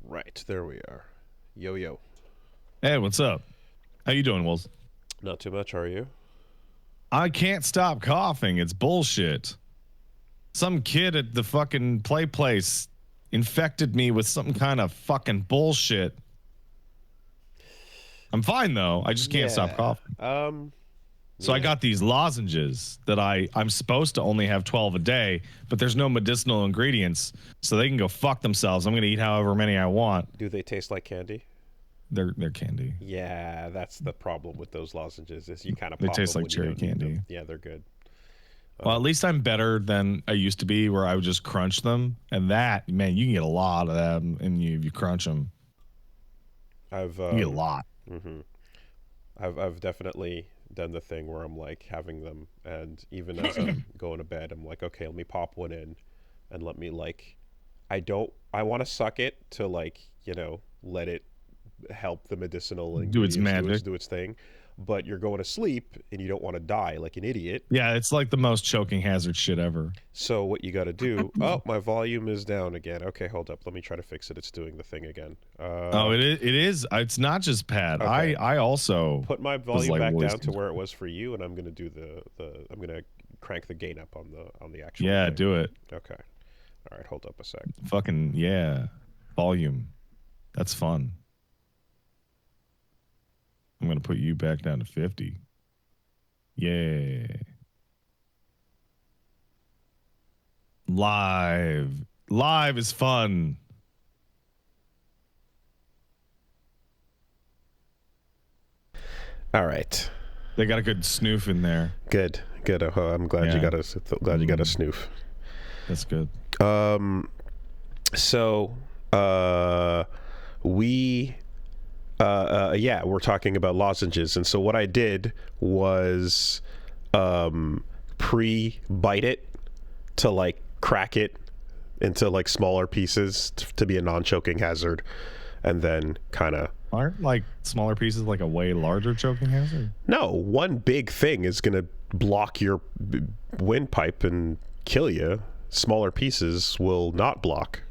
Right, there we are. Yo, yo. Hey, what's up? How you doing, Wills? Not too much, are you? I can't stop coughing. It's bullshit. Some kid at the fucking play place infected me with some kind of fucking bullshit. I'm fine though. I just can't stop coughing. So I got these lozenges that I'm supposed to only have 12 a day, but there's no medicinal ingredients, so they can go fuck themselves. I'm gonna eat however many I want. Do they taste like candy? They're candy. Yeah, that's the problem with those lozenges is you kind of They pop taste them like when you cherry don't need candy. them. Yeah, they're good. Well, at least I'm better than I used to be, where I would just crunch them, and that, man, you can get a lot of them, and you crunch them. You get a lot. Mm-hmm. I've definitely done the thing where I'm like having them, and even as I'm going to bed, I'm like, okay, let me pop one in, and let me like, I want to suck it to like, let it help the medicinal ingredients do its magic, do its thing. But you're going to sleep and you don't want to die like an idiot. Yeah, it's like the most choking hazard shit ever. So what you got to do? Oh, my volume is down again. Okay, hold up. Let me try to fix it. It's doing the thing again. It is. It's not just Pat. Okay. I also put my volume back down to where it was for you, and I'm gonna do I'm gonna crank the gain up on the actual. Yeah, thing. do it. Okay. All right, hold up a sec. Fucking yeah, volume. That's fun. I'm going to put you back down to 50. Yeah. Live is fun. All right. They got a good snoof in there. Good. I'm glad you got a snoof. That's good. So we're talking about lozenges, and so what I did was pre-bite it to like crack it into like smaller pieces to be a non-choking hazard, and then kind of aren't like smaller pieces like a way larger choking hazard? No, one big thing is gonna block your windpipe and kill you. Smaller pieces will not block.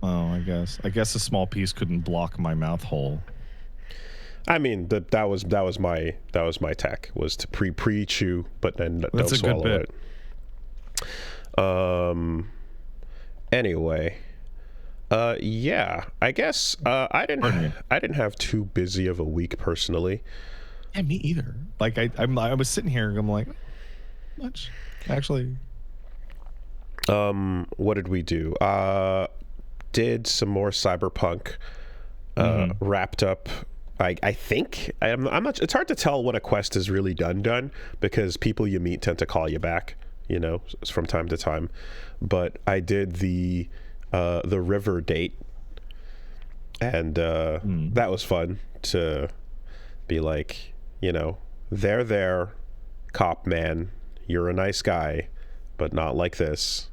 Oh, I guess a small piece couldn't block my mouth hole. I mean, that was my tech, was to pre-chew, but then don't swallow it. Anyway, yeah, I guess I didn't have too busy of a week personally. Yeah, me either. Like I was sitting here, I'm like, much actually. What did we do? Did some more Cyberpunk. Wrapped up. I think I'm not. It's hard to tell when a quest is really done because people you meet tend to call you back, from time to time. But I did the river date, and that was fun to be like, there, cop man, you're a nice guy, but not like this.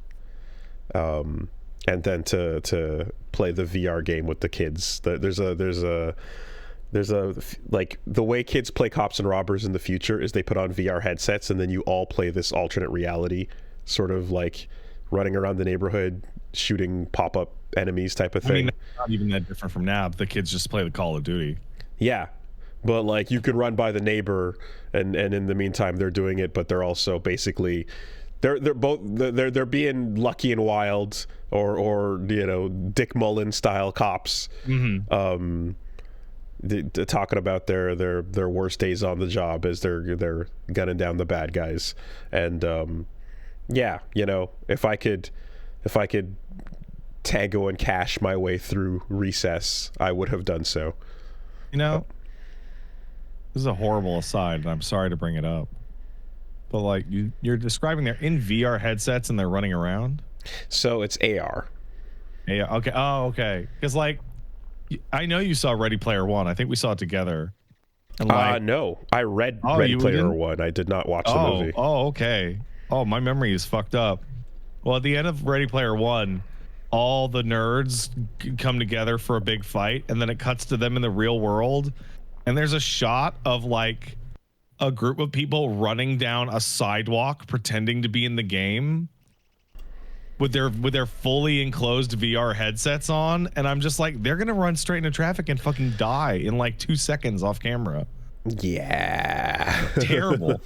And then to play the VR game with the kids. There's a like the way kids play cops and robbers in the future is they put on VR headsets and then you all play this alternate reality, sort of like running around the neighborhood shooting pop-up enemies type of thing. I mean, not even that different from now. The kids just play the Call of Duty. Yeah, but like you could run by the neighbor and in the meantime they're doing it, but they're also basically they're being lucky and wild or Dick Mullen style cops. Talking about their worst days on the job as they're gunning down the bad guys. And if I could Tango and Cash my way through Recess, I would have done so. This is a horrible aside, and I'm sorry to bring it up, but like you're describing they're in VR headsets and they're running around. So it's AR. Yeah. Okay. Oh, okay. Because like, I know you saw Ready Player One. I think we saw it together. No, I read Ready Player One. I did not watch the movie. Oh, okay. Oh, my memory is fucked up. Well, at the end of Ready Player One, all the nerds come together for a big fight, and then it cuts to them in the real world, and there's a shot of like a group of people running down a sidewalk pretending to be in the game. with their fully enclosed VR headsets on, and I'm just like, they're gonna run straight into traffic and fucking die in like 2 seconds off camera. Yeah. Terrible.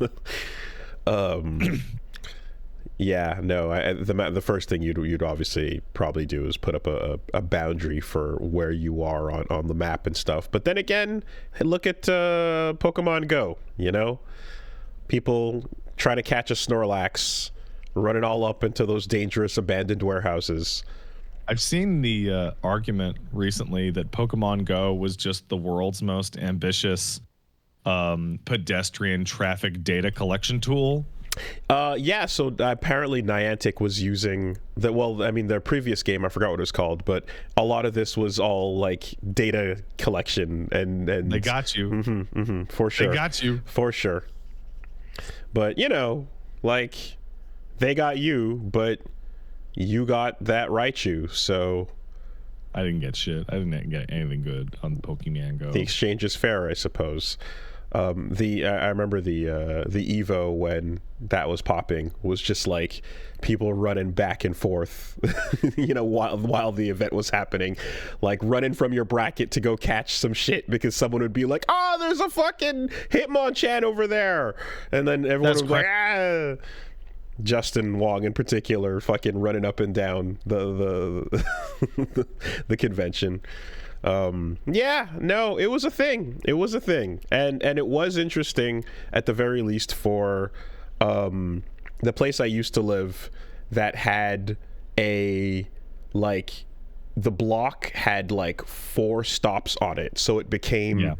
Yeah, no. The first thing you'd obviously probably do is put up a boundary for where you are on the map and stuff. But then again, look at Pokemon Go. You know, people trying to catch a Snorlax, running all up into those dangerous abandoned warehouses. I've seen the argument recently that Pokemon Go was just the world's most ambitious pedestrian traffic data collection tool. Yeah, so apparently Niantic was using their previous game, I forgot what it was called, but a lot of this was all like data collection and they got you. For sure. They got you. For sure. But, you know, like, they got you, but you got that Raichu, so... I didn't get shit. I didn't get anything good on Pokemon Go. The exchange is fair, I suppose. I remember the Evo when that was popping was just like people running back and forth, you know, while the event was happening, like running from your bracket to go catch some shit because someone would be like, "Oh, there's a fucking Hitmonchan over there," and then everyone was like, "Ah." Justin Wong in particular, fucking running up and down the convention. Yeah, no, it was a thing. It was a thing, and it was interesting at the very least for the place I used to live that had the block had like 4 stops on it, so it became. Yeah.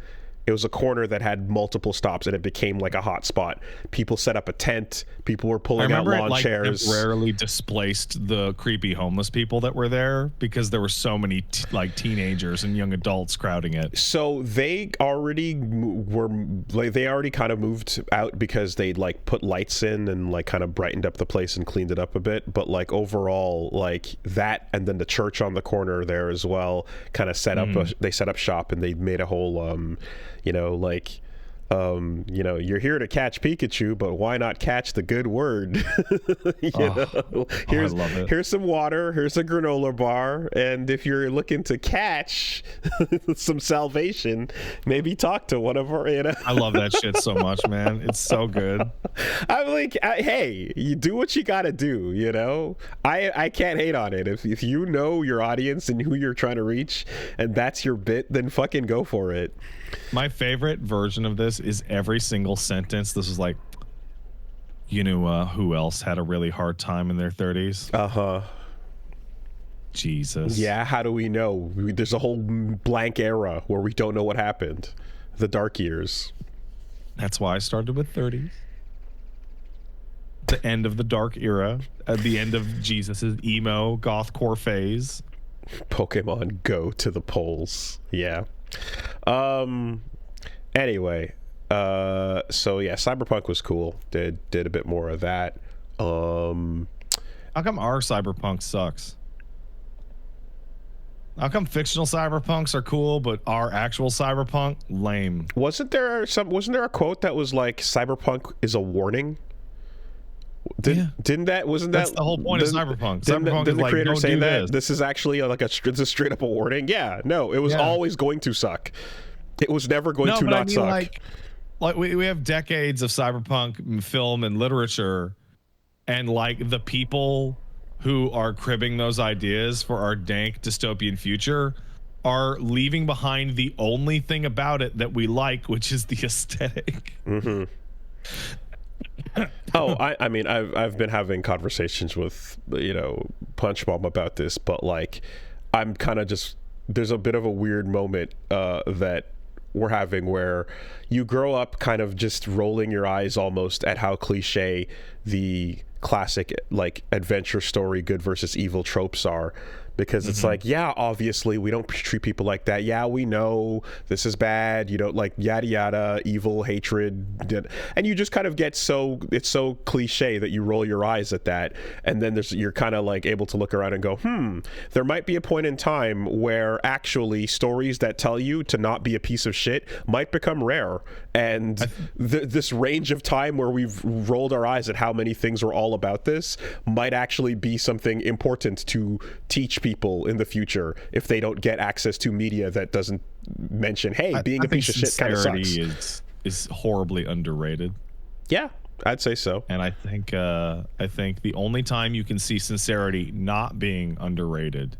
It was a corner that had multiple stops, and it became like a hot spot. People set up a tent. People were pulling out lawn chairs. Temporarily displaced the creepy homeless people that were there because there were so many teenagers and young adults crowding it. So they already kind of moved out because they like put lights in and like kind of brightened up the place and cleaned it up a bit. But like overall, like that, and then the church on the corner there as well, kind of set up. They set up shop and they made a whole. You know, like, you know, you're here to catch Pikachu, but why not catch the good word? Here's some water, here's a granola bar, and if you're looking to catch some salvation, maybe talk to one of our, you know. I love that shit so much, man. It's so good. I'm like, hey, you do what you gotta do, you know? I can't hate on it. If you know your audience and who you're trying to reach, and that's your bit, then fucking go for it. My favorite version of this is every single sentence. This is like, you know, who else had a really hard time in their 30s? Uh-huh. Jesus. Yeah, how do we know? There's a whole blank era where we don't know what happened. The dark years. That's why I started with 30s. The end of the dark era. At the end of Jesus's emo gothcore phase. Pokemon Go to the polls. Yeah. Anyway, so yeah, Cyberpunk was cool. Did a bit more of that. How come our Cyberpunk sucks? How come fictional Cyberpunks are cool, but our actual Cyberpunk lame? Wasn't there a quote that was like Cyberpunk is a warning? Wasn't That's the whole point of Cyberpunk. Cyberpunk didn't is like, the creator don't say do that this is actually this is straight up a warning? Yeah, no, it was always going to suck. It was never going to not suck. Like we have decades of Cyberpunk film and literature, and like the people who are cribbing those ideas for our dank dystopian future are leaving behind the only thing about it that we like, which is the aesthetic. Mm-hmm. Oh, I mean, I've been having conversations with, you know, Punch Bomb about this, but like, I'm kind of just, there's a bit of a weird moment that we're having where you grow up kind of just rolling your eyes almost at how cliche the classic like adventure story good versus evil tropes are, because it's like, yeah, obviously we don't treat people like that. Yeah, we know this is bad. You don't like yada yada, evil, hatred, and you just kind of get it's so cliche that you roll your eyes at that, and then you're kind of like able to look around and go, there might be a point in time where actually stories that tell you to not be a piece of shit might become rare, and this range of time where we've rolled our eyes at how many things are all about this might actually be something important to teach people in the future if they don't get access to media that doesn't mention, hey, being a piece of shit kind of sucks. Is horribly underrated. Yeah, I'd say so. And I think the only time you can see sincerity not being underrated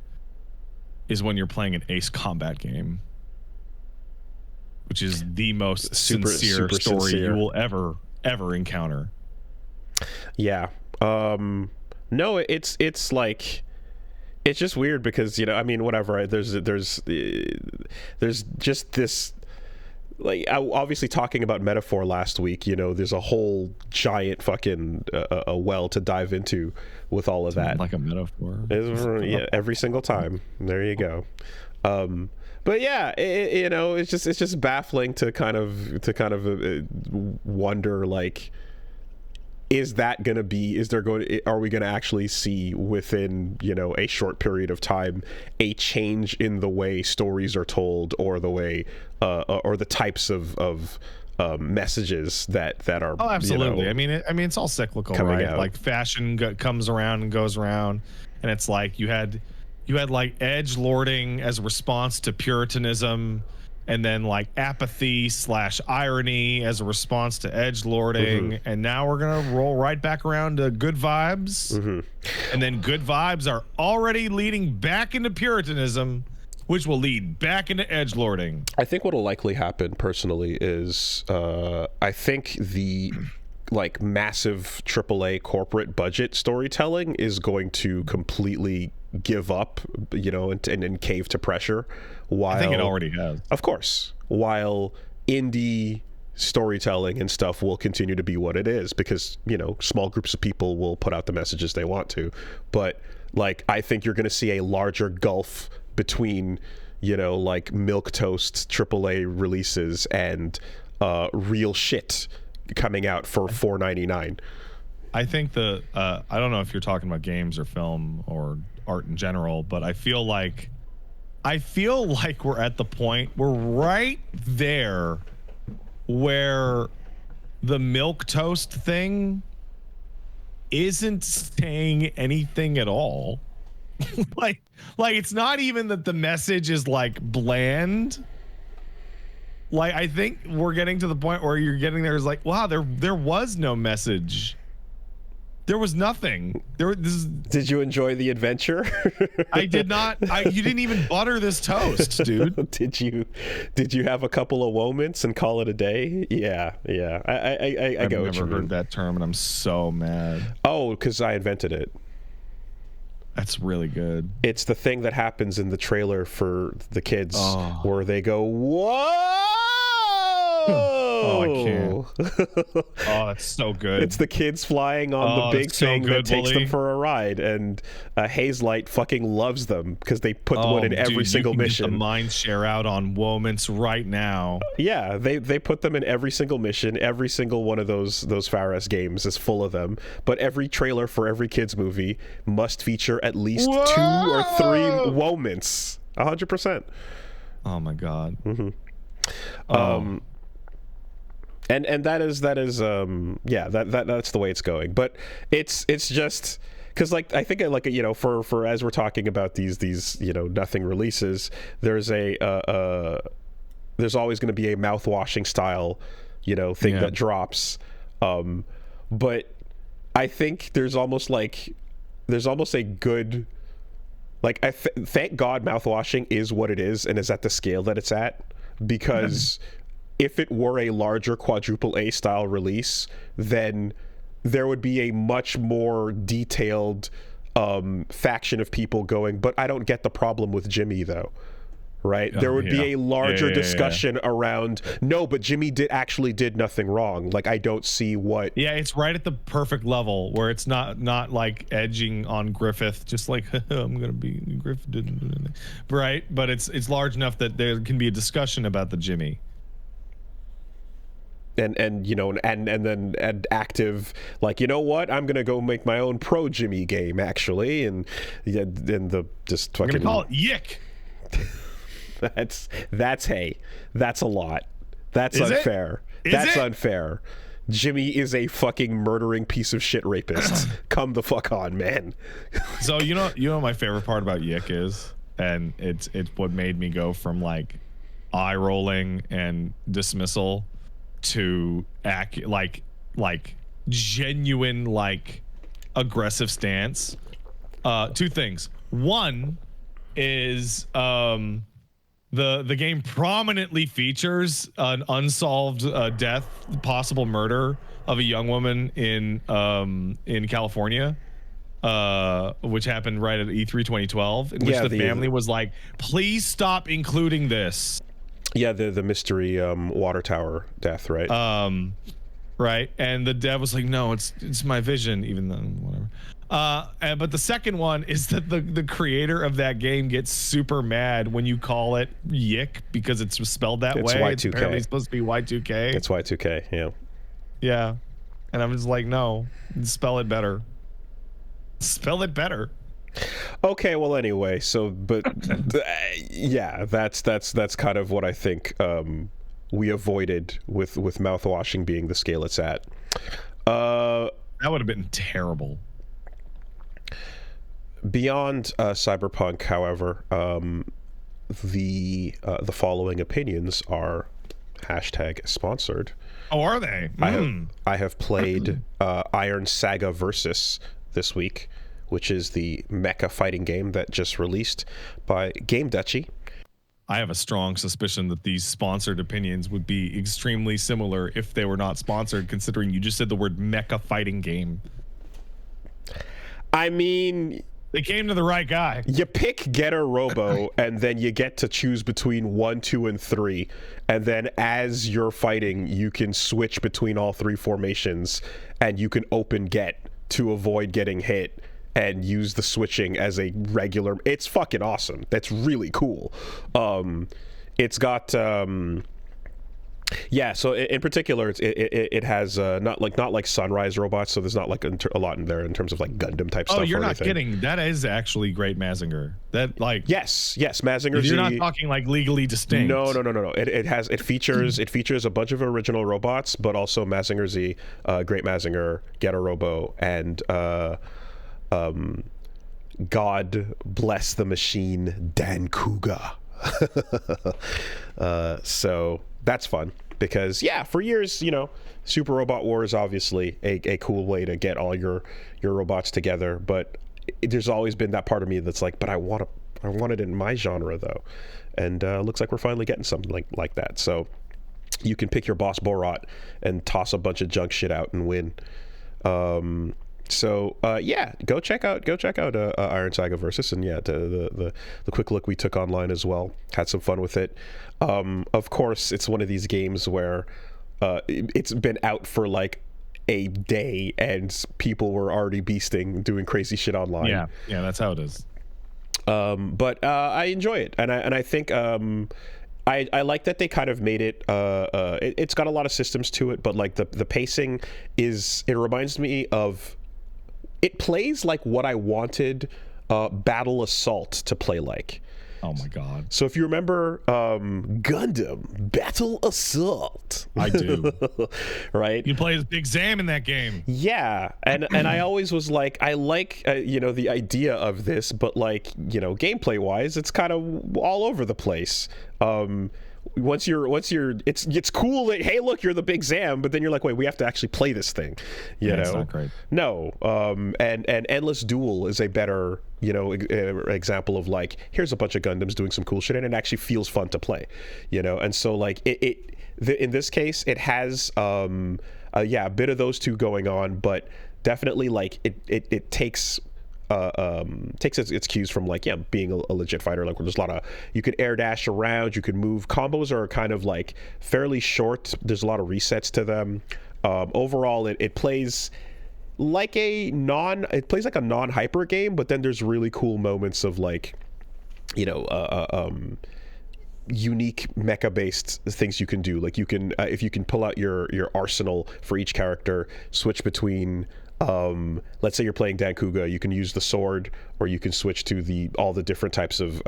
is when you're playing an Ace Combat game, which is the most sincere story you will ever encounter. Yeah. No, it's like, it's just weird because, you know, I mean, whatever, there's just this, like, obviously talking about metaphor last week, you know, there's a whole giant fucking a well to dive into with all of that. Like a metaphor. Yeah, every single time. There you go. But yeah, you know, it's just baffling to kind of wonder, like, are we gonna actually see within, you know, a short period of time a change in the way stories are told, or the way or the types of messages that are, oh, absolutely, you know, I mean it's all cyclical, right? Out. Like fashion comes around and goes around, and it's like you had like edge lording as a response to Puritanism, and then like apathy / irony as a response to edge lording, and now we're gonna roll right back around to good vibes, and then good vibes are already leading back into Puritanism, which will lead back into edge lording. I think what will likely happen personally is I think the like massive AAA corporate budget storytelling is going to completely give up, you know, and cave to pressure. While I think it already has, of course, while indie storytelling and stuff will continue to be what it is, because, you know, small groups of people will put out the messages they want to. But like, I think you're going to see a larger gulf between, you know, like milquetoast AAA releases and real shit coming out for $4.99. I think I don't know if you're talking about games or film or art in general, but I feel like we're at the point, we're right there where the milquetoast thing isn't saying anything at all. like it's not even that the message is like bland. Like, I think we're getting to the point where you're getting there is like, wow, there was no message. There was nothing. Did you enjoy the adventure? I did not. You didn't even butter this toast, dude. Did you have a couple of Whoaments and call it a day? Yeah. I've never heard that term, and I'm so mad. Oh, because I invented it. That's really good. It's the thing that happens in the trailer for the kids where they go, whoa! Oh, I can't. Oh, that's so good. It's the kids flying on the big thing that takes them for a ride, and Hazelight fucking loves them because they put one in every single mission. Get the mind share out on Whoaments right now. Yeah, they put them in every single mission. Every single one of those Faras games is full of them. But every trailer for every kids movie must feature at least 2 or 3 Whoaments. 100%. Oh my god. And that's the way it's going. But it's just because, like, I think, like, you know, for as we're talking about these you know, nothing releases, there's always going to be a mouthwashing style, you know, thing that drops. But I think there's almost a good, like, thank God mouthwashing is what it is and is at the scale that it's at, because if it were a larger quadruple A style release, then there would be a much more detailed faction of people going, but I don't get the problem with Jimmy though. right? There would be a larger discussion around, no, but Jimmy actually did nothing wrong. Like, I don't see what. Yeah, it's right at the perfect level where it's not like edging on Griffith, just like I'm gonna be Griffith didn't do anything, right? But it's large enough that there can be a discussion about the Jimmy. And you know, and then active, like, you know what, I'm gonna go make my own pro Jimmy game actually, and the just fucking. I'm gonna call it Yick. That's a lot. That's unfair. That's unfair. Jimmy is a fucking murdering piece of shit rapist. Come the fuck on, man. So you know what my favorite part about Yick is, and it's what made me go from like eye rolling and dismissal to like genuine like aggressive stance. Two things. One is the game prominently features an unsolved death, possible murder of a young woman in California, which happened right at E3 2012, in which the family was like, please stop including this. Yeah, the mystery water tower death, right? Right, and the dev was like, no, it's my vision, even though whatever. But the second one is that the creator of that game gets super mad when you call it Yick because it's spelled that way. Y2K. It's apparently supposed to be Y2K. It's Y2K, yeah. Yeah, and I'm just like, no, spell it better. Spell it better. Okay, well, anyway, so, but yeah, that's kind of what I think we avoided with mouthwashing being the scale it's at. That would have been terrible. Beyond Cyberpunk, however, the following opinions are #sponsored. Oh, are they? I have played Iron Saga Versus this week, which is the mecha fighting game that just released by Game Duchy. I have a strong suspicion that these sponsored opinions would be extremely similar if they were not sponsored, considering you just said the word mecha fighting game. I mean, they came to the right guy. You pick Getter Robo, and then you get to choose between 1, 2, and 3. And then as you're fighting, you can switch between all 3 formations, and you can open Get to avoid getting hit and use the switching as a regular. It's fucking awesome. That's really cool. It's got yeah, so in particular it has not like Sunrise robots, so there's not like a lot in there in terms of like Gundam type stuff. Oh, you're or not anything. kidding. That is actually great Mazinger. That like yes, Mazinger. You're not talking like legally distinct. No. It features a bunch of original robots, but also Mazinger Z, Great Mazinger, Getter Robo, and God bless the machine, Dan Kuga. So that's fun because for years, Super Robot War is obviously a cool way to get all your robots together, but there's always been that part of me that's like, but I want it in my genre though, and looks like we're finally getting something like that. So you can pick your boss Borat and toss a bunch of junk shit out and win. So go check out Iron Saga Versus, and the quick look we took online as well. Had some fun with it. Of course, it's one of these games where it's been out for like a day and people were already beasting, doing crazy shit online. Yeah, that's how it is. But I enjoy it, and I think I like that they kind of made it. It's got a lot of systems to it, but like the pacing it reminds me of. It plays like what I wanted Battle Assault to play like. Oh my god. So if you remember Gundam Battle Assault. I do. Right? You play as Big Zam in that game. Yeah. And I always was like, I like, the idea of this, but like, gameplay wise, it's kind of all over the place. Once you're it's cool that, hey, look, you're the Big Zam, but then you're like, wait, we have to actually play this thing. It's not great. No. And Endless Duel is a better example of like, here's a bunch of Gundams doing some cool shit, and it actually feels fun to play. And so like in this case it has a bit of those two going on, but definitely like it takes takes its cues from like being a legit fighter. Like, there's a lot of, you can air dash around, you can move. Combos are kind of like fairly short. There's a lot of resets to them. Overall, it plays like a non-hyper game, but then there's really cool moments of like, unique mecha based things you can do. Like, you can if you can pull out your arsenal for each character, switch between let's say you're playing Dan Kuga, you can use the sword, or you can switch to all the different types of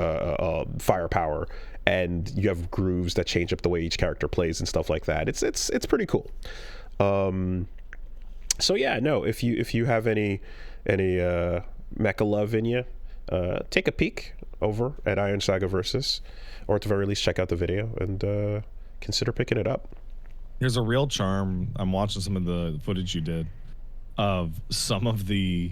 firepower, and you have grooves that change up the way each character plays and stuff like that. It's pretty cool. So yeah, no, if you have any mecha love in you, take a peek over at Iron Saga Versus, or at the very least check out the video and consider picking it up. There's a real charm. I'm watching some of the footage you did of some of the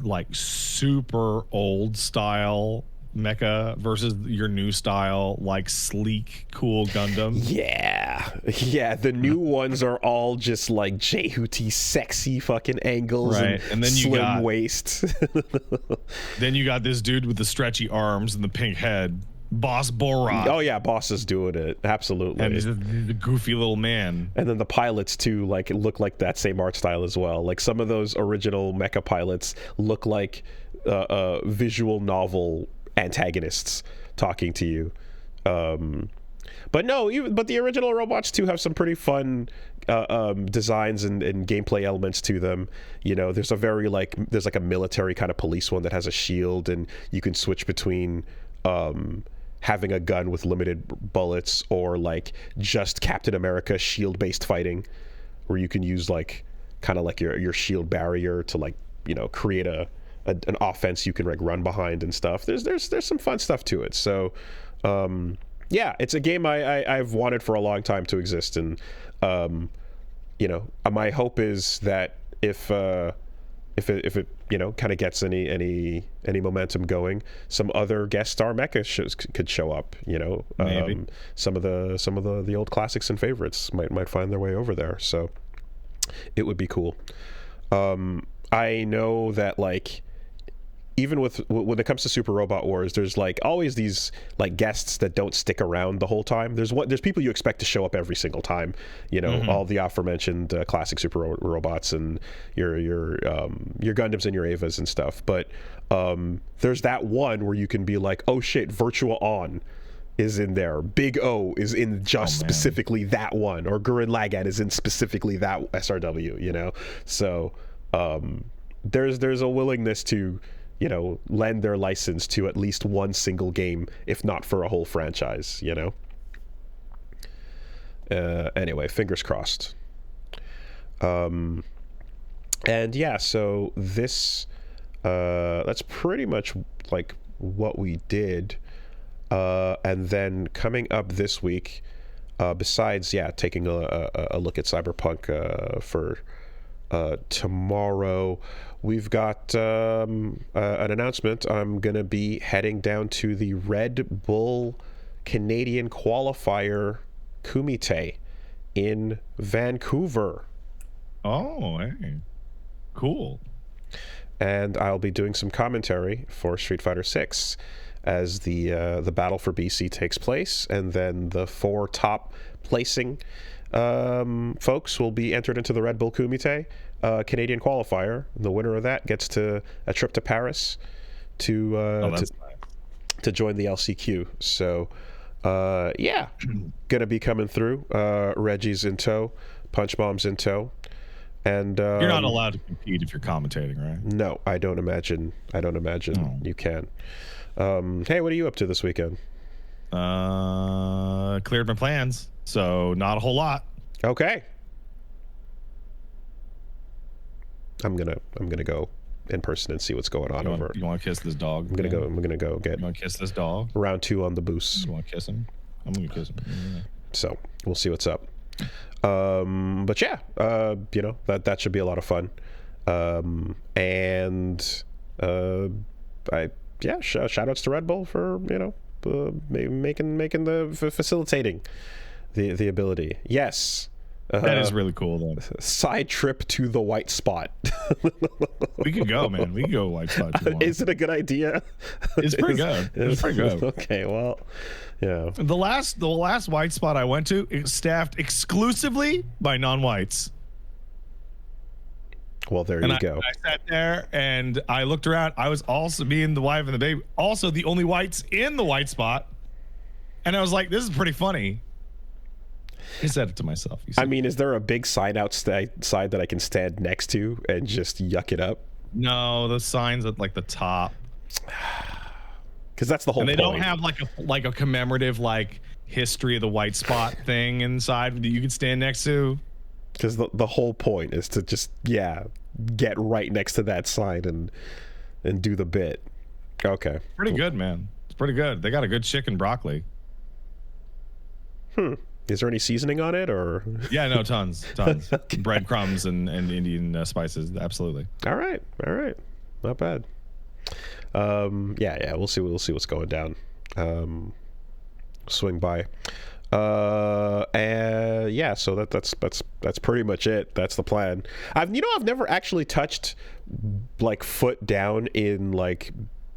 like super old style mecha versus your new style, like sleek, cool Gundam. Yeah, the new ones are all just like J-Hooty sexy fucking angles, right? And then you got waist. Then you got this dude with the stretchy arms and the pink head, Boss Borat. Oh yeah, Boss is doing it, absolutely. And he's the goofy little man. And then the pilots too, like, look like that same art style as well. Like, some of those original mecha pilots look like visual novel antagonists talking to you. But the original robots too have some pretty fun designs and gameplay elements to them. There's there's like a military kind of police one that has a shield, and you can switch between having a gun with limited bullets, or like just Captain America shield based fighting, where you can use like kind of like your shield barrier to like create an offense you can like run behind and stuff. There's some fun stuff to it. So yeah, it's a game I've wanted for a long time to exist, and my hope is that if it kind of gets any momentum going, some other guest star mecha shows could show up. Maybe some of the old classics and favorites might find their way over there. So it would be cool. I know that like, even when it comes to Super Robot Wars, there's like always these like guests that don't stick around the whole time. There's people you expect to show up every single time, all the aforementioned classic Super Robots and your Gundams and your Evas and stuff. But there's that one where you can be like, oh shit, Virtua On is in there. Big O is in specifically that one, or Gurren Lagann is in specifically that SRW. So there's a willingness to lend their license to at least one single game, if not for a whole franchise. Anyway, fingers crossed. And yeah, so this that's pretty much like what we did. And then coming up this week, besides taking a look at Cyberpunk for tomorrow, we've got an announcement. I'm gonna be heading down to the Red Bull Canadian qualifier Kumite in Vancouver. Oh, hey. Cool. And I'll be doing some commentary for Street Fighter 6 as the battle for BC takes place, and then the 4 top placing folks will be entered into the Red Bull Kumite Canadian qualifier. The winner of that gets a trip to Paris to join the LCQ. So yeah, gonna be coming through. Reggie's in tow, Punch Bomb's in tow, and you're not allowed to compete if you're commentating, right? No, I don't imagine you can. Hey, what are you up to this weekend? Cleared my plans, so not a whole lot. Okay. I'm gonna go in person and see what's going on over. You want to kiss this dog? I'm gonna go get. You want to kiss this dog? Round 2 on the boost. You want to kiss him? I'm gonna kiss him. Yeah. So we'll see what's up. But yeah, that should be a lot of fun. Shout outs to Red Bull for making the facilitating the ability. Yes, That is really cool, though. Side trip to the white spot. We could go, man. We could go white spot. If you want. Is it a good idea? It's pretty good. It's pretty good. Okay, well, yeah. The last white spot I went to is staffed exclusively by non-whites. Well, there you go. I sat there and I looked around. I was also, me and the wife and the baby, also the only whites in the white spot. And I was like, this is pretty funny. I said it to myself. I mean, is there a big sign outside that I can stand next to and just yuck it up? No, the sign's at like the top. Because that's the whole point. And they don't have like a commemorative like history of the white spot thing inside that you can stand next to. Because the whole point is to just, get right next to that sign and do the bit. Okay. Pretty good, man. It's pretty good. They got a good chicken broccoli. Is there any seasoning on it, or? Yeah, no, tons. Okay. Breadcrumbs and Indian spices, absolutely. All right, not bad. We'll see what's going down. Swing by. So that's pretty much it. That's the plan. I've never actually touched like foot down in like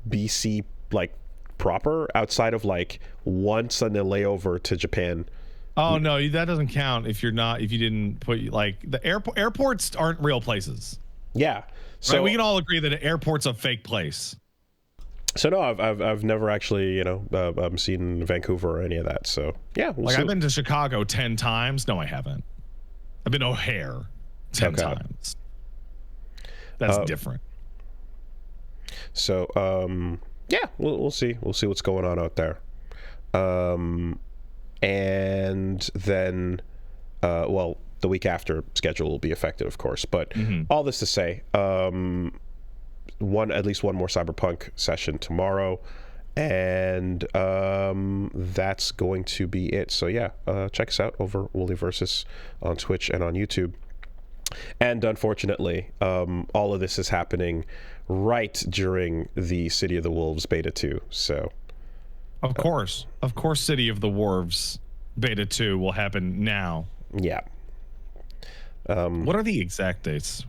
BC like proper, outside of like once on the layover to Japan. Oh no, that doesn't count if you didn't put like the airports aren't real places. Yeah. So right? We can all agree that an airport's a fake place. So no, I've never actually seen Vancouver or any of that. So yeah, I've been to Chicago 10 times. No, I haven't. I've been to O'Hare 10 times. That's different. So we'll see. We'll see what's going on out there. And then the week after schedule will be affected, of course. But all this to say, at least one more Cyberpunk session tomorrow, and that's going to be it. So check us out over Wooly Versus on Twitch and on YouTube. And unfortunately, all of this is happening right during the City of the Wolves beta 2. So of course, City of the Wolves beta 2 will happen now. Yeah. What are the exact dates?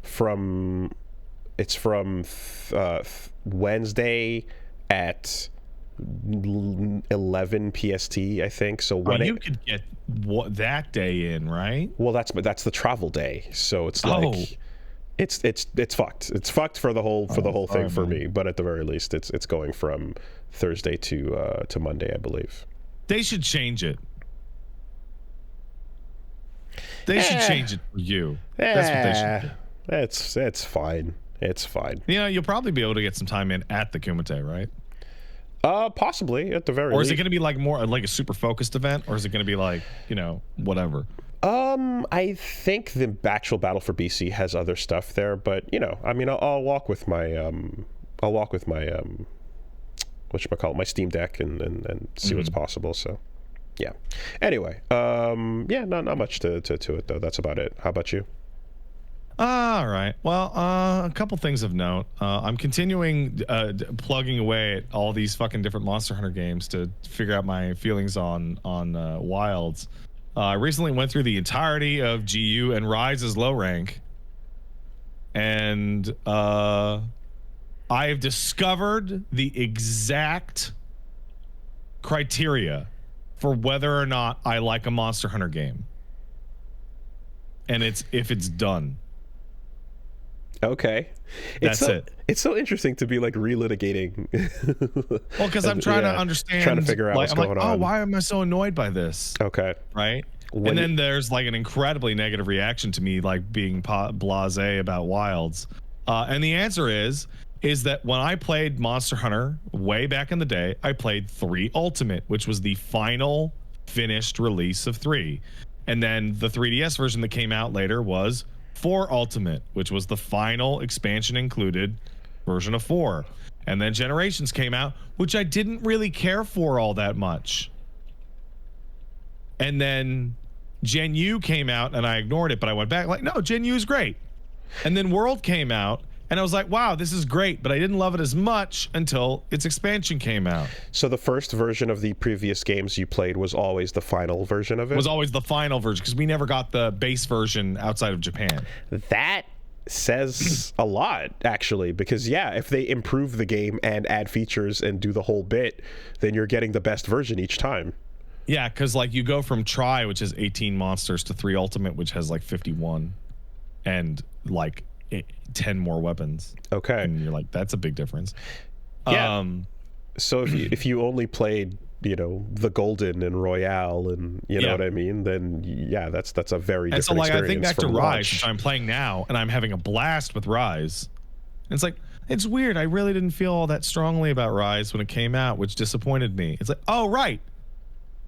It's from Wednesday at 11 PST, I think. So when you could get that day in, right? Well, that's the travel day. So it's like it's fucked. It's fucked for the whole thing for me. But at the very least, it's going from Thursday to Monday, I believe. They should change it. They should change it for you. That's what they should do. It's fine. It's fine. You'll probably be able to get some time in at the Kumite, right? Possibly at the very least. Or is it going to be like more like a super focused event, or is it going to be like, whatever? I think the actual Battle for BC has other stuff there, but I'll walk with my whatchamacallit, my Steam Deck and see what's possible. So yeah. Anyway, not much to it though. That's about it. How about you? All right. Well, a couple things of note. I'm continuing plugging away at all these fucking different Monster Hunter games to figure out my feelings on Wilds. I recently went through the entirety of GU and Rise's low rank, and I have discovered the exact criteria for whether or not I like a Monster Hunter game, and it's if it's done. Okay. That's it. It's so interesting to be like relitigating. Well, because I'm trying to understand. Trying to figure out what's going on. Oh, why am I so annoyed by this? Okay. Right? And then there's like an incredibly negative reaction to me, like being blasé about Wilds. And the answer is that when I played Monster Hunter way back in the day, I played 3 Ultimate, which was the final finished release of 3. And then the 3DS version that came out later was 4 Ultimate, which was the final expansion included version of 4. And then Generations came out, which I didn't really care for all that much. And then Gen U came out and I ignored it, but I went back like, no, Gen U is great. And then World came out And I was like, wow, this is great, but I didn't love it as much until its expansion came out. So the first version of the previous games you played was always the final version of it? Was always the final version, because we never got the base version outside of Japan. That says a lot, actually, because yeah, if they improve the game and add features and do the whole bit, then you're getting the best version each time. Yeah, because like you go from Try, which is 18 monsters, to 3 Ultimate, which has like 51, and like 10 more weapons. Okay. And you're like, that's a big difference. Yeah. So if you only played, you know, the Golden and Royale and you know what I mean, then yeah, that's a very different experience. And so like I think back to Rise, which I'm playing now, and I'm having a blast with Rise. And it's like, it's weird. I really didn't feel all that strongly about Rise when it came out, which disappointed me. It's like, oh right,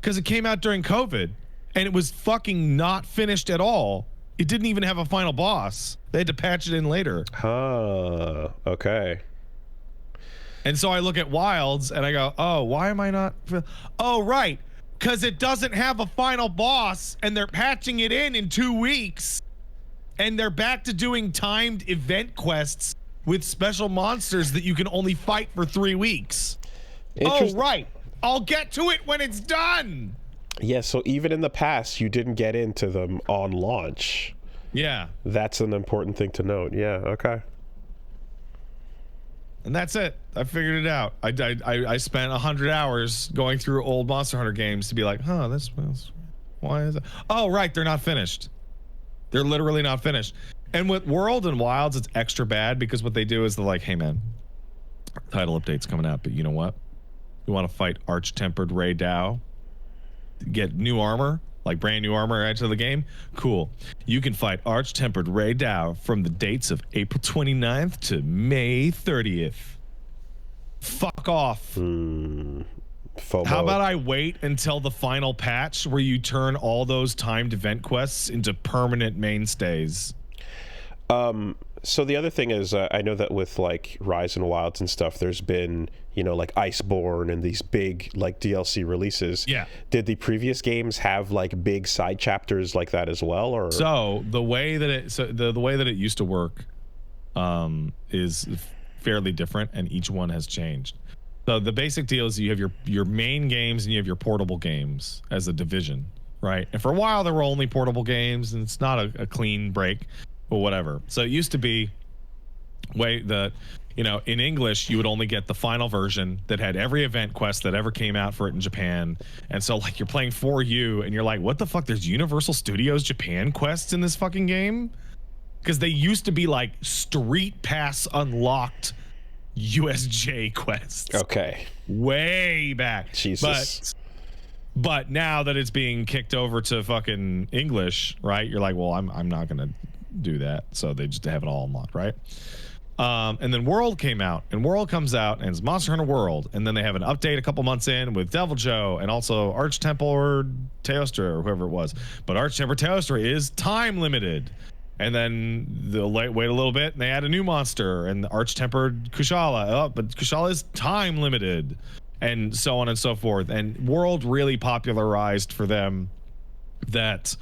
because it came out during COVID and it was fucking not finished at all. It didn't even have a final boss. They had to patch it in later. Okay. And so I look at Wilds and I go, oh, why am I not? Oh, right. Because it doesn't have a final boss and they're patching it in 2 weeks. And they're back to doing timed event quests with special monsters that you can only fight for 3 weeks. Oh, right. I'll get to it when it's done. Yeah, so even in the past, you didn't get into them on launch. Yeah. That's an important thing to note. Yeah, okay. And that's it. I figured it out. I spent 100 hours going through old Monster Hunter games to be like, huh, why is it? Oh, right, they're not finished. They're literally not finished. And with World and Wilds, it's extra bad because what they do is they're like, hey, man, title update's coming out, but you know what? You want to fight Arch-Tempered Ray Dow? Get new armor, like brand new armor added to the game? Cool. You can fight Arch-Tempered Ray Dow from the dates of April 29th to May 30th. Fuck off. FOMO. How about I wait until the final patch where you turn all those timed event quests into permanent mainstays? So the other thing is, I know that with like Rise and Wilds and stuff, there's been, you know, like Iceborne and these big like DLC releases. Yeah. Did the previous games have like big side chapters like that as well, or? So the way that it used to work, is fairly different, and each one has changed. So the basic deal is you have your main games and you have your portable games as a division, right? And for a while there were only portable games, and it's not a clean break. But whatever. So it used to be in English, you would only get the final version that had every event quest that ever came out for it in Japan. And so like you're playing 4U and you're like, what the fuck? There's Universal Studios Japan quests in this fucking game? Because they used to be like Street Pass unlocked USJ quests. Okay. Way back. Jesus. But now that it's being kicked over to fucking English, right? You're like, well, I'm not gonna do that, so they just have it all unlocked, right? And then World came out, and World comes out and it's Monster Hunter World, and then they have an update a couple months in with Devil Joe and also Arch-Tempered Teostra or whoever it was. But Arch-Tempered Teostra is time limited, and then they'll wait a little bit and they add a new monster, and Arch-Tempered Kushala, but Kushala is time limited, and so on and so forth. And World really popularized for them that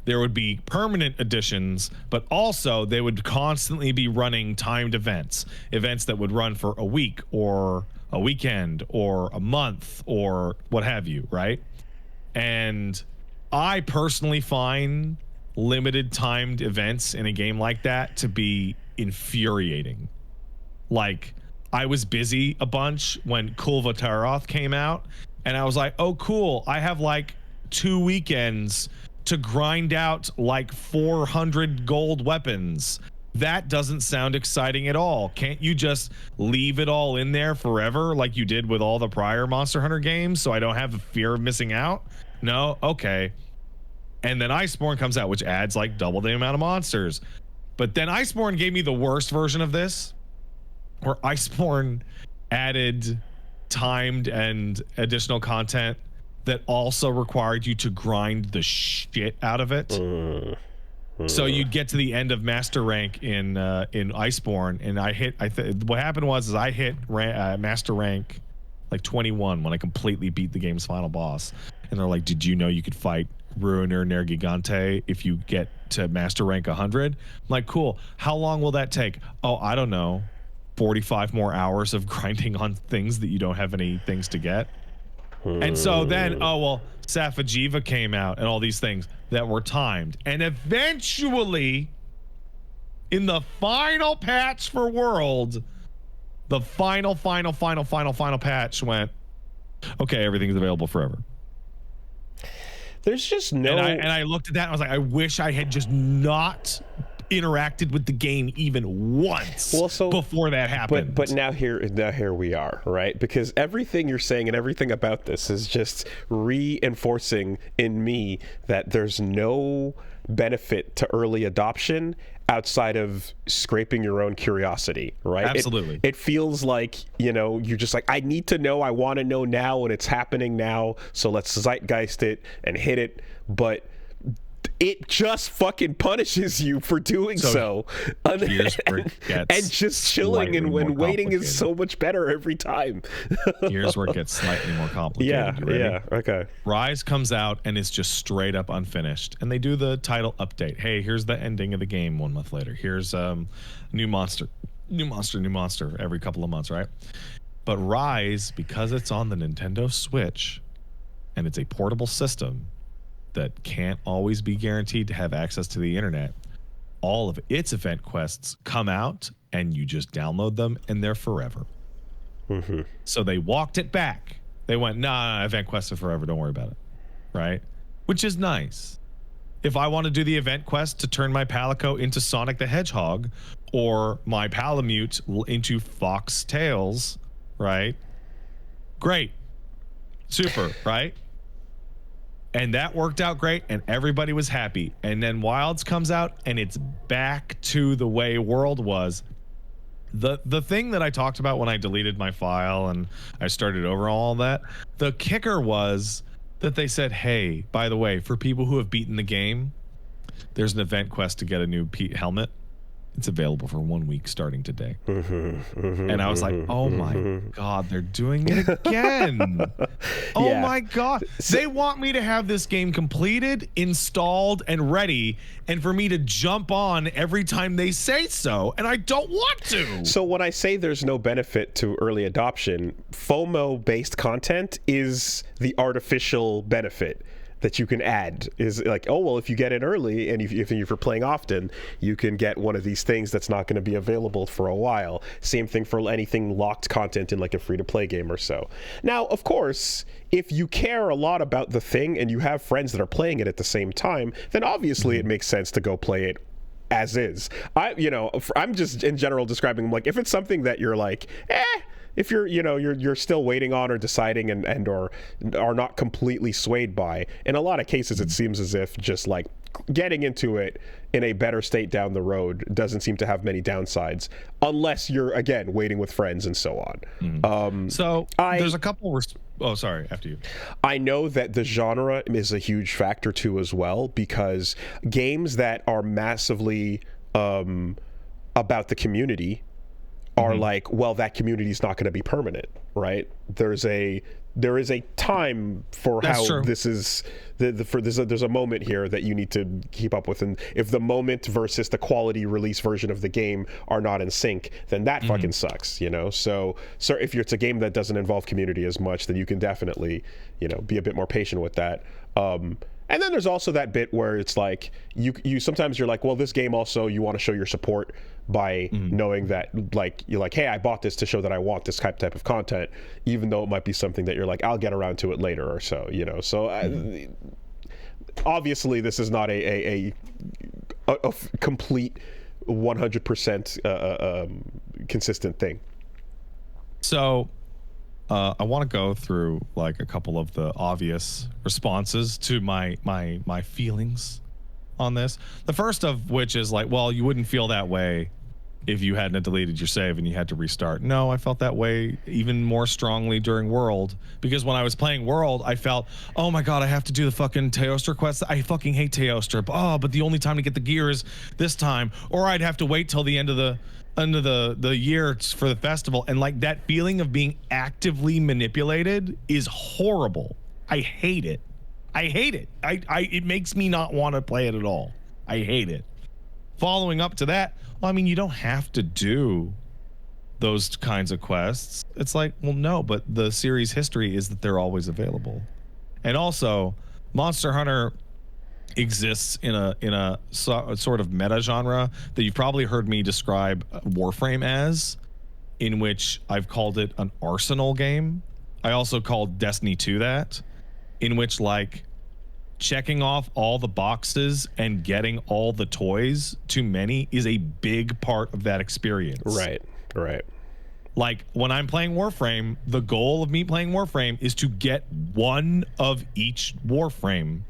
there would be permanent additions, but also they would constantly be running timed events that would run for a week or a weekend or a month or what have you, right? And I personally find limited timed events in a game like that to be infuriating. Like, I was busy a bunch when Kulva Taroth came out, and I was like, oh cool, I have like 2 weekends to grind out like 400 gold weapons. That doesn't sound exciting at all. Can't you just leave it all in there forever like you did with all the prior Monster Hunter games, so I don't have the fear of missing out? No? Okay. And then Iceborne comes out, which adds like double the amount of monsters. But then Iceborne gave me the worst version of this, where Iceborne added timed and additional content that also required you to grind the shit out of it. So you'd get to the end of master rank in Iceborne, and what happened was I hit master rank like 21 when I completely beat the game's final boss. and they're like, did you know you could fight Ruiner Nergigante if you get to master rank 100? I'm like, cool. How long will that take? Oh, I don't know. 45 more hours of grinding on things that you don't have any things to get. And so then, Safajiva came out and all these things that were timed. And eventually, in the final patch for World, the final patch went, okay, everything's available forever. There's just no... And I looked at that and I was like, I wish I had just not interacted with the game even once before that happened. But now here we are, right? Because everything you're saying and everything about this is just reinforcing in me that there's no benefit to early adoption outside of scraping your own curiosity, right? Absolutely. It feels like, you're just like, I need to know, I want to know now, and it's happening now, so let's zeitgeist it and hit it. But it just fucking punishes you for doing so. Here's where it gets and just chilling and when waiting is so much better every time. Here's where it gets slightly more complicated. Yeah, okay. Rise comes out and it's just straight up unfinished. And they do the title update. Hey, here's the ending of the game 1 month later. Here's new monster every couple of months, right? But Rise, because it's on the Nintendo Switch and it's a portable system that can't always be guaranteed to have access to the internet, all of its event quests come out and you just download them and they're forever. Mm-hmm. So they walked it back. They went, nah, event quests are forever, don't worry about it, right? Which is nice. If I want to do the event quest to turn my Palico into Sonic the Hedgehog or my Palamute into Fox Tails, right? Great. Super, right? And that worked out great, and everybody was happy. And then Wilds comes out, and it's back to the way World was. The thing that I talked about when I deleted my file and I started over all that, the kicker was that they said, hey, by the way, for people who have beaten the game, there's an event quest to get a new helmet. It's available for 1 week starting today. And I was like, oh my God, they're doing it again. Oh my God. They want me to have this game completed, installed, and ready, and for me to jump on every time they say so, and I don't want to. So when I say there's no benefit to early adoption, FOMO-based content is the artificial benefit that you can add. Is like, oh, well, if you get in early and if you're playing often, you can get one of these things that's not going to be available for a while. Same thing for anything locked content in like a free-to-play game or so. Now, of course, if you care a lot about the thing and you have friends that are playing it at the same time, then obviously it makes sense to go play it as is. I'm just in general describing, like, if it's something that you're like, if you're still waiting on or deciding and or are not completely swayed by, in a lot of cases it seems as if just like getting into it in a better state down the road doesn't seem to have many downsides unless you're again waiting with friends and so on. There's a couple sorry, after you. I know that the genre is a huge factor too as well, because games that are massively about the community are like, well, that community is not going to be permanent, right? There is a time for That's how true. This is there's a moment here that you need to keep up with, and if the moment versus the quality release version of the game are not in sync, then that fucking sucks, So if it's a game that doesn't involve community as much, then you can definitely be a bit more patient with that. And then there's also that bit where it's like you sometimes you're like, well, this game also you want to show your support by knowing that, like, you're like, hey, I bought this to show that I want this type of content, even though it might be something that you're like, I'll get around to it later or so, So obviously this is not a complete 100% consistent thing. So I want to go through like a couple of the obvious responses to my feelings on this. The first of which is like, well, you wouldn't feel that way if you hadn't deleted your save and you had to restart. No, I felt that way even more strongly during World, because when I was playing World, I felt, oh my God, I have to do the fucking Teostra quest. I fucking hate Teostra. But the only time to get the gear is this time, or I'd have to wait till the end of the year for the festival. And like that feeling of being actively manipulated is horrible. I hate it. I hate it. It makes me not want to play it at all. I hate it. Following up to that, well, I mean, you don't have to do those kinds of quests. It's like, well, no, but the series history is that they're always available. And also, Monster Hunter exists in a sort of meta genre that you've probably heard me describe Warframe as, in which I've called it an arsenal game. I also called Destiny 2 that, in which like checking off all the boxes and getting all the toys too many is a big part of that experience. Right. Like when I'm playing Warframe, the goal of me playing Warframe is to get one of each Warframe.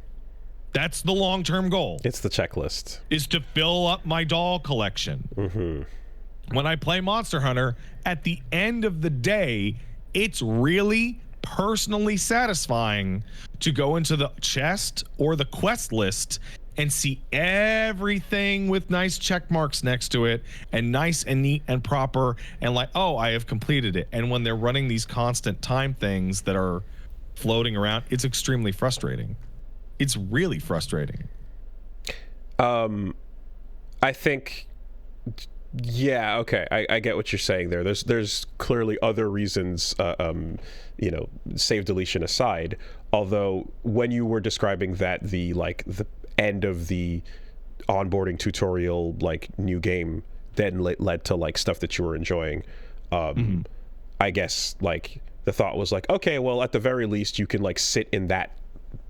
That's the long-term goal. It's the checklist. Is to fill up my doll collection. Mm-hmm. When I play Monster Hunter, at the end of the day, it's really personally satisfying to go into the chest or the quest list and see everything with nice check marks next to it and nice and neat and proper and like, oh, I have completed it. And when they're running these constant time things that are floating around, it's extremely frustrating. It's really frustrating. I think, yeah, okay, I get what you're saying there. There's clearly other reasons, save deletion aside. Although when you were describing that the end of the onboarding tutorial, like new game, then led to like stuff that you were enjoying. I guess like the thought was like, okay, well at the very least you can like sit in that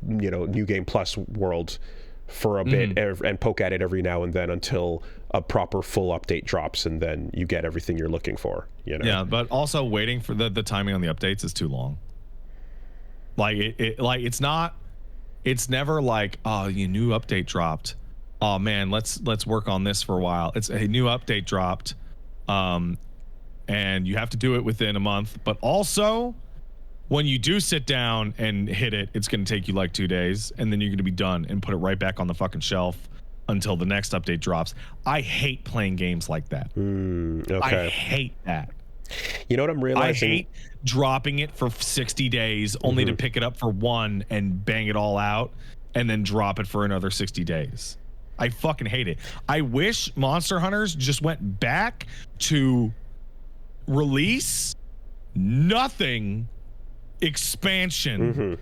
new game plus world for a bit and poke at it every now and then until a proper full update drops, and then you get everything you're looking for. Yeah, but also waiting for the timing on the updates is too long. Like it's never like, oh, your new update dropped. Oh man, let's work on this for a while. It's a new update dropped, and you have to do it within a month. But also, when you do sit down and hit it, it's going to take you like 2 days, and then you're going to be done and put it right back on the fucking shelf until the next update drops. I hate playing games like that. Okay. I hate that. You know what I'm realizing? I hate dropping it for 60 days only to pick it up for one and bang it all out and then drop it for another 60 days. I fucking hate it. I wish Monster Hunters just went back to release nothing expansion.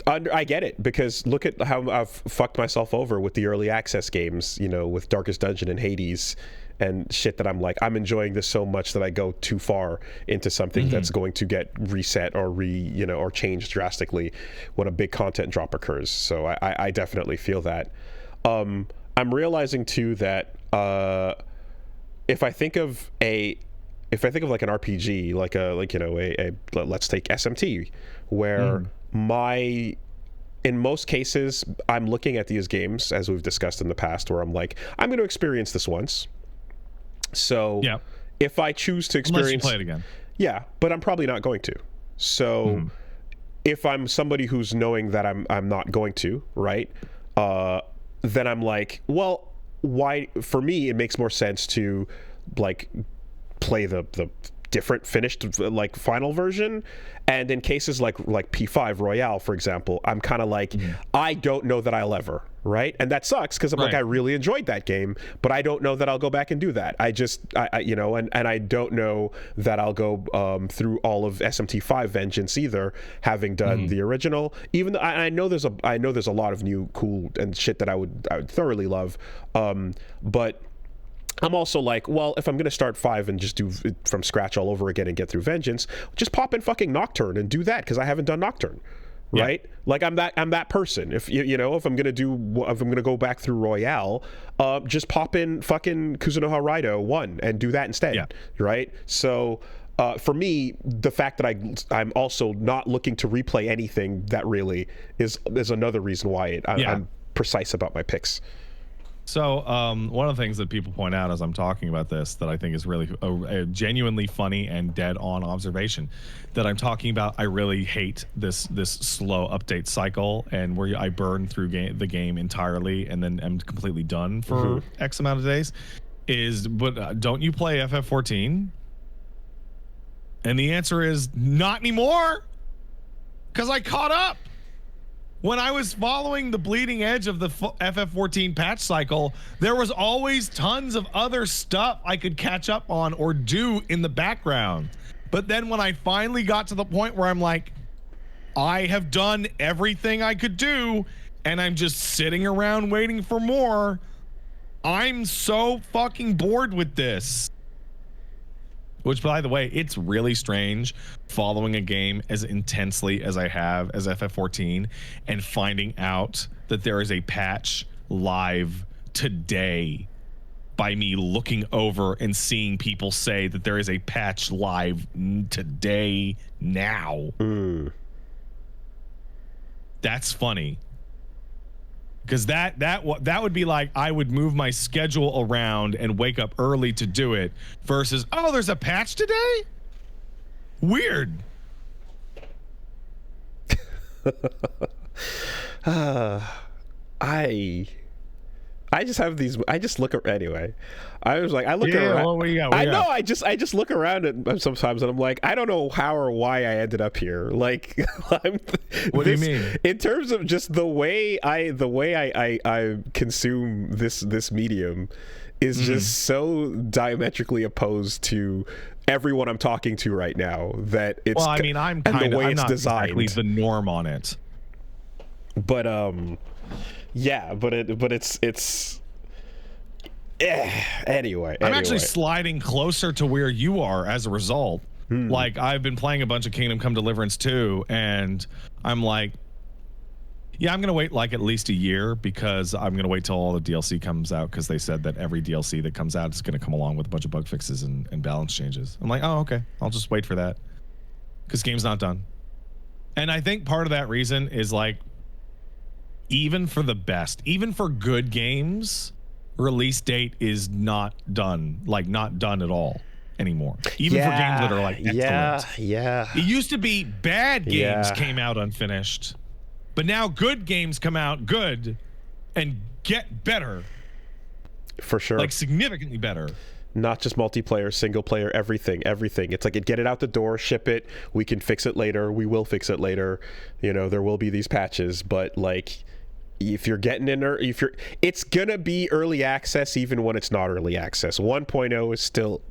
I get it, because look at how I've fucked myself over with the early access games, with Darkest Dungeon and Hades and shit, that I'm like, I'm enjoying this so much that I go too far into something that's going to get reset or or changed drastically when a big content drop occurs. So I definitely feel that. I'm realizing too that if I think of like an RPG, let's take SMT, where in most cases, I'm looking at these games, as we've discussed in the past, where I'm like, I'm going to experience this once. So if I choose to experience, unless you play it again. Yeah, but I'm probably not going to. So if I'm somebody who's knowing that I'm not going to, right? Then I'm like, well, why? For me, it makes more sense to like play the different finished like final version. And in cases like P5 Royale, for example, I'm kind of like, I don't know that I'll ever, right? And that sucks, because I'm like, I really enjoyed that game, but I don't know that I'll go back and do that. I I don't know that I'll go through all of SMT5 Vengeance either, having done the original. Even though I know there's a lot of new cool and shit that I would thoroughly love, but I'm also like, well, if I'm going to start 5 and just do it from scratch all over again and get through Vengeance, just pop in fucking Nocturne and do that, because I haven't done Nocturne, right? Like I'm that person. If if I'm going to go back through Royale, just pop in fucking Kuzunoha Raido 1 and do that instead, right? So for me, the fact that I'm also not looking to replay anything that really is another reason why I'm precise about my picks. So one of the things that people point out as I'm talking about this that I think is really a genuinely funny and dead on observation that I'm talking about, I really hate this slow update cycle, and where I burn through the game entirely and then am completely done for X amount of days, but don't you play FF14? And the answer is not anymore, because I caught up. when I was following the bleeding edge of the FF14 patch cycle, there was always tons of other stuff I could catch up on or do in the background. But then when I finally got to the point where I'm like, I have done everything I could do and I'm just sitting around waiting for more, I'm so fucking bored with this. Which, by the way, it's really strange following a game as intensely as I have as FF14 and finding out that there is a patch live today by me looking over and seeing people say that there is a patch live today now. That's funny. Because that would be like I would move my schedule around and wake up early to do it versus, oh, there's a patch today? Weird. I just have these. I just look anyway. I was like, I look around. Well, what do you got? I know. I just look around at sometimes, and I'm like, I don't know how or why I ended up here. Like, what do you mean? In terms of just the way I consume this medium is just so diametrically opposed to everyone I'm talking to right now that it's. Well, I mean, I'm not exactly the norm on it. But yeah, but it's anyway. I'm actually sliding closer to where you are as a result. Like, I've been playing a bunch of Kingdom Come Deliverance 2, and I'm like, yeah, I'm gonna wait like at least a year because I'm gonna wait till all the DLC comes out, because they said that every DLC that comes out is gonna come along with a bunch of bug fixes and balance changes. I'm like, oh, okay, I'll just wait for that because game's not done. And I think part of that reason is like, even for the best, even for good games, release date is not done, like not done at all anymore. Even for games that are like excellent. Yeah. It used to be bad games came out unfinished, but now good games come out good and get better. For sure. Like significantly better. Not just multiplayer, single player, everything. It's like, get it out the door, ship it. We can fix it later. We will fix it later. You know, there will be these patches, but like, if you're getting in there, it's gonna be early access even when it's not early access. 1.0 is still,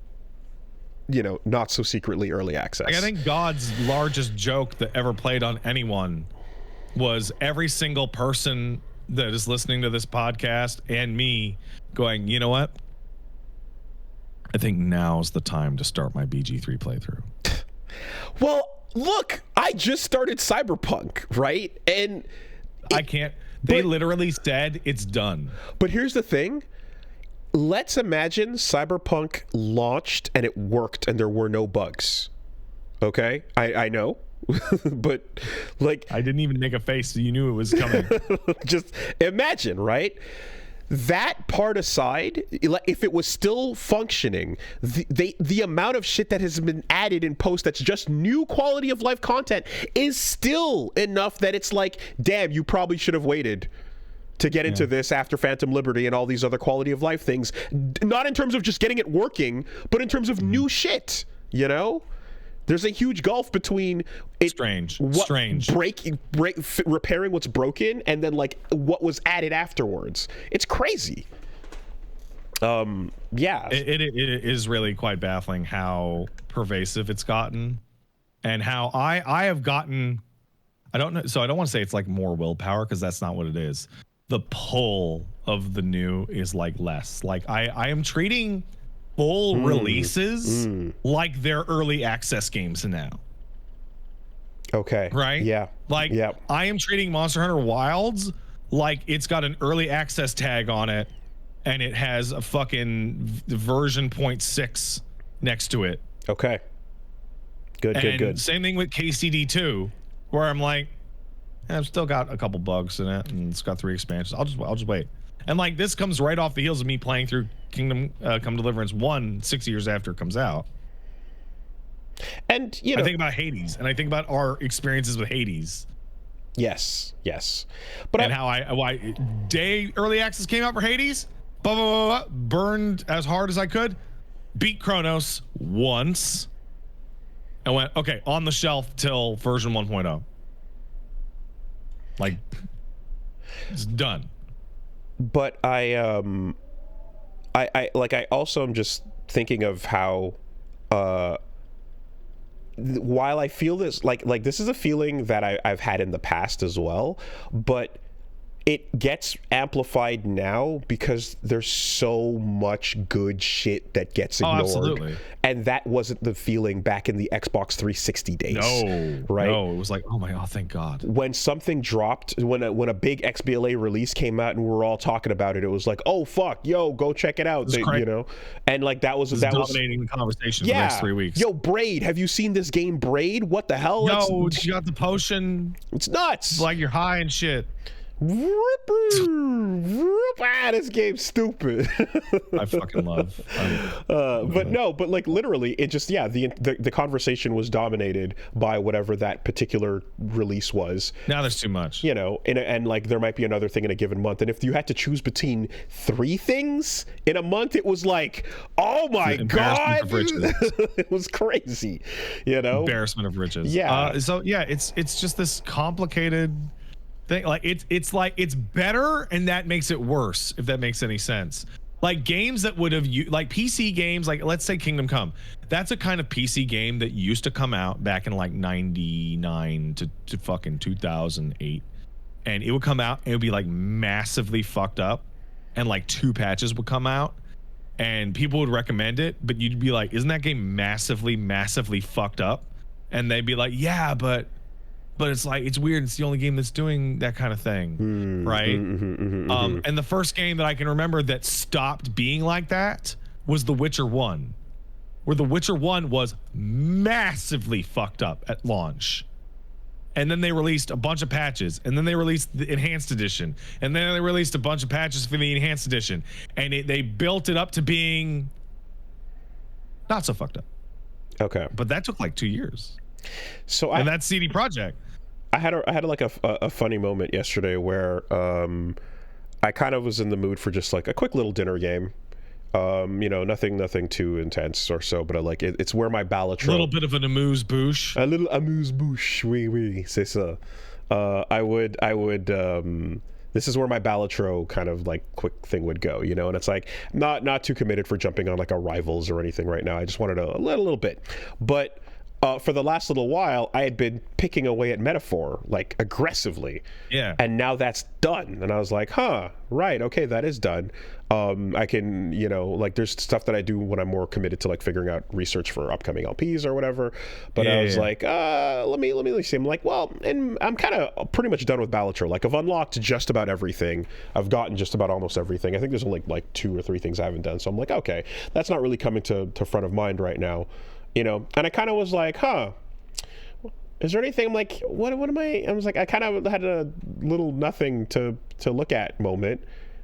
you know, not so secretly early access. Like, I think God's largest joke that ever played on anyone was every single person that is listening to this podcast and me going, you know what? I think now's the time to start my BG3 playthrough. Well, look, I just started Cyberpunk, right? And I can't. They literally said it's done. But here's the thing. Let's imagine Cyberpunk launched and it worked and there were no bugs. Okay? I know. But like, I didn't even make a face, so you knew it was coming. Just imagine, right? That part aside, if it was still functioning, the amount of shit that has been added in post that's just new quality of life content is still enough that it's like, damn, you probably should have waited to get into this after Phantom Liberty and all these other quality of life things. Not in terms of just getting it working, but in terms of new shit, you know? There's a huge gulf between repairing what's broken and then like what was added afterwards. It's crazy. It is really quite baffling how pervasive it's gotten, and how I have gotten. I don't know. So I don't want to say it's like more willpower, because that's not what it is. The pull of the new is like less. Like I am treating full releases like they're early access games now. Okay. Right? Yeah. Like, I am treating Monster Hunter Wilds like it's got an early access tag on it and it has a fucking version 0.6 next to it. Okay. Good. Same thing with KCD2, where I'm like, I've still got a couple bugs in it and it's got 3 expansions. I'll just wait. And like, this comes right off the heels of me playing through Kingdom Come Deliverance 1 6 years after it comes out. And you know, I think about Hades, and I think about our experiences with Hades. Yes. But and why day early access came out for Hades, burned as hard as I could, beat Chronos once, and went, okay, on the shelf till version 1.0. Like, it's done. But I also am just thinking of how while I feel this like this is a feeling that I've had in the past as well, but it gets amplified now because there's so much good shit that gets ignored. Absolutely. And that wasn't the feeling back in the Xbox 360 days. No, right? No, it was like, oh my God, thank God. When something dropped, when a big XBLA release came out and we were all talking about it, it was like, oh fuck, yo, go check it out, you know? And like that was dominating the conversation for the next 3 weeks. Yo, Braid, have you seen this game Braid? What the hell? Yo, you got the potion. It's nuts. Like you're high and shit. This game's stupid. I fucking love. But like literally, it just the conversation was dominated by whatever that particular release was. Now there's too much, you know, and like there might be another thing in a given month, and if you had to choose between 3 things in a month, it was like, oh my God, it was crazy, you know, embarrassment of riches. It's just this complicated thing. Like it's better, and that makes it worse, if that makes any sense. Like games that would have like PC games, like let's say Kingdom Come, that's a kind of PC game that used to come out back in like 99 to fucking 2008, and it would come out and it would be like massively fucked up, and like 2 patches would come out and people would recommend it, but you'd be like, isn't that game massively fucked up? And they'd be like, yeah, but it's like, it's weird. It's the only game that's doing that kind of thing, right? And the first game that I can remember that stopped being like that was The Witcher 1, where The Witcher 1 was massively fucked up at launch. And then they released a bunch of patches, and then they released the Enhanced Edition, and then they released a bunch of patches for the Enhanced Edition, and they built it up to being not so fucked up. Okay. But that took like 2 years. And that's CD Projekt. I had like a funny moment yesterday where I kind of was in the mood for just like a quick little dinner game. You know, nothing too intense or so, but it's where my Balatro, a little bit of an amuse-bouche. A little amuse-bouche, oui, c'est ça. I would this is where my Balatro kind of like quick thing would go, you know, and it's like not too committed for jumping on like a Rivals or anything right now. I just wanted a little bit, but for the last little while, I had been picking away at Metaphor, like, aggressively. Yeah. And now that's done. And I was like, right, okay, that is done. I can, you know, like, there's stuff that I do when I'm more committed to, like, figuring out research for upcoming LPs or whatever. But I was like, let me see. I'm like, well, and I'm kind of pretty much done with Balatro. Like, I've unlocked just about everything. I've gotten just about almost everything. I think there's only, like 2 or 3 things I haven't done. So I'm like, okay, that's not really coming to front of mind right now. You know, and I kind of was like, is there anything? I'm like, what am I? I was like, I kind of had a little nothing to look at moment.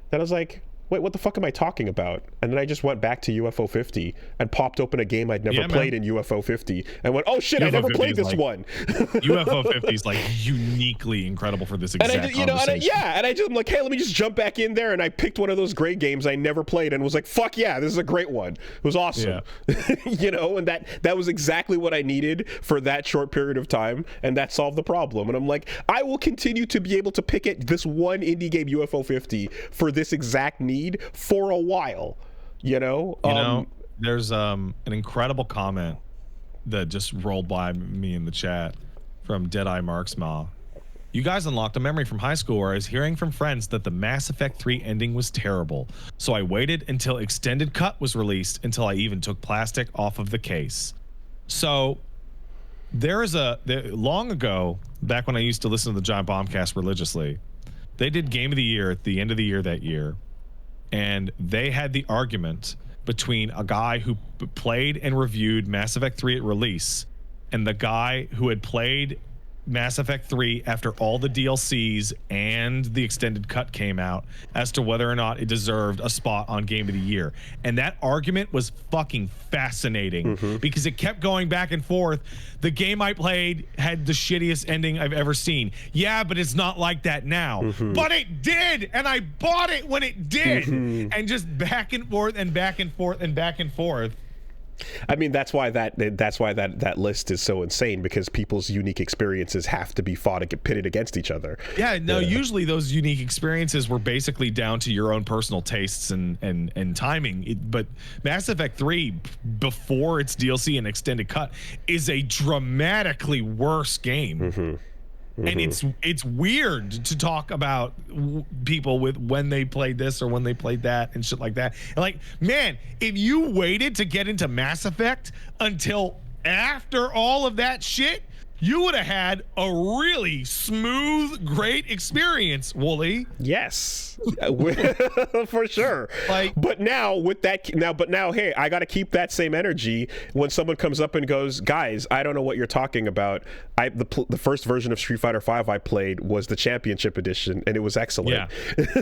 Then I was like, wait, what the fuck am I talking about? And then I just went back to UFO 50 and popped open a game I'd never played in UFO 50 and went, oh shit, UFO I never played this one. UFO 50 is like uniquely incrable for this exact conversation. I'm like, hey, let me just jump back in there, and I picked one of those great games I never played and was like, fuck yeah, this is a great one. It was awesome. Yeah. You know, and that was exactly what I needed for that short period of time, and that solved the problem. And I'm like, I will continue to be able to pick at this one indie game, UFO 50, for this exact need for a while, you know. There's an incredible comment that just rolled by me in the chat from Deadeye Marksma. You guys unlocked a memory from high school where I was hearing from friends that the Mass Effect 3 ending was terrible, so I waited until Extended Cut was released until I even took plastic off of the case. So long ago, back when I used to listen to the Giant Bombcast religiously, they did Game of the Year at the end of the year that year. And they had the argument between a guy who played and reviewed Mass Effect 3 at release and the guy who had played Mass Effect 3 after all the DLCs and the extended cut came out as to whether or not it deserved a spot on Game of the Year. And that argument was fucking fascinating because it kept going back and forth. The game I played had the shittiest ending I've ever seen. Yeah, but it's not like that now. But it did, and I bought it when it did. And just back and forth and back and forth and back and forth. I mean, that's why that list is so insane, because people's unique experiences have to be fought and pitted against each other. Yeah, no, usually those unique experiences were basically down to your own personal tastes and timing. But Mass Effect 3, before its DLC and extended cut, is a dramatically worse game. Mm-hmm. And it's weird to talk about people with when they played this or when they played that and shit like that. And like, man, if you waited to get into Mass Effect until after all of that shit, you would have had a really smooth, great experience, Wooly. Yes, for sure. Like, but now, hey, I got to keep that same energy when someone comes up and goes, "Guys, I don't know what you're talking about. The first version of Street Fighter V I played was the Championship Edition, and it was excellent. Yeah.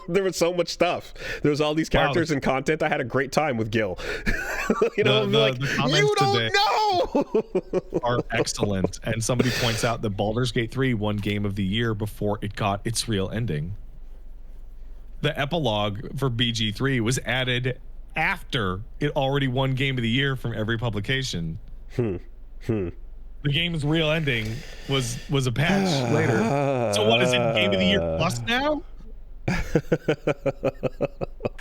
There was so much stuff. There was all these characters and content. I had a great time with Gil. You know, you don't know. Are excellent. And somebody points out that Baldur's Gate 3 won Game of the Year before it got its real ending. The epilogue for BG3 was added after it already won Game of the Year from every publication. The game's real ending was a patch later. So what is it, Game of the Year plus now?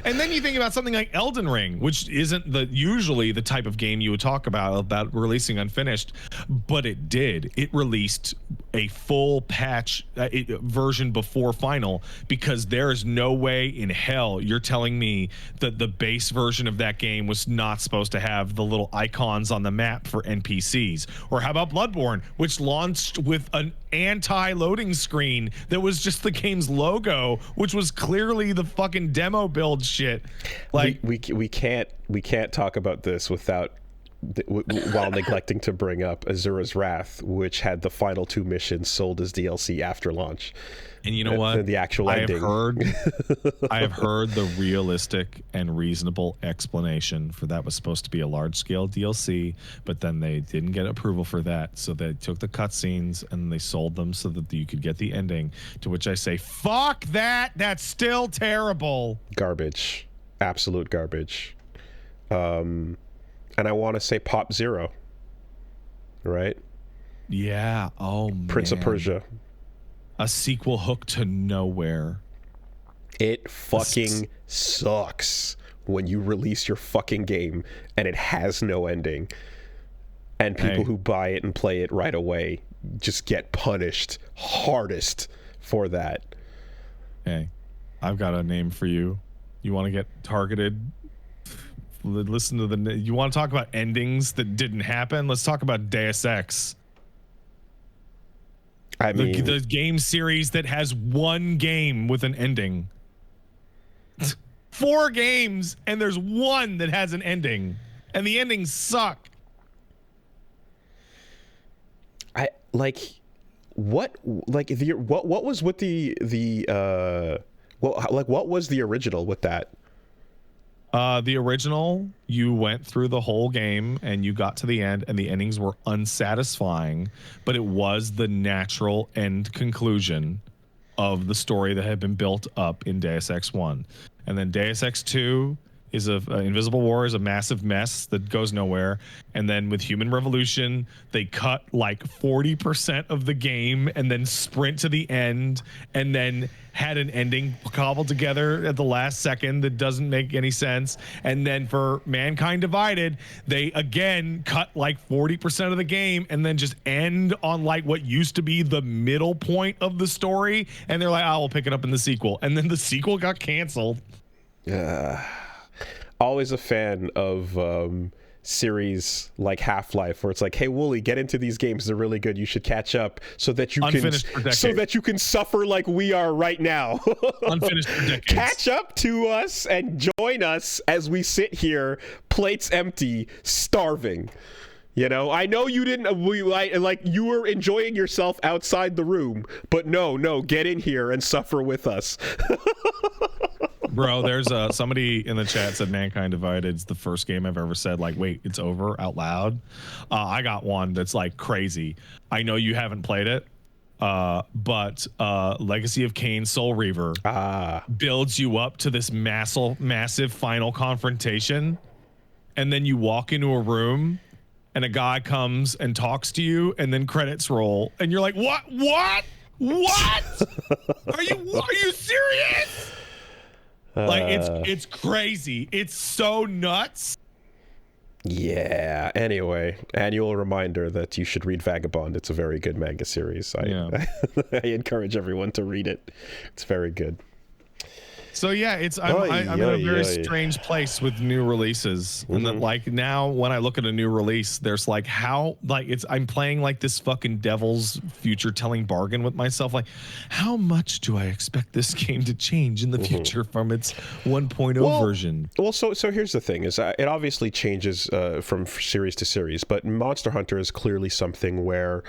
And then you think about something like Elden Ring, which isn't usually the type of game you would talk about releasing unfinished, but it did. It released a full patch version before final, because there is no way in hell you're telling me that the base version of that game was not supposed to have the little icons on the map for NPCs. Or how about Bloodborne, which launched with an anti-loading screen that was just the game's logo, which was clearly the fucking demo build shit. Like, we can't talk about this without while neglecting to bring up Azura's Wrath, which had the final 2 missions sold as DLC after launch. And you know what? The actual ending. I have heard the realistic and reasonable explanation for that was supposed to be a large-scale DLC, but then they didn't get approval for that, so they took the cutscenes and they sold them so that you could get the ending. To which I say, fuck that! That's still terrible. Garbage, absolute garbage. And I want to say Pop Zero, right? Yeah. Oh, man. Prince of Persia. A sequel hook to nowhere. It fucking sucks when you release your fucking game and it has no ending. And people who buy it and play it right away just get punished hardest for that. Hey, I've got a name for you. You want to get targeted? Listen to you want to talk about endings that didn't happen? Let's talk about Deus Ex. I mean, the game series that has one game with an ending. 4 games and there's one that has an ending, and the endings suck. What was with what was the original with that? The original, you went through the whole game and you got to the end, and the endings were unsatisfying, but it was the natural end conclusion of the story that had been built up in Deus Ex 1. And then Deus Ex 2 is Invisible War is a massive mess that goes nowhere. And then with Human Revolution, they cut like 40% of the game and then sprint to the end, and then had an ending cobbled together at the last second that doesn't make any sense. And then for Mankind Divided, they again cut like 40% of the game and then just end on like what used to be the middle point of the story. And they're like, we'll pick it up in the sequel. And then the sequel got canceled. Always a fan of series like Half-Life, where it's like, hey, Wooly, get into these games, they're really good, you should catch up so that you can suffer like we are right now. Unfinished for decades. Catch up to us and join us as we sit here, plates empty, starving. You know, I know you didn't, you were enjoying yourself outside the room, but no, get in here and suffer with us. Bro, there's somebody in the chat said Mankind Divided is the first game I've ever said, like, wait, it's over out loud. I got one that's like crazy. I know you haven't played it, but Legacy of Kain Soul Reaver builds you up to this massive final confrontation. and then you walk into a room and a guy comes and talks to you and then credits roll and you're like, what? Are you serious? Like it's crazy. It's so nuts. Yeah. Anyway, annual reminder that you should read Vagabond. It's a very good manga series. I encourage everyone to read it. It's very good. So yeah, I'm in a very strange place with new releases, and then like now when I look at a new release, there's like I'm playing like this fucking devil's future telling bargain with myself. Like, how much do I expect this game to change in the future from its 1.0 version? Well, so here's the thing: is it obviously changes from series to series, but Monster Hunter is clearly something where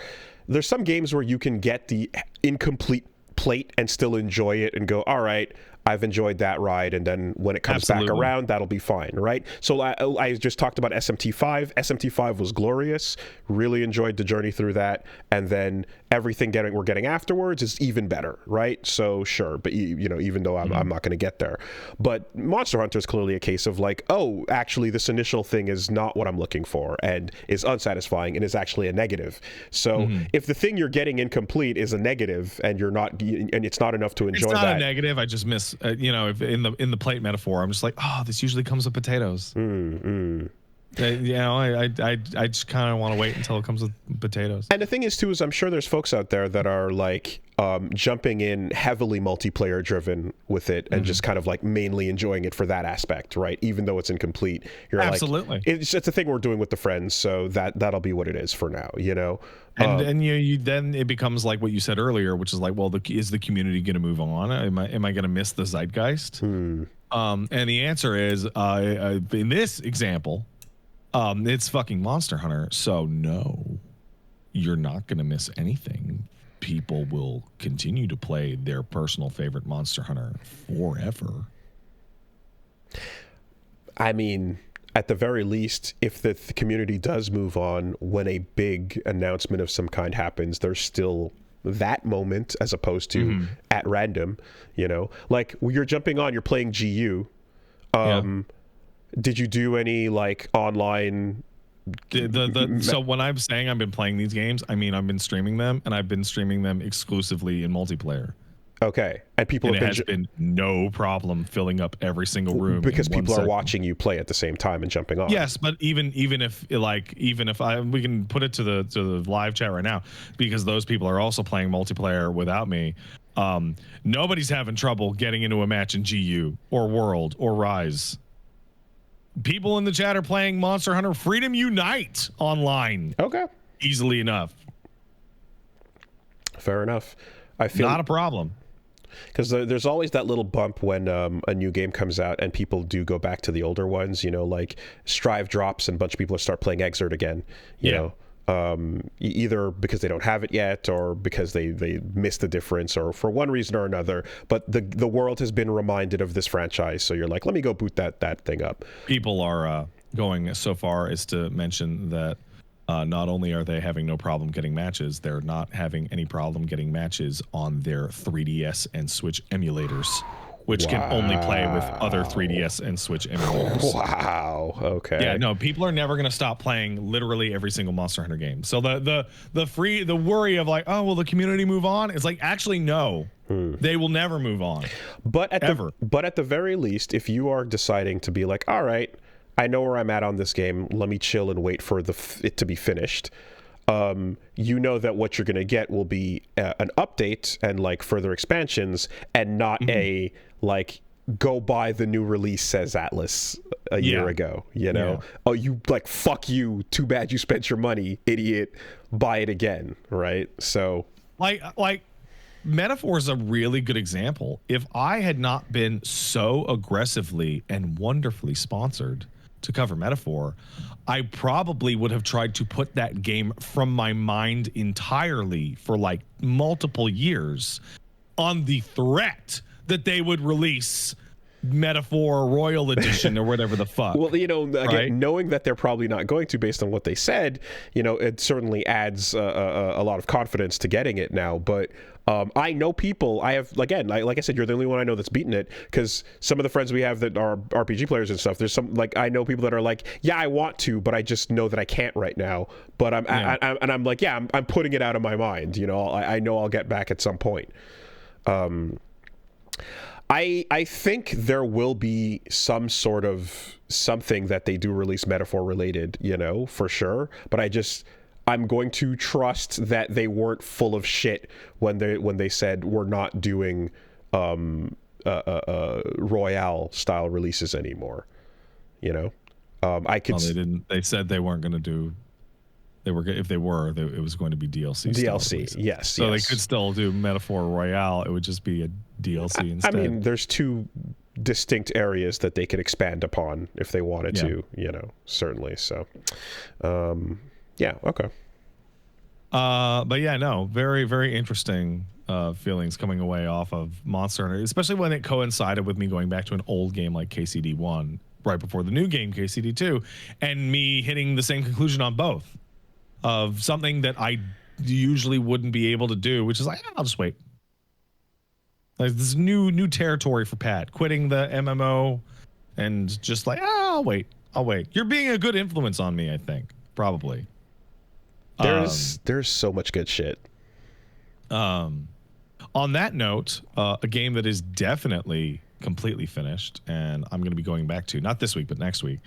there's some games where you can get the incomplete plate and still enjoy it and go, all right, I've enjoyed that ride, and then when it comes back around, that'll be fine, right? So I just talked about SMT5. SMT5 was glorious. Really enjoyed the journey through that, and then everything we're getting afterwards is even better, right? So sure, but even though I'm not going to get there, but Monster Hunter is clearly a case of like, oh, actually, this initial thing is not what I'm looking for, and is unsatisfying, and is actually a negative. So if the thing you're getting incomplete is a negative, and it's not enough to enjoy it's not that. A negative. I just miss. If in the plate metaphor, I'm just like, oh, this usually comes with potatoes. I just kind of want to wait until it comes with potatoes. And the thing is, too, is I'm sure there's folks out there that are like jumping in heavily multiplayer driven with it and just kind of like mainly enjoying it for that aspect, right? Even though it's incomplete, you're absolutely. Like, it's a thing we're doing with the friends, so that'll be what it is for now, And you then it becomes like what you said earlier, which is like, well, is the community going to move on? Am I going to miss the zeitgeist? And the answer is, in this example, it's fucking Monster Hunter. So no, you're not going to miss anything. People will continue to play their personal favorite Monster Hunter forever. I mean, at the very least, if the community does move on when a big announcement of some kind happens, there's still that moment as opposed to at random, like you're jumping on, you're playing GU. Did you do any like online? So when I'm saying I've been playing these games, I mean I've been streaming them, and I've been streaming them exclusively in multiplayer. Okay, and it has been no problem filling up every single room because people are watching you play at the same time and jumping on. Yes, but even if we can put it to the live chat right now, because those people are also playing multiplayer without me. Nobody's having trouble getting into a match in GU or World or Rise. People in the chat are playing Monster Hunter Freedom Unite online. Okay, easily enough. Fair enough. I feel not a problem. Because there's always that little bump when a new game comes out and people do go back to the older ones, like Strive drops and a bunch of people start playing Exert again, you know, either because they don't have it yet or because they missed the difference or for one reason or another. But the world has been reminded of this franchise, so you're like, let me go boot that thing up. People are going so far as to mention that not only are they having no problem getting matches, they're not having any problem getting matches on their 3DS and Switch emulators, which can only play with other 3DS and Switch emulators. Wow. Okay. Yeah, no, people are never going to stop playing literally every single Monster Hunter game. So the worry of like, oh, will the community move on? It's like, actually, no. They will never move on. But at the very least, if you are deciding to be like, all right, I know where I'm at on this game, let me chill and wait for it to be finished. That what you're going to get will be an update and like further expansions, and not a like go buy the new release, says Atlas a year ago. Oh, you like, fuck you, too bad you spent your money, idiot, buy it again, right? So like Metaphor is a really good example. If I had not been so aggressively and wonderfully sponsored to cover Metaphor, I probably would have tried to put that game from my mind entirely for like multiple years on the threat that they would release Metaphor Royal Edition or whatever the fuck. Well, you know, again, right? knowing that they're probably not going to, based on what they said, you know, it certainly adds a lot of confidence to getting it now. But I know people. I have, again, like I said, you're the only one I know that's beaten it, because some of the friends we have that are RPG players and stuff. There's some, like, I know people that are like, yeah, I want to, but I just know that I can't right now. But I'm like, yeah, I'm putting it out of my mind. You know, I know I'll get back at some point. I think there will be some sort of something that they do release metaphor related, you know, for sure. But I'm going to trust that they weren't full of shit when they said we're not doing Royale style releases anymore. You know, I could. Well, they didn't. They said they weren't going to do. They were, if they were, it was going to be DLC. DLC, yes. So they could still do Metaphor Royale. It would just be a DLC instead. I mean, there's two distinct areas that they could expand upon if they wanted to, you know, certainly. So, yeah, okay. But yeah, no, very, very interesting feelings coming away off of Monster Hunter, especially when it coincided with me going back to an old game like KCD1 right before the new game KCD2, and me hitting the same conclusion on both. Of something that I usually wouldn't be able to do, which is like, I'll just wait. Like, this new territory for Pat, quitting the MMO and just like, I'll wait. You're being a good influence on me, I think, probably. There's so much good shit. On that note, a game that is definitely completely finished, and I'm going to be going back to, not this week, but next week,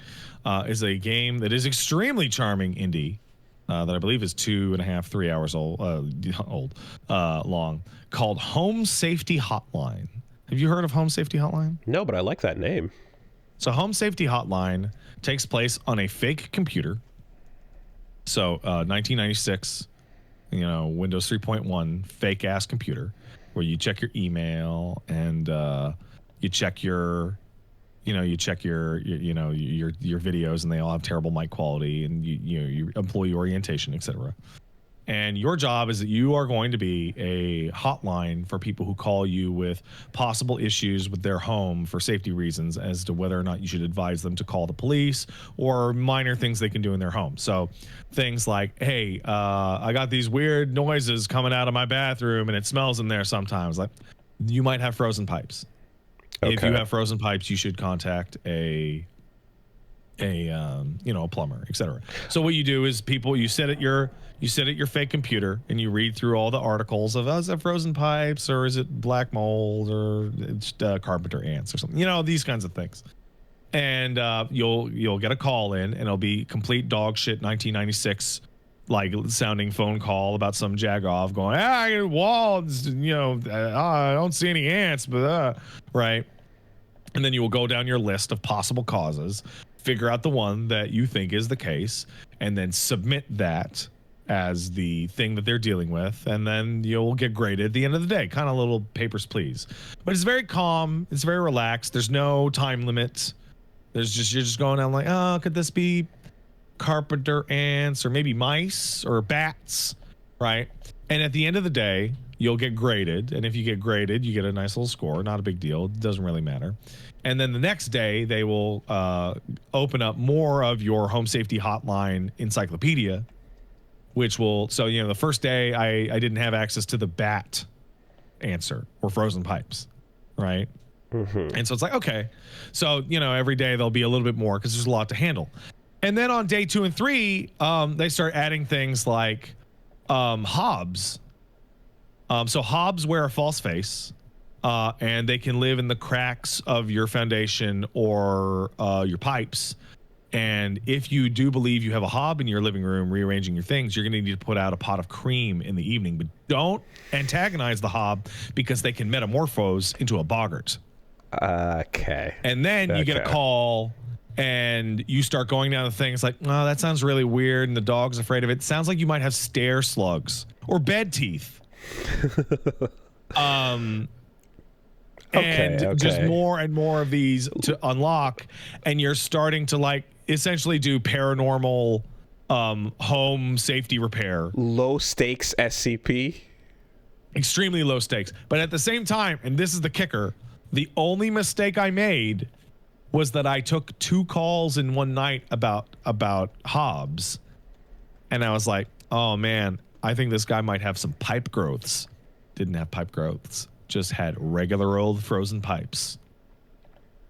is a game that is extremely charming indie. That I believe is 2.5, 3 hours long, called Home Safety Hotline. Have you heard of Home Safety Hotline? No, but I like that name. So Home Safety Hotline takes place on a fake computer. So 1996, you know, Windows 3.1 fake ass computer where you check your email and you check your videos, and they all have terrible mic quality, and your employee orientation, etc. And your job is that you are going to be a hotline for people who call you with possible issues with their home for safety reasons, as to whether or not you should advise them to call the police, or minor things they can do in their home. So things like, hey, I got these weird noises coming out of my bathroom and it smells in there sometimes. Like, you might have frozen pipes. Okay. If you have frozen pipes, you should contact a plumber, etc. So what you do is you sit at your fake computer and you read through all the articles of, is that frozen pipes, or is it black mold, or it's carpenter ants or something, these kinds of things. And you'll get a call in, and it'll be complete dog shit 1996 like sounding phone call about some Jagoff going, walls, I don't see any ants, but right. And then you will go down your list of possible causes, figure out the one that you think is the case, and then submit that as the thing that they're dealing with, and then you'll get graded at the end of the day, kind of little papers, please. But it's very calm, it's very relaxed, there's no time limit. You're just going down like, could this be carpenter ants, or maybe mice or bats, right? And at the end of the day, you'll get graded, and if you get graded, you get a nice little score. Not a big deal, it doesn't really matter. And then the next day, they will open up more of your home safety hotline encyclopedia, which will, so the first day I didn't have access to the bat answer or frozen pipes, right? Mm-hmm. And so it's like, okay, so every day there'll be a little bit more because there's a lot to handle. And then on day 2 and 3, they start adding things like hobs. So hobs wear a false face, and they can live in the cracks of your foundation or your pipes. And if you do believe you have a hob in your living room rearranging your things, you're going to need to put out a pot of cream in the evening. But don't antagonize the hob, because they can metamorphose into a boggart. Okay. And then you get a call, and you start going down the thing. It's like, oh, that sounds really weird, and the dog's afraid of it. Sounds like you might have stair slugs or bed teeth. Just more and more of these to unlock, and you're starting to essentially do paranormal home safety repair. Low stakes SCP. Extremely low stakes, but at the same time, and this is the kicker, The only mistake I made was that I took 2 calls in one night about Hobbs. And I was like, oh man, I think this guy might have some pipe growths. Didn't have pipe growths, just had regular old frozen pipes.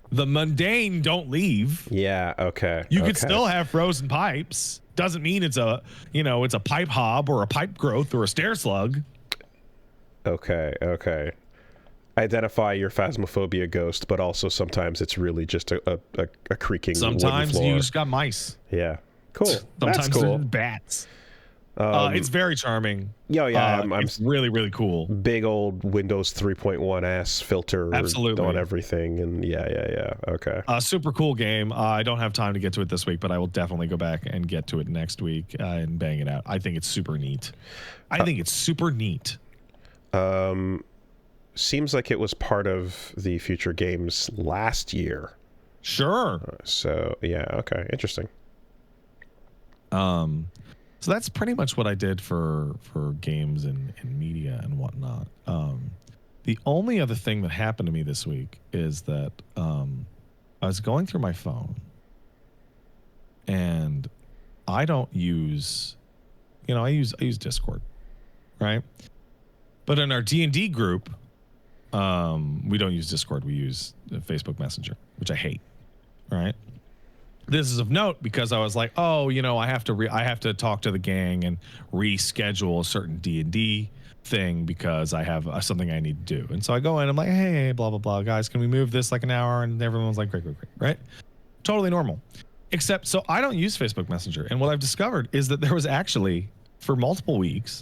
The mundane don't leave. Yeah, okay. You could still have frozen pipes. Doesn't mean it's a pipe hob or a pipe growth or a stair slug. Okay. Identify your phasmophobia ghost, but also sometimes it's really just a creaking Sometimes wooden floor. you just got mice. Yeah. Cool. Sometimes That's cool. bats. It's very charming. Yeah, it's really, really cool. Big old Windows 3.1 ass filter on everything, and yeah. Okay. Super cool game. I don't have time to get to it this week, but I will definitely go back and get to it next week and bang it out. I think it's super neat. Seems like it was part of the Future Games last year. Sure. So yeah, okay, interesting. So that's pretty much what I did for games and media and whatnot. The only other thing that happened to me this week is that I was going through my phone, and I don't use, I use Discord, right? But in our D&D group, we don't use Discord. We use Facebook Messenger, which I hate, right? This is of note because I was like, oh, I have to talk to the gang and reschedule a certain D&D thing because I have something I need to do. And so I go in, I'm like, hey, blah, blah, blah, guys, can we move this like an hour? And everyone's like, great, right? Totally normal. Except, so I don't use Facebook Messenger. And what I've discovered is that there was actually, for multiple weeks,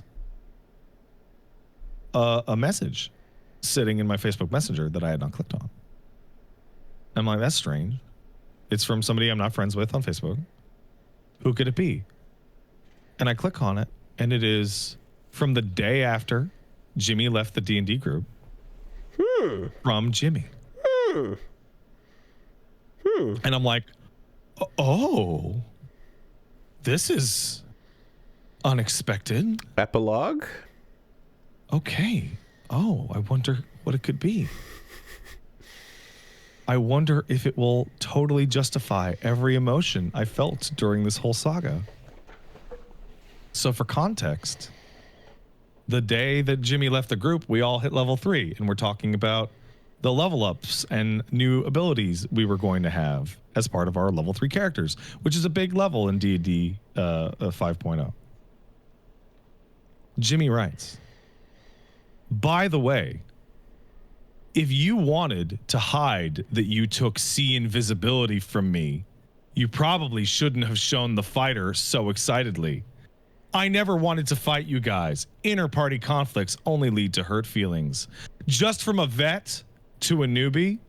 a message sitting in my Facebook Messenger that I had not clicked on. I'm like, that's strange. It's from somebody I'm not friends with on Facebook. Who could it be? And I click on it, and it is from the day after Jimmy left the D&D group. From Jimmy. And I'm like, oh, this is unexpected. Epilogue? Okay. Oh, I wonder what it could be. I wonder if it will totally justify every emotion I felt during this whole saga. So for context, the day that Jimmy left the group, we all hit level 3, and we're talking about the level ups and new abilities we were going to have as part of our level 3 characters, which is a big level in D&D 5.0. Jimmy writes, by the way, if you wanted to hide that you took C invisibility from me, you probably shouldn't have shown the fighter so excitedly. I never wanted to fight you guys. Inter-party conflicts only lead to hurt feelings. Just from a vet to a newbie,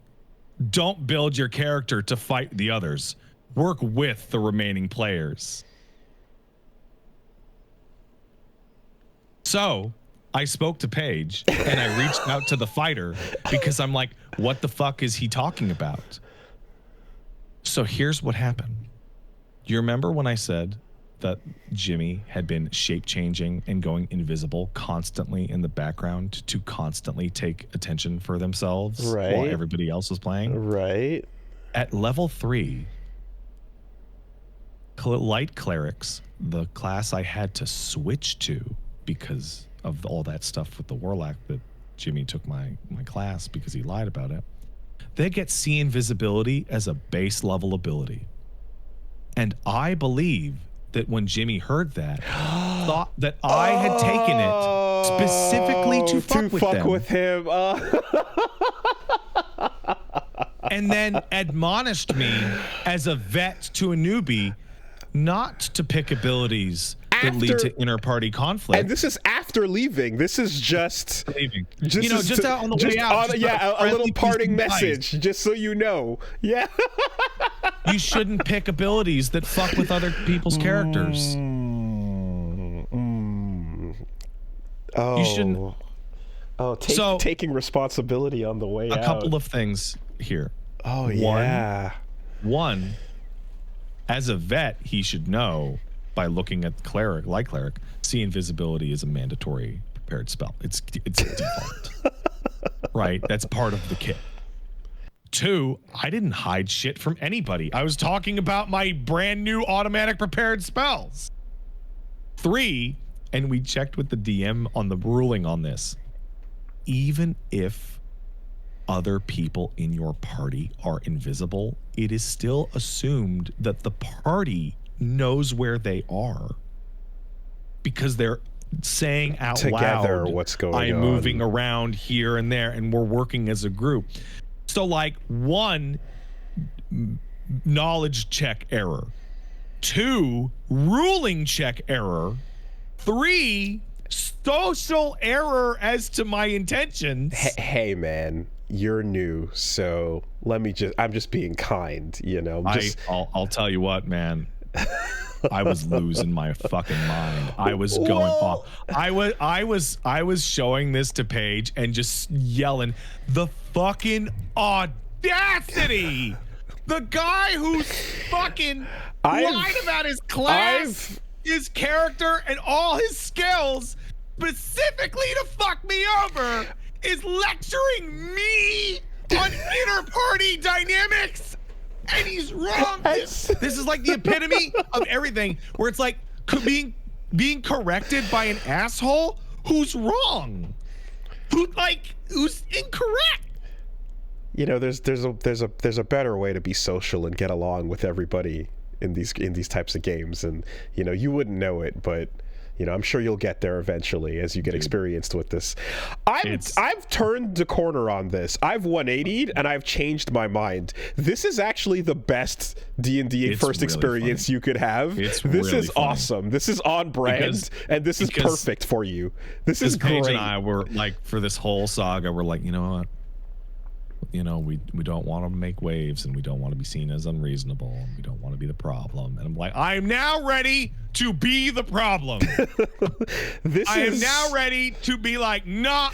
don't build your character to fight the others. Work with the remaining players. So I spoke to Paige and I reached out to the fighter because I'm like, what the fuck is he talking about? So here's what happened. You remember when I said that Jimmy had been shape changing and going invisible constantly in the background to constantly take attention for themselves while everybody else was playing? Right. At level 3, Light Clerics, the class I had to switch to because of all that stuff with the Warlock that Jimmy took my class because he lied about it. They get See Invisibility as a base level ability. And I believe that when Jimmy heard that, thought that I had taken it specifically to fuck with him. And then admonished me as a vet to a newbie not to pick abilities that lead to inter-party conflict. And this is after leaving. This is just leaving. Just out on the way out. A little parting message, just so you know. Yeah. You shouldn't pick abilities that fuck with other people's characters. Oh. You shouldn't. Oh, taking responsibility on the way out. A couple of things here. Oh, yeah. One, as a vet, he should know by looking at Light Cleric, See Invisibility is a mandatory prepared spell. It's default. Right? That's part of the kit. 2, I didn't hide shit from anybody. I was talking about my brand new automatic prepared spells. 3, and we checked with the DM on the ruling on this. Even if other people in your party are invisible, it is still assumed that the party knows where they are because they're saying out together loud, what's going on. I'm moving around here and there, and we're working as a group. So, like, 1, knowledge check error. 2, ruling check error. 3, social error as to my intentions. Hey man, you're new, so I'm just being kind, you know. I'll tell you what, man. I was losing my fucking mind. I was going off. I was showing this to Paige and just yelling, the fucking audacity. The guy who's fucking lied about his class, his character, and all his skills specifically to fuck me over is lecturing me on inter-party dynamics. And he's wrong. This is like the epitome of everything, where it's like being corrected by an asshole who's wrong, who's incorrect. You know, there's a better way to be social and get along with everybody in these types of games, and you know, you wouldn't know it, but you know, I'm sure you'll get there eventually as you get experienced with this. I've turned the corner on this. I've 180'd and I've changed my mind. This is actually the best D&D first really experience you could have. This really is funny. Awesome. This is on brand, and this is perfect for you. This is great. Paige and I were like, for this whole saga, we're like, you know what? You know, we don't want to make waves, and we don't want to be seen as unreasonable, and we don't want to be the problem. And I'm like, I am now ready to be the problem. I am now ready to be like, not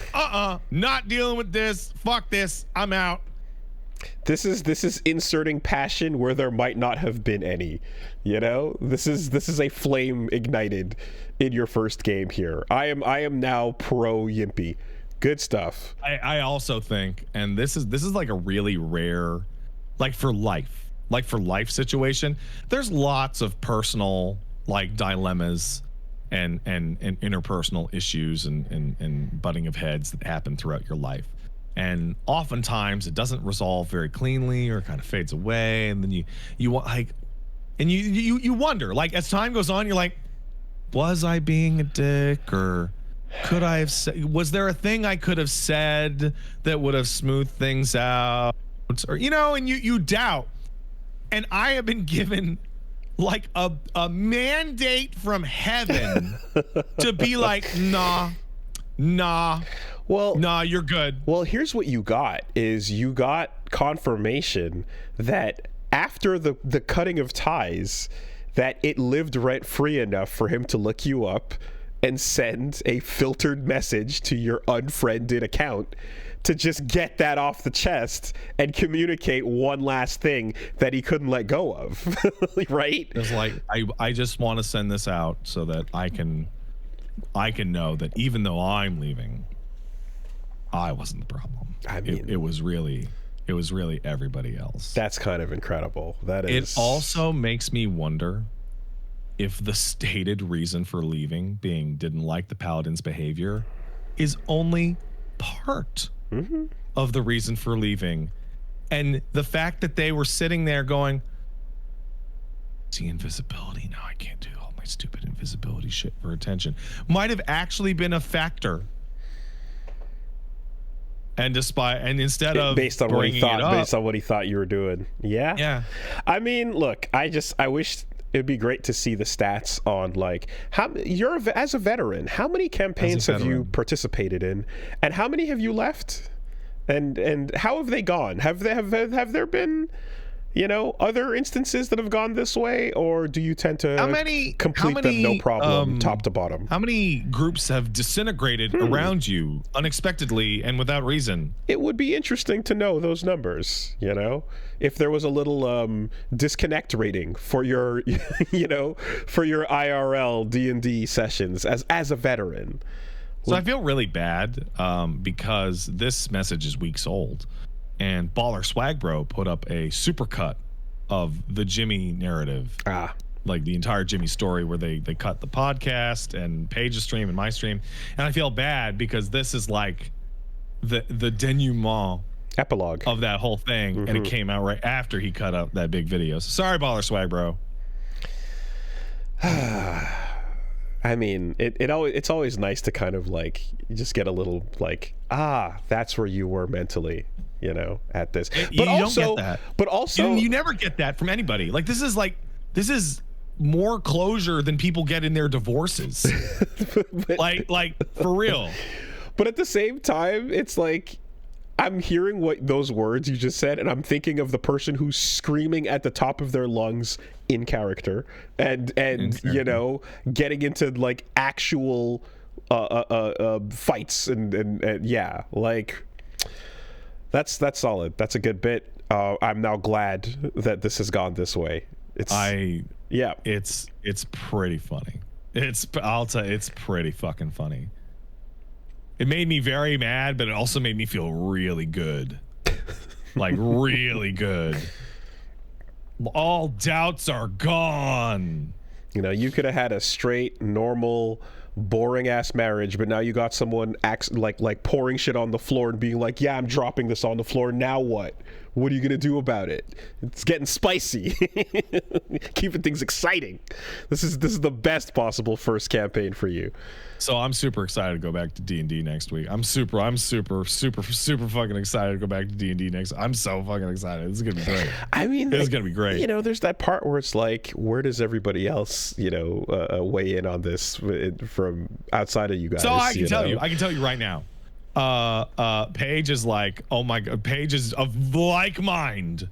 dealing with this. Fuck this. I'm out. This is inserting passion where there might not have been any. You know, this is a flame ignited in your first game here. I am now pro Yimpy. Good stuff. I also think, and this is like a really rare, like for life situation. There's lots of personal like dilemmas and interpersonal issues and butting of heads that happen throughout your life. And oftentimes it doesn't resolve very cleanly or kind of fades away. And then you like, and you wonder, like, as time goes on, you're like, was I being a dick, or could I have said, was there a thing I could have said that would have smoothed things out, or, you know, and you doubt. And I have been given like a mandate from heaven to be like, nah, you're good. Well, here's what you got confirmation that after the cutting of ties, that it lived rent free enough for him to look you up and send a filtered message to your unfriended account to just get that off the chest and communicate one last thing that he couldn't let go of. Right? It's like, I just want to send this out so that I can know that even though I'm leaving, I wasn't the problem. I mean, it was really everybody else. That's kind of incredible. That is. It also makes me wonder if the stated reason for leaving, being didn't like the paladin's behavior, is only part of the reason for leaving. And the fact that they were sitting there going, see invisibility, now I can't do all my stupid invisibility shit for attention, might have actually been a factor. And instead of based on what he thought you were doing. Yeah. I mean, look, I wish it'd be great to see the stats on, like, as a veteran, how many campaigns have you participated in, and how many have you left, and how have they gone? Have there been, you know, other instances that have gone this way, or do you tend to complete them no problem, top to bottom? How many groups have disintegrated around you unexpectedly and without reason? It would be interesting to know those numbers, you know, if there was a little disconnect rating for your, you know, for your IRL D&D sessions as a veteran. So I feel really bad because this message is weeks old. and Baller Swag Bro put up a supercut of the Jimmy narrative. Like the entire Jimmy story, where they cut the podcast and Paige's stream and my stream. And I feel bad because this is like the denouement epilogue of that whole thing, and it came out right after he cut up that big video. So sorry, Baller Swag Bro. I mean, it's always nice to kind of like just get a little like, that's where you were mentally, you know, at this. But you also, don't get that. But also, you never get that from anybody. Like this is more closure than people get in their divorces. like for real. But at the same time, it's like, I'm hearing what those words you just said, and I'm thinking of the person who's screaming at the top of their lungs in character and you know, getting into like actual fights and yeah, like that's solid. That's a good bit. I'm now glad that this has gone this way. It's pretty funny. I'll tell you, it's pretty fucking funny. It made me very mad, but it also made me feel really good. Like, really good. All doubts are gone. You know, you could have had a straight, normal, boring-ass marriage, but now you got someone like pouring shit on the floor and being like, yeah, I'm dropping this on the floor. Now what? What are you going to do about it? It's getting spicy. Keeping things exciting. This is the best possible first campaign for you. So I'm super excited to go back to D&D next week. I'm super fucking excited to go back to D&D next. I'm so fucking excited. This is going to be great. I mean, this is going to be great. You know, there's that part where it's like, where does everybody else, you know, weigh in on this from outside of you guys? So I can tell you right now. Paige is like, oh my god, Paige is of like mind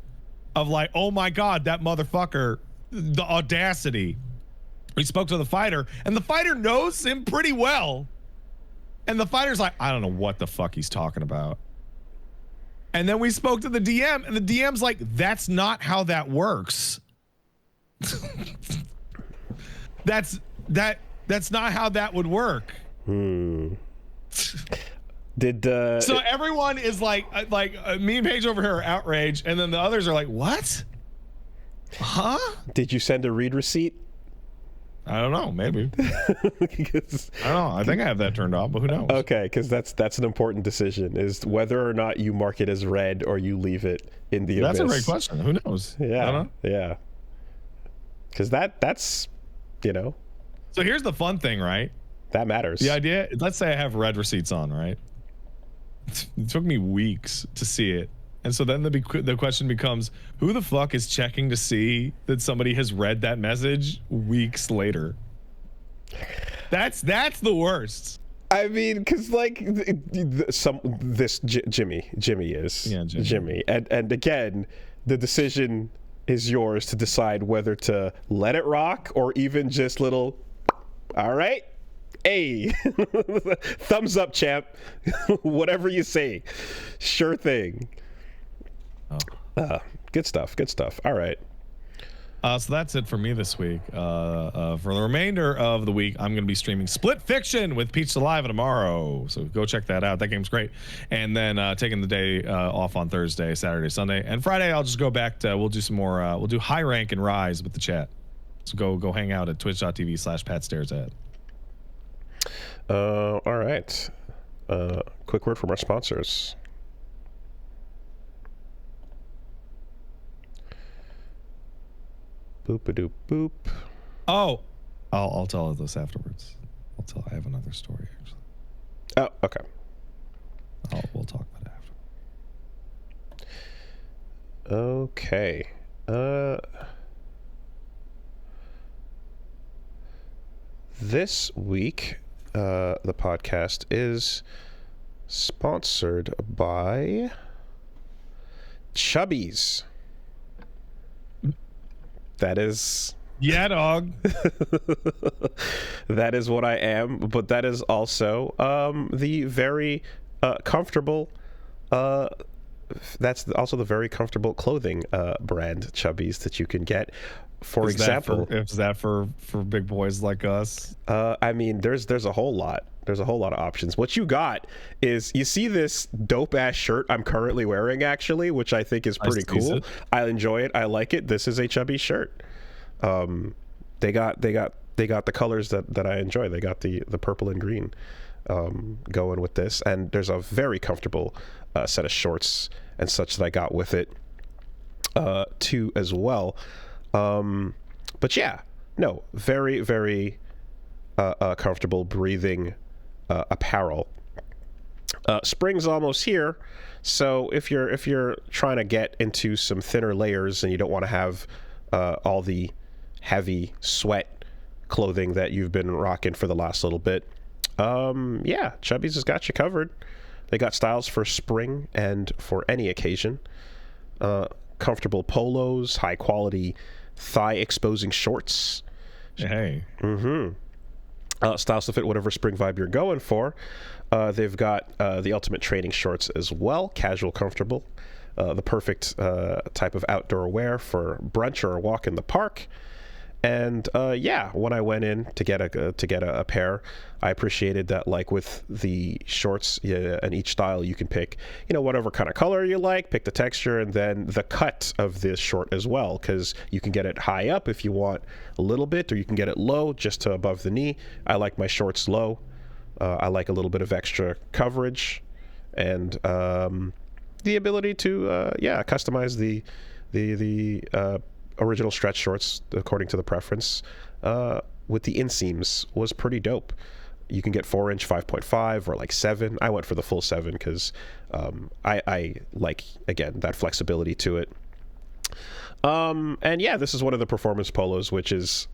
of like, oh my god, that motherfucker, the audacity. We spoke to the fighter, and the fighter knows him pretty well, and the fighter's like, I don't know what the fuck he's talking about. And then we spoke to the DM, and the DM's like, that's not how that works. that's not how that would work. So everyone is like me and Paige over here are outraged, and then the others are like, what? Huh? Did you send a read receipt? I don't know, maybe. I don't know. I think I have that turned off, but who knows? Okay, because that's an important decision, is whether or not you mark it as read or you leave it in the abyss. That's a great question. Who knows? Yeah, I don't know. Yeah. Because that's, you know. So here's the fun thing, right? That matters. The idea, let's say I have read receipts on, right? It took me weeks to see it. And so then the question becomes, who the fuck is checking to see that somebody has read that message weeks later? That's the worst. I mean, because like Jimmy is. Yeah, Jimmy. And again, the decision is yours to decide whether to let it rock or even just little, all right, hey, thumbs up, champ. Whatever you say. Sure thing. Good stuff. All right. So that's it for me this week. For the remainder of the week, I'm going to be streaming Split Fiction with Peach Saliva tomorrow. So go check that out. That game's great. And then taking the day off on Thursday, Saturday, Sunday. And Friday, I'll just go back to, we'll do some more, we'll do High Rank and Rise with the chat. So go hang out at twitch.tv/PatStaresAt. All right. Quick word from our sponsors. Boop-a-doop boop. Oh, I'll tell this afterwards. I have another story actually. Oh, okay. We'll talk about it after. Okay. This week, the podcast is sponsored by Chubbies. That is... Yeah, dog. That is what I am, but that is also the very comfortable that's also the very comfortable clothing brand Chubbies that you can get. For example, is that for big boys like us? I mean, there's a whole lot. There's a whole lot of options. What you got is, you see this dope ass shirt I'm currently wearing, actually, which I think is pretty cool. I enjoy it. I like it. This is a Chubby shirt. They got the colors that I enjoy. They got the purple and green going with this, and there's a very comfortable set of shorts and such that I got with it too as well. But yeah, no, very, very comfortable breathing apparel. Spring's almost here, so if you're trying to get into some thinner layers and you don't want to have all the heavy sweat clothing that you've been rocking for the last little bit, yeah, Chubbies has got you covered. They got styles for spring and for any occasion. Comfortable polos, high quality thigh exposing shorts. Hey. Styles to fit whatever spring vibe you're going for. They've got the ultimate training shorts as well, casual, comfortable, the perfect type of outdoor wear for brunch or a walk in the park. And yeah, when I went in to get a pair, I appreciated that, like with the shorts, and each style you can pick, whatever kind of color you like, pick the texture, and then the cut of this short as well, because you can get it high up if you want a little bit, or you can get it low just to above the knee. I like my shorts low. I like a little bit of extra coverage, and the ability to customize the original stretch shorts according to the preference with the inseams was pretty dope. You can get 4-inch 5.5 or like 7. I went for the full 7 because I like, again, that flexibility to it. And yeah, this is one of the performance polos, which is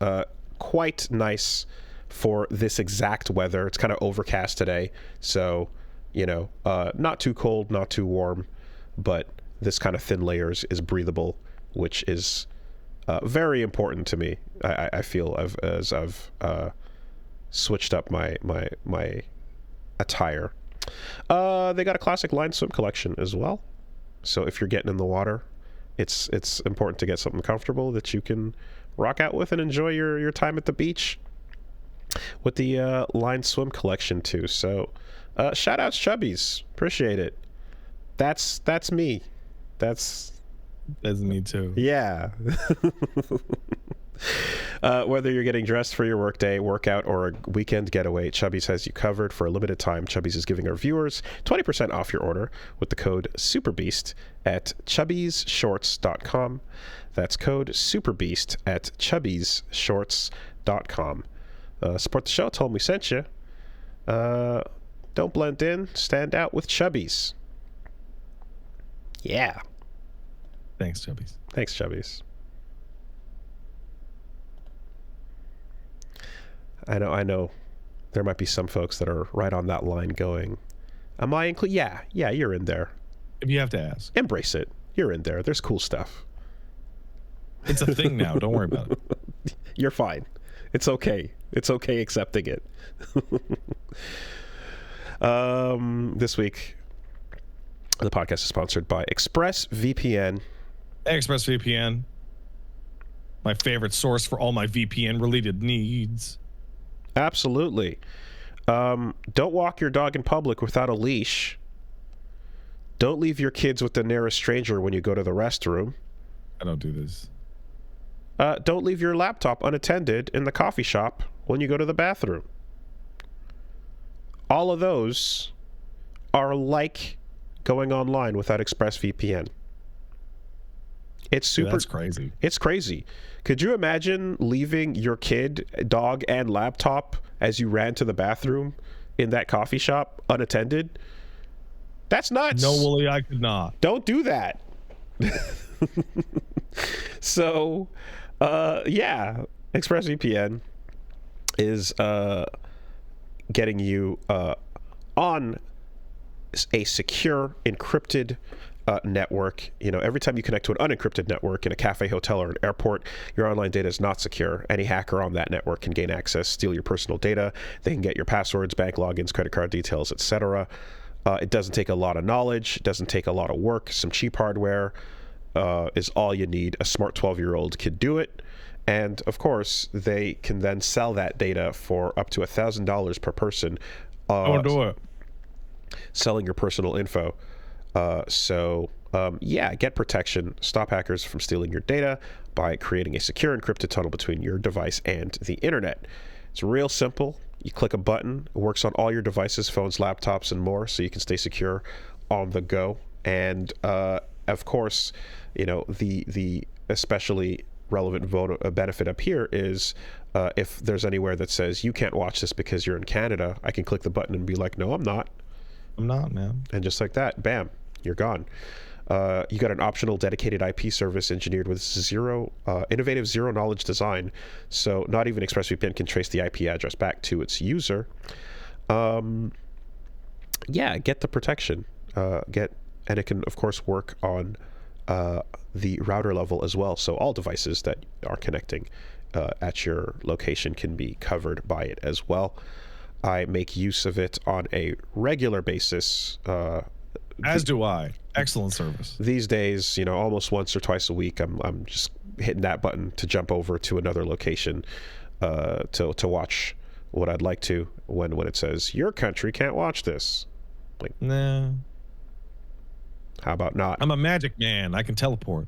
quite nice for this exact weather. It's kind of overcast today, so not too cold, not too warm, but this kind of thin layers is breathable, which is very important to me. I feel as I've switched up my attire. They got a classic line swim collection as well. So if you're getting in the water, it's important to get something comfortable that you can rock out with and enjoy your time at the beach with the line swim collection too. So shout outs Chubbies, appreciate it. That's me. That's me too. Yeah. Whether you're getting dressed for your workday, workout, or a weekend getaway, Chubbies has you covered. For a limited time, Chubbies is giving our viewers 20% off your order with the code SUPERBEAST at chubbiesshorts.com. That's code SUPERBEAST at chubbiesshorts.com. Support the show, tell them we sent you. Don't blend in, stand out with Chubbies. Yeah. Thanks, Chubbies. Thanks, Chubbies. I know there might be some folks that are right on that line going, am I included? Yeah, you're in there. If you have to ask. Embrace it. You're in there. There's cool stuff. It's a thing now. Don't worry about it. You're fine. It's okay. It's okay accepting it. This week, the podcast is sponsored by ExpressVPN. ExpressVPN, my favorite source for all my VPN related needs. Absolutely. Don't walk your dog in public without a leash. Don't leave your kids with the nearest stranger when you go to the restroom. I don't do this. Don't leave your laptop unattended in the coffee shop when you go to the bathroom. All of those are like going online without ExpressVPN. It's super. That's crazy. It's crazy. Could you imagine leaving your kid, dog, and laptop as you ran to the bathroom in that coffee shop unattended? That's nuts. No, Wooly, I could not. Don't do that. So, yeah, ExpressVPN is getting you on a secure, encrypted network. Every time you connect to an unencrypted network in a cafe, hotel, or an airport, your online data is not secure. Any hacker on that network can gain access, steal your personal data. They can get your passwords, bank logins, credit card details, etc. It doesn't take a lot of knowledge. It doesn't take a lot of work. Some cheap hardware is all you need. A smart 12-year-old could do it. And, of course, they can then sell that data for up to $1,000 per person. I want to do it. Selling your personal info. Get protection. Stop hackers from stealing your data by creating a secure encrypted tunnel between your device and the internet. It's real simple. You click a button. It works on all your devices, phones, laptops, and more, so you can stay secure on the go. And, of course, the especially relevant benefit up here is if there's anywhere that says you can't watch this because you're in Canada, I can click the button and be like, no, I'm not, man. And just like that, bam, you're gone. You got an optional dedicated IP service engineered with innovative zero knowledge design, so not even ExpressVPN can trace the IP address back to its user. Get the protection. And it can of course work on the router level as well, so all devices that are connecting at your location can be covered by it as well. I make use of it on a regular basis. As do I. Excellent service. These days, almost once or twice a week, I'm just hitting that button to jump over to another location to watch what I'd like to when it says your country can't watch this. Like, nah. How about not? I'm a magic man. I can teleport.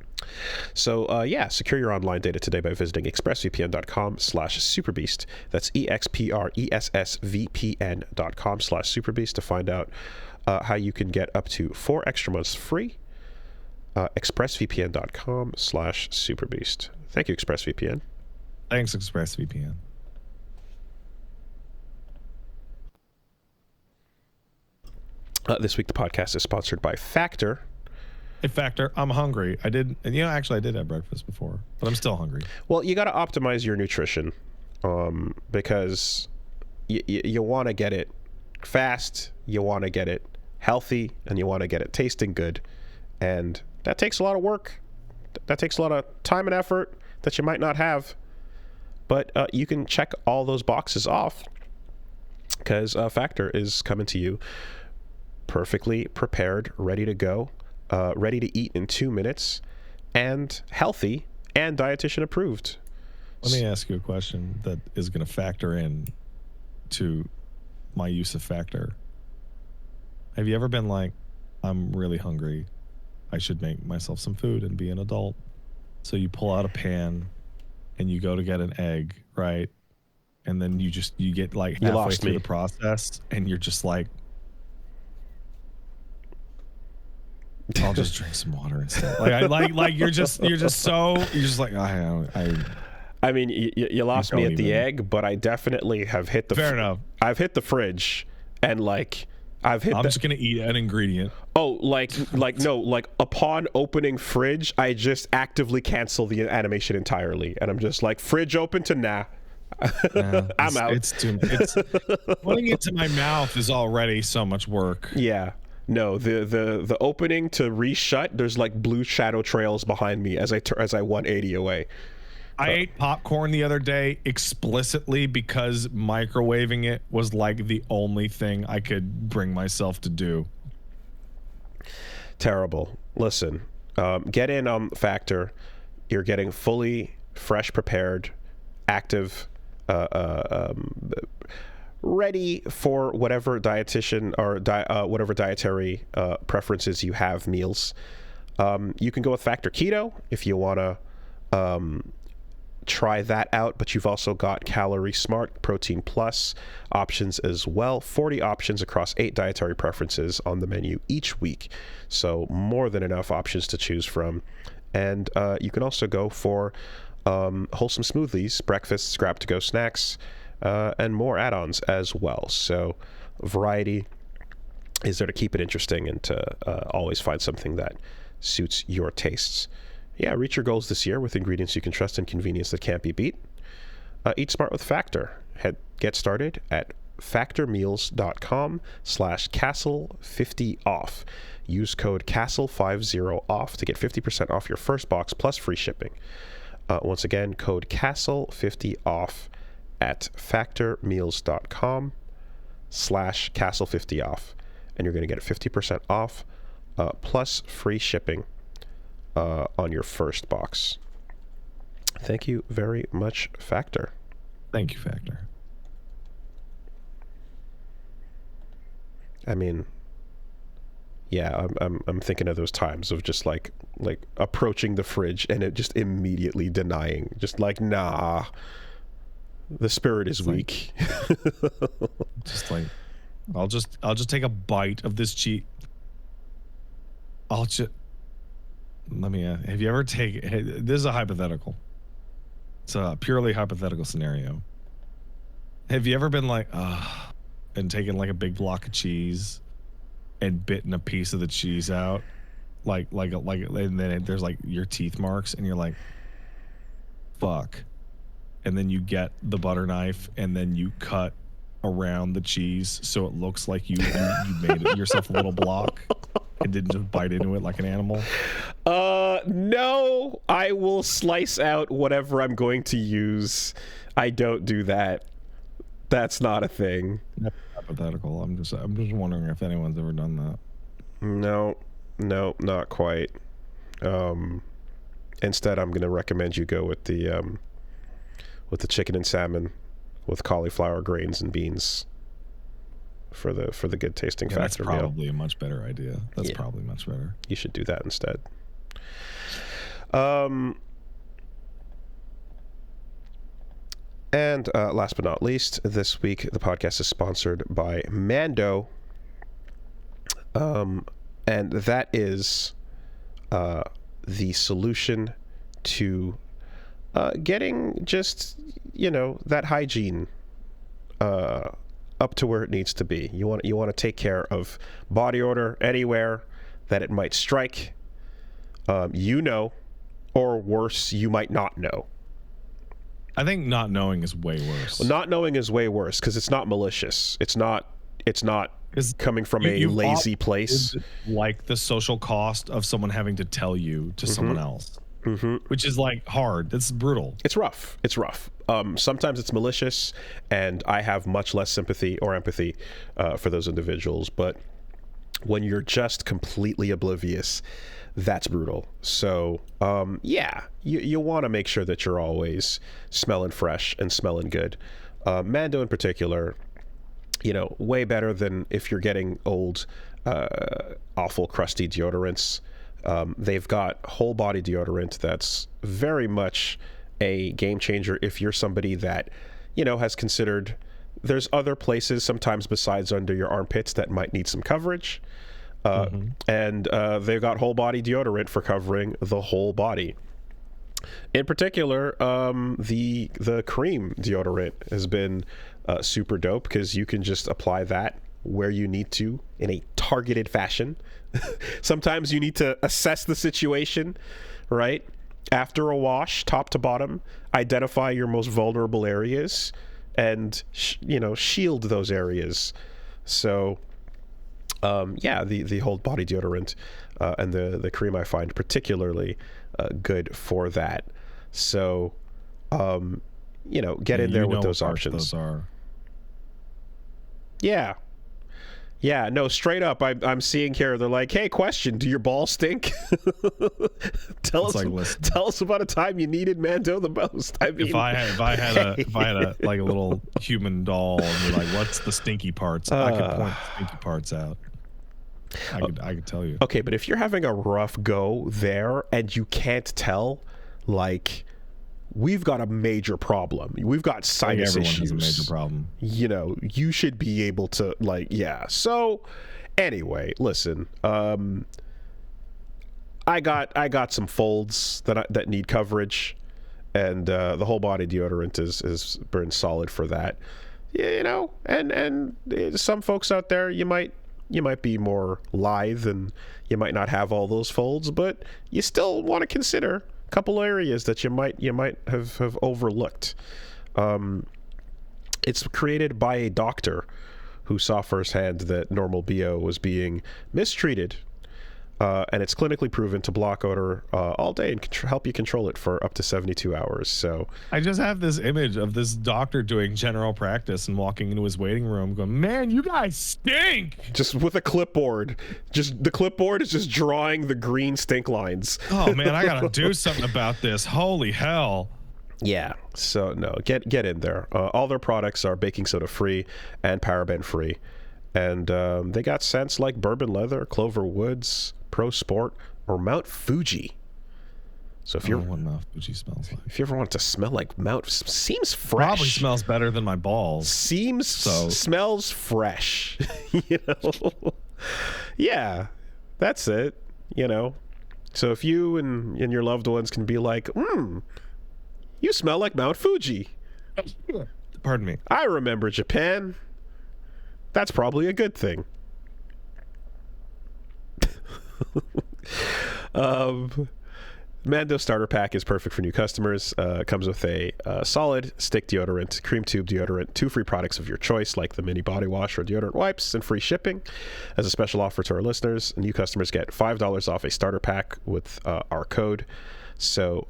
So, secure your online data today by visiting expressvpn.com/superbeast. That's expressvpn.com/superbeast to find out how you can get up to 4 extra months free. expressvpn.com/superbeast. Thank you, ExpressVPN. Thanks, ExpressVPN. This week, the podcast is sponsored by Factor. Hey, Factor, I'm hungry. I did have breakfast before, but I'm still hungry. Well, you got to optimize your nutrition because you want to get it fast, you want to get it healthy, and you want to get it tasting good. And that takes a lot of work. That takes a lot of time and effort that you might not have. But you can check all those boxes off because Factor is coming to you perfectly prepared, ready to go, ready to eat in 2 minutes, and healthy and dietitian approved. Let me ask you a question that is going to factor in to my use of Factor. Have you ever been like, I'm really hungry, I should make myself some food and be an adult? So you pull out a pan and you go to get an egg, right? And then you get like halfway through the process and you're just like, I'll just drink some water instead. You're just like, I mean, you lost me at the egg, but I definitely have hit the. Fair enough. I've hit the fridge, and I'm just gonna eat an ingredient. Oh, no, upon opening fridge, I just actively cancel the animation entirely, and I'm just like, fridge open to nah. I'm out. It's putting it to my mouth is already so much work. Yeah. No, the opening to reshut, there's like blue shadow trails behind me as I 180 away. I ate popcorn the other day explicitly because microwaving it was like the only thing I could bring myself to do. Terrible. Listen, get in on Factor. You're getting fully fresh, prepared, active, ready for whatever dietitian or whatever dietary preferences you have meals. You can go with Factor Keto if you want to try that out, but you've also got Calorie Smart, Protein Plus options as well. 40 options across 8 dietary preferences on the menu each week. So more than enough options to choose from. And you can also go for wholesome smoothies, breakfasts, grab-to-go snacks, and more add-ons as well. So variety is there to keep it interesting and to always find something that suits your tastes. Yeah, reach your goals this year with ingredients you can trust and convenience that can't be beat. Eat smart with Factor. Get started at factormeals.com/castle50off. Use code CASTLE50OFF to get 50% off your first box plus free shipping. Once again, code CASTLE50OFF at factormeals.com/castle50off. and you're going to get 50% off plus free shipping on your first box. Thank you very much, Factor. Thank you, Factor. I mean, yeah, I'm thinking of those times of just like approaching the fridge and it just immediately denying, just like, nah, the spirit is weak. Just like, I'll just take a bite of this cheese. Have you ever taken, this is a hypothetical. It's a purely hypothetical scenario. Have you ever been like, and taken like a big block of cheese and bitten a piece of the cheese out, and then there's like your teeth marks, and you're like, fuck. And then you get the butter knife and then you cut around the cheese so it looks like you made yourself a little block and didn't just bite into it like an animal. No, I will slice out whatever I'm going to use. I don't do that. That's not a thing. That's hypothetical. I'm just wondering if anyone's ever done that. No, not quite. Instead, I'm going to recommend you go with the chicken and salmon with cauliflower grains and beans for the good tasting factor. That's probably a much better idea. That's probably much better. You should do that instead. And last but not least, this week the podcast is sponsored by Mando, and that is the solution to getting just, that hygiene up to where it needs to be. You want to take care of body odor anywhere that it might strike, or worse, you might not know. I think not knowing is way worse. Well, not knowing is way worse because it's not malicious. It's not coming from a lazy place. Like the social cost of someone having to tell you to someone else, which is like hard. It's brutal. It's rough. Sometimes it's malicious, and I have much less sympathy or empathy for those individuals. But when you're just completely oblivious, that's brutal. So, you want to make sure that you're always smelling fresh and smelling good. Mando in particular, way better than if you're getting old, awful, crusty deodorants. They've got whole body deodorant that's very much a game changer if you're somebody that, has considered there's other places sometimes besides under your armpits that might need some coverage. And they've got whole body deodorant for covering the whole body. In particular, the cream deodorant has been super dope because you can just apply that where you need to in a targeted fashion. Sometimes you need to assess the situation, right? After a wash, top to bottom, identify your most vulnerable areas and, shield those areas. So, the whole body deodorant and the cream I find particularly good for that. So, get in there with those options. Those are. Yeah, no, straight up, I'm seeing here, they're like, hey, question, do your balls stink? Tell us about a time you needed Mando the most. I mean, if I had a like a little human doll and you're like, what's the stinky parts? I could point the stinky parts out. I could tell you. Okay, but if you're having a rough go there and you can't tell, like, we've got a major problem. We've got sinus everyone issues. Has a major problem. You should be able to, So, anyway, listen. I got some folds that need coverage, and the whole body deodorant is been solid for that. And some folks out there, you might be more lithe and you might not have all those folds, but you still want to consider a couple areas that you might have overlooked. It's created by a doctor who saw firsthand that normal BO was being mistreated and it's clinically proven to block odor all day and help you control it for up to 72 hours. So I just have this image of this doctor doing general practice and walking into his waiting room going, man, you guys stink. Just with a clipboard. Just the clipboard is just drawing the green stink lines. Oh, man, I got to do something about this. Holy hell. Yeah. So, no, get in there. All their products are baking soda free and paraben free. And they got scents like bourbon leather, clover woods, Pro Sport, or Mount Fuji. So if you're what Mount Fuji smells like. If you ever want to smell like Mount, seems fresh. Probably smells better than my balls. Smells fresh. You know. Yeah, that's it. You know. So if you and your loved ones can be like, you smell like Mount Fuji. Pardon me. I remember Japan. That's probably a good thing. Mando starter pack is perfect for new customers. Comes with a solid stick deodorant, cream tube deodorant, 2 free products of your choice like the mini body wash or deodorant wipes, and free shipping. As a special offer to our listeners, new customers get $5 off a starter pack with our code. So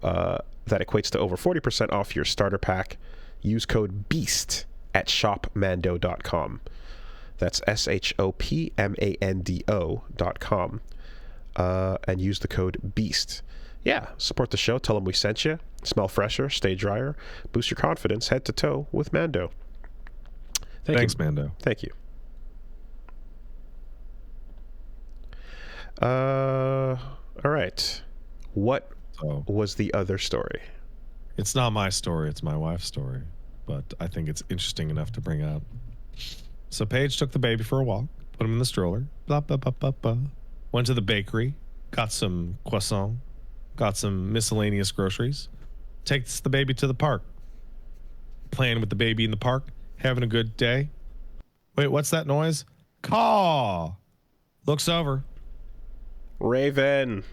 that equates to over 40% off your starter pack. Use code BEAST at shopmando.com. That's shopmando.com. And use the code BEAST. Yeah, support the show. Tell them we sent you. Smell fresher, stay drier, boost your confidence head to toe with Mando. Thanks, Mando. Thank you. All right. What was the other story? It's not my story. It's my wife's story. But I think it's interesting enough to bring up. So Paige took the baby for a walk, put him in the stroller, blah, blah, blah, blah, blah. Went to the bakery, got some croissant, got some miscellaneous groceries, takes the baby to the park. Playing with the baby in the park, having a good day. Wait, what's that noise? Caw! Looks over. Raven.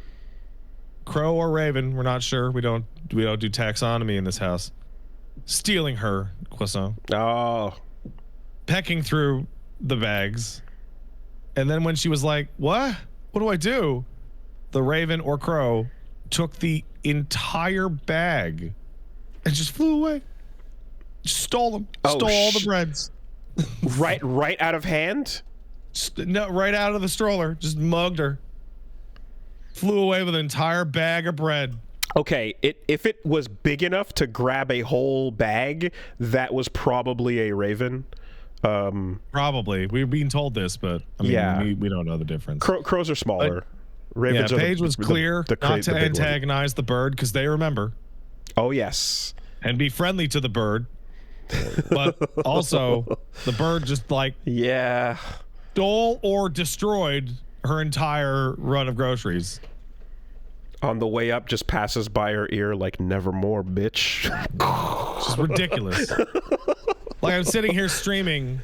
Crow or raven, we're not sure. We don't do taxonomy in this house. Stealing her croissant. Oh. Pecking through the bags. And then when she was like, what do I do? The raven or crow took the entire bag and just flew away. Just stole them. Stole all the breads. right out of hand? No, right out of the stroller. Just mugged her. Flew away with an entire bag of bread. Okay, if it was big enough to grab a whole bag, that was probably a raven. Probably. We're being told this, but I mean, we don't know the difference. Crows are smaller. Ravens are Paige was clear not to antagonize the bird because they remember. Oh, yes. And be friendly to the bird. But also, the bird just stole or destroyed her entire run of groceries. On the way up, just passes by her ear like, nevermore, bitch. It's just ridiculous. Like, I'm sitting here streaming,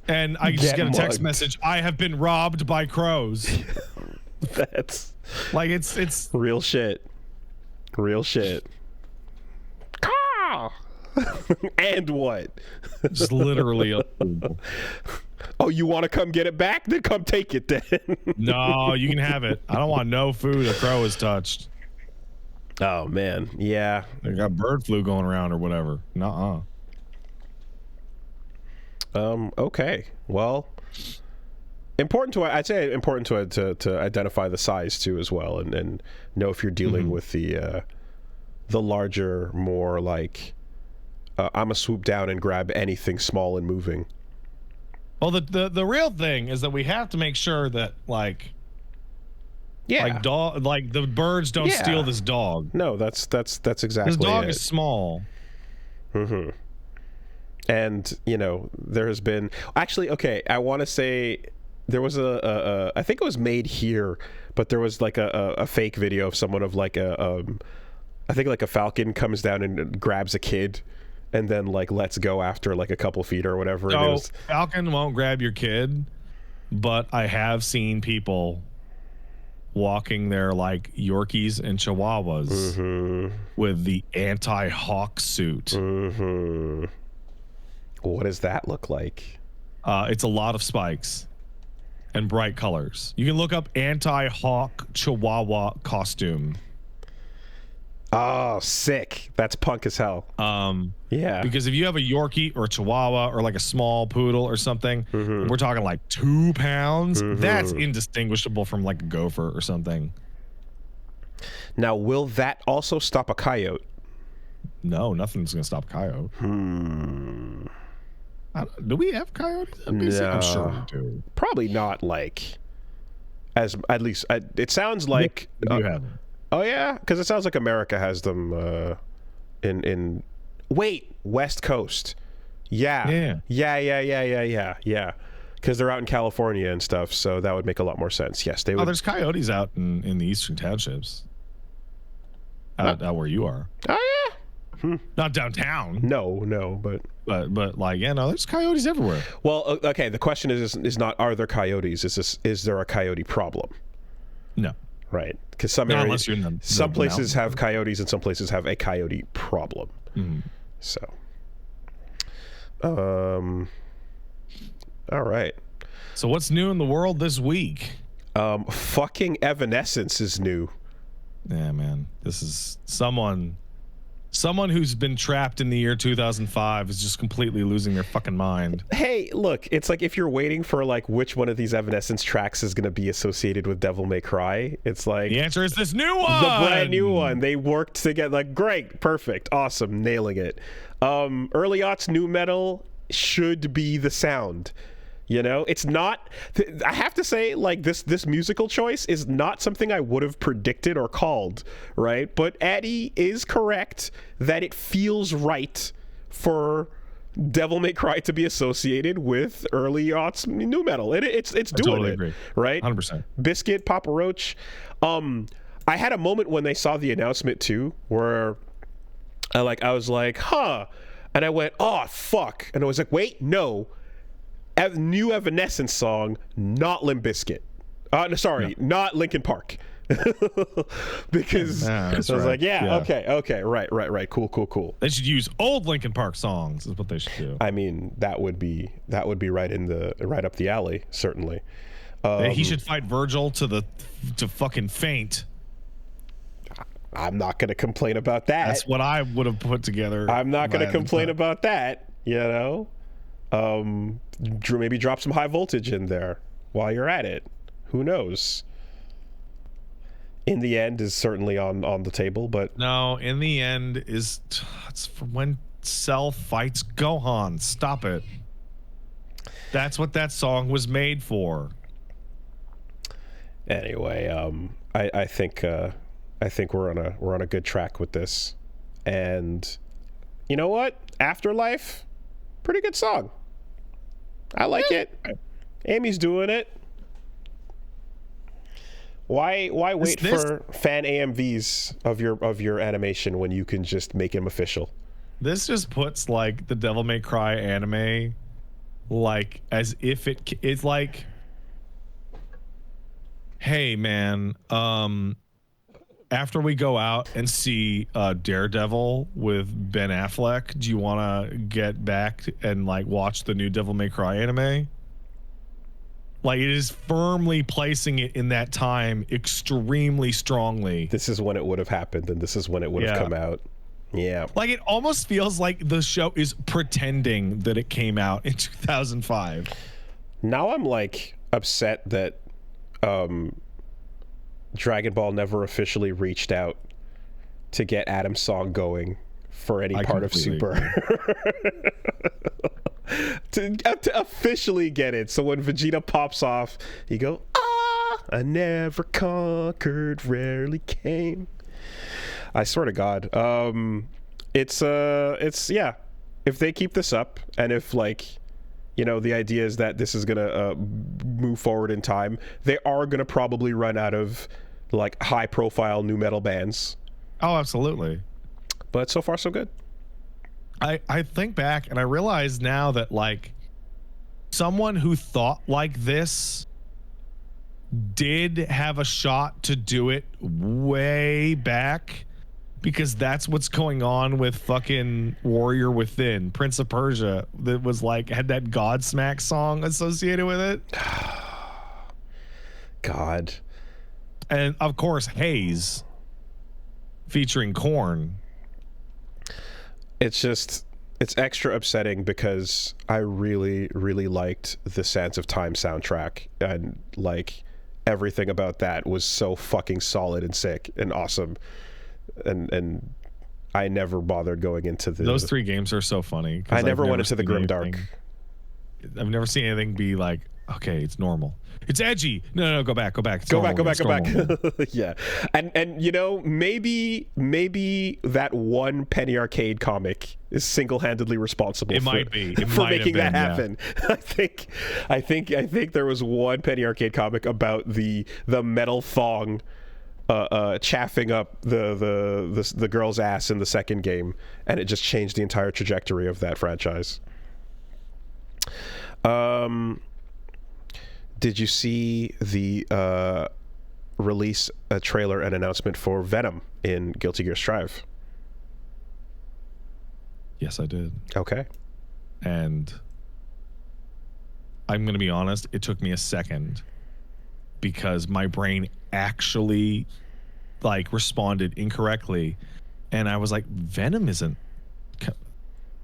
and I just get a text message, I have been robbed by crows. That's... Like, it's... Real shit. Real shit. And what? Just literally... Oh, you want to come get it back? Then come take it then. No, you can have it. I don't want no food a crow has touched. Oh, man. Yeah. They got bird flu going around or whatever. Nuh-uh. Okay. Well, I'd say important to identify the size too as well, and know if you're dealing with the larger, more like I'm gonna swoop down and grab anything small and moving. Well, the real thing is that we have to make sure that like the birds don't steal this dog. No, that's exactly this dog is small. Mm-hmm. And there has been I want to say there was I think it was made here, but there was like a fake video of someone of like I think like a falcon comes down and grabs a kid and then like lets go after like a couple feet or whatever. No, falcon won't grab your kid, but I have seen people walking their like Yorkies and Chihuahuas with the anti-hawk suit. What does that look like? It's a lot of spikes. and bright colors. You can look up anti-hawk chihuahua costume. Oh, sick. That's punk as hell. Yeah. Because if you have a Yorkie or a Chihuahua or like a small poodle or something, we're talking like 2 pounds, that's indistinguishable from like a gopher or something. Now, will that also stop a coyote? No, nothing's going to stop a coyote. Do we have coyotes? No. I'm sure we do. Probably not like, as at least, it sounds like. We do have them. Oh, yeah? Because it sounds like America has them in West Coast. Yeah. Yeah. Because they're out in California and stuff, so that would make a lot more sense. Yes, they would. Oh, there's coyotes out in the eastern townships. Out where you are. Oh, yeah. Not downtown. No, But like, yeah, no, there's coyotes everywhere. Well, okay, the question is not, are there coyotes? Is there a coyote problem? No. Right, because some areas, some places have mountain. coyotes and some places have a coyote problem. So, all right. So what's new in the world this week? Fucking Evanescence is new. Yeah, man, this is someone who's been trapped in the year 2005 is just completely losing their fucking mind. Hey, look, it's like if you're waiting for like which one of these Evanescence tracks is going to be associated with Devil May Cry, it's like the answer is this new one, the brand new one. They worked together. Like, great, perfect, awesome, nailing it. Early aughts new metal should be the sound. You know, it's not. I have to say, like this musical choice is not something I would have predicted or called, right? But Addy is correct that it feels right for Devil May Cry to be associated with early aughts new metal. It's doing totally it, agree. right? 100%. Biscuit, Papa Roach. I had a moment when they saw the announcement too, where I was like, huh, and I went, oh fuck, and I was like, wait, no. New Evanescence song, not Limp Bizkit. Not Linkin Park. Because I was like, okay, right, cool. They should use old Linkin Park songs. Is what they should do. I mean, that would be right up the alley, certainly. He should fight Virgil to fucking faint. I'm not going to complain about that. That's what I would have put together. I'm not going to complain about that. You know. Maybe drop some high voltage in there while you're at it. Who knows? In the end is certainly on the table, but no, in the end it's for when Cell fights Gohan. Stop it. That's what that song was made for. Anyway, I think we're on a good track with this, and you know what? Afterlife, pretty good song. I like it. Amy's doing it. Why wait for fan AMVs of your animation when you can just make them official? This just puts like the Devil May Cry anime like as if it's like, hey man, after we go out and see Daredevil with Ben Affleck, do you want to get back and like watch the new Devil May Cry anime? Like, it is firmly placing it in that time extremely strongly. This is when it would have happened, and this is when it would have come out. Yeah. Like, it almost feels like the show is pretending that it came out in 2005. Now I'm like upset that Dragon Ball never officially reached out to get Adam's song going for any part of Super. to officially get it. So when Vegeta pops off, you go, I never conquered, rarely came. I swear to God. It's yeah. If they keep this up, and if like, you know, the idea is that this is gonna move forward in time, they are gonna probably run out of like high profile new metal bands. Oh, absolutely. But so far so good. I think back and I realize now that like someone who thought like this did have a shot to do it way back, because that's what's going on with fucking Warrior Within, Prince of Persia, that was like had that Godsmack song associated with it. God. And of course, Haze featuring Korn. It's extra upsetting because I really, really liked the Sands of Time soundtrack, and like everything about that was so fucking solid and sick and awesome. And I never bothered going into those 3 games are so funny. I never went into the grimdark. I've never seen anything be like, okay, it's normal. It's edgy. No, go back. It's go normal. back. Yeah. And you know, maybe that one Penny Arcade comic is single-handedly responsible for making that happen. Yeah. I think there was one Penny Arcade comic about the metal thong chaffing up the girl's ass in the second game, and it just changed the entire trajectory of that franchise. Did you see the release a trailer and announcement for Venom in Guilty Gear Strive? Yes, I did. Okay. And I'm going to be honest, it took me a second because my brain actually like responded incorrectly, and I was like, Venom isn't.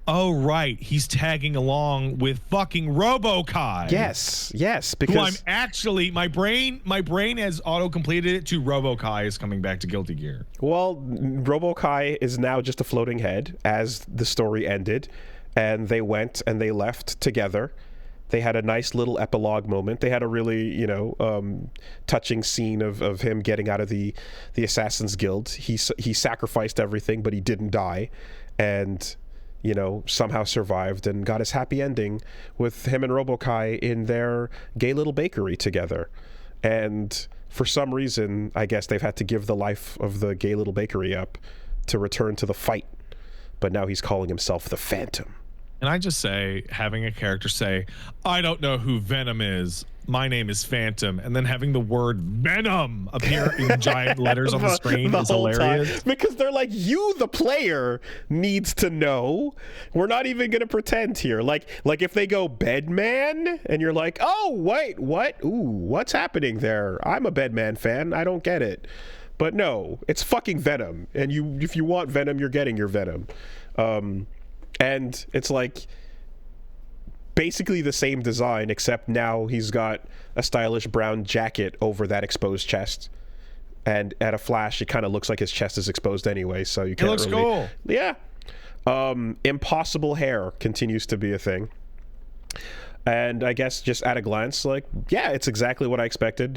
Oh right, he's tagging along with fucking RoboKai. Yes, because who I'm actually my brain has auto completed it to RoboKai is coming back to Guilty Gear. Well, RoboKai is now just a floating head as the story ended, and they went and they left together. They had a nice little epilogue moment. They had a really, touching scene of him getting out of the Assassin's Guild. He sacrificed everything, but he didn't die, and somehow survived and got his happy ending with him and RoboKai in their gay little bakery together. And for some reason, I guess they've had to give the life of the gay little bakery up to return to the fight. But now he's calling himself the Phantom. And I just say, having a character say, I don't know who Venom is, my name is Phantom, and then having the word Venom appear in giant letters on the screen is hilarious. Time. Because they're like, you, the player, needs to know. We're not even going to pretend here. Like if they go Bedman, and you're like, oh, wait, what? Ooh, what's happening there? I'm a Bedman fan. I don't get it. But no, it's fucking Venom. And if you want Venom, you're getting your Venom. And it's like basically the same design, except now he's got a stylish brown jacket over that exposed chest, and at a flash it kind of looks like his chest is exposed anyway, so you can't looks cool. Yeah. Impossible hair continues to be a thing, and I guess just at a glance, like, yeah, it's exactly what I expected,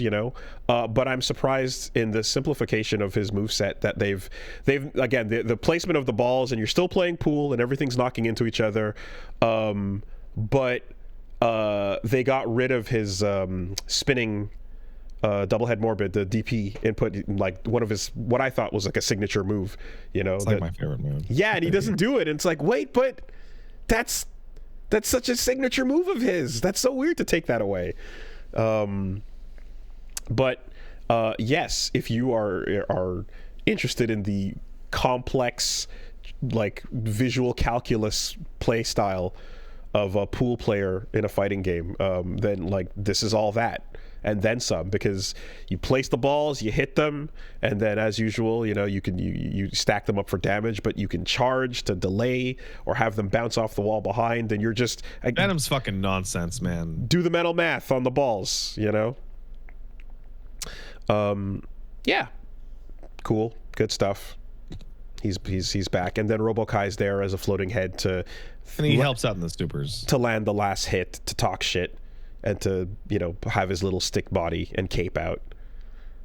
but I'm surprised in the simplification of his moveset that they've again, the placement of the balls, and you're still playing pool and everything's knocking into each other, but they got rid of his spinning double head morbid, the DP input, like one of his, what I thought was like a signature move, It's like my favorite move. Yeah, and he doesn't do it, and it's like, wait, but that's such a signature move of his. That's so weird to take that away. But yes, if you are interested in the complex, like, visual calculus play style of a pool player in a fighting game, then like this is all that and then some, because you place the balls, you hit them, and then as usual, you stack them up for damage, but you can charge to delay or have them bounce off the wall behind, and you're just Venom's fucking nonsense, man. Do the mental math on the balls, yeah, cool, good stuff. He's back, and then RoboKai's there as a floating head and he helps out in the supers to land the last hit, to talk shit, and to have his little stick body and cape out.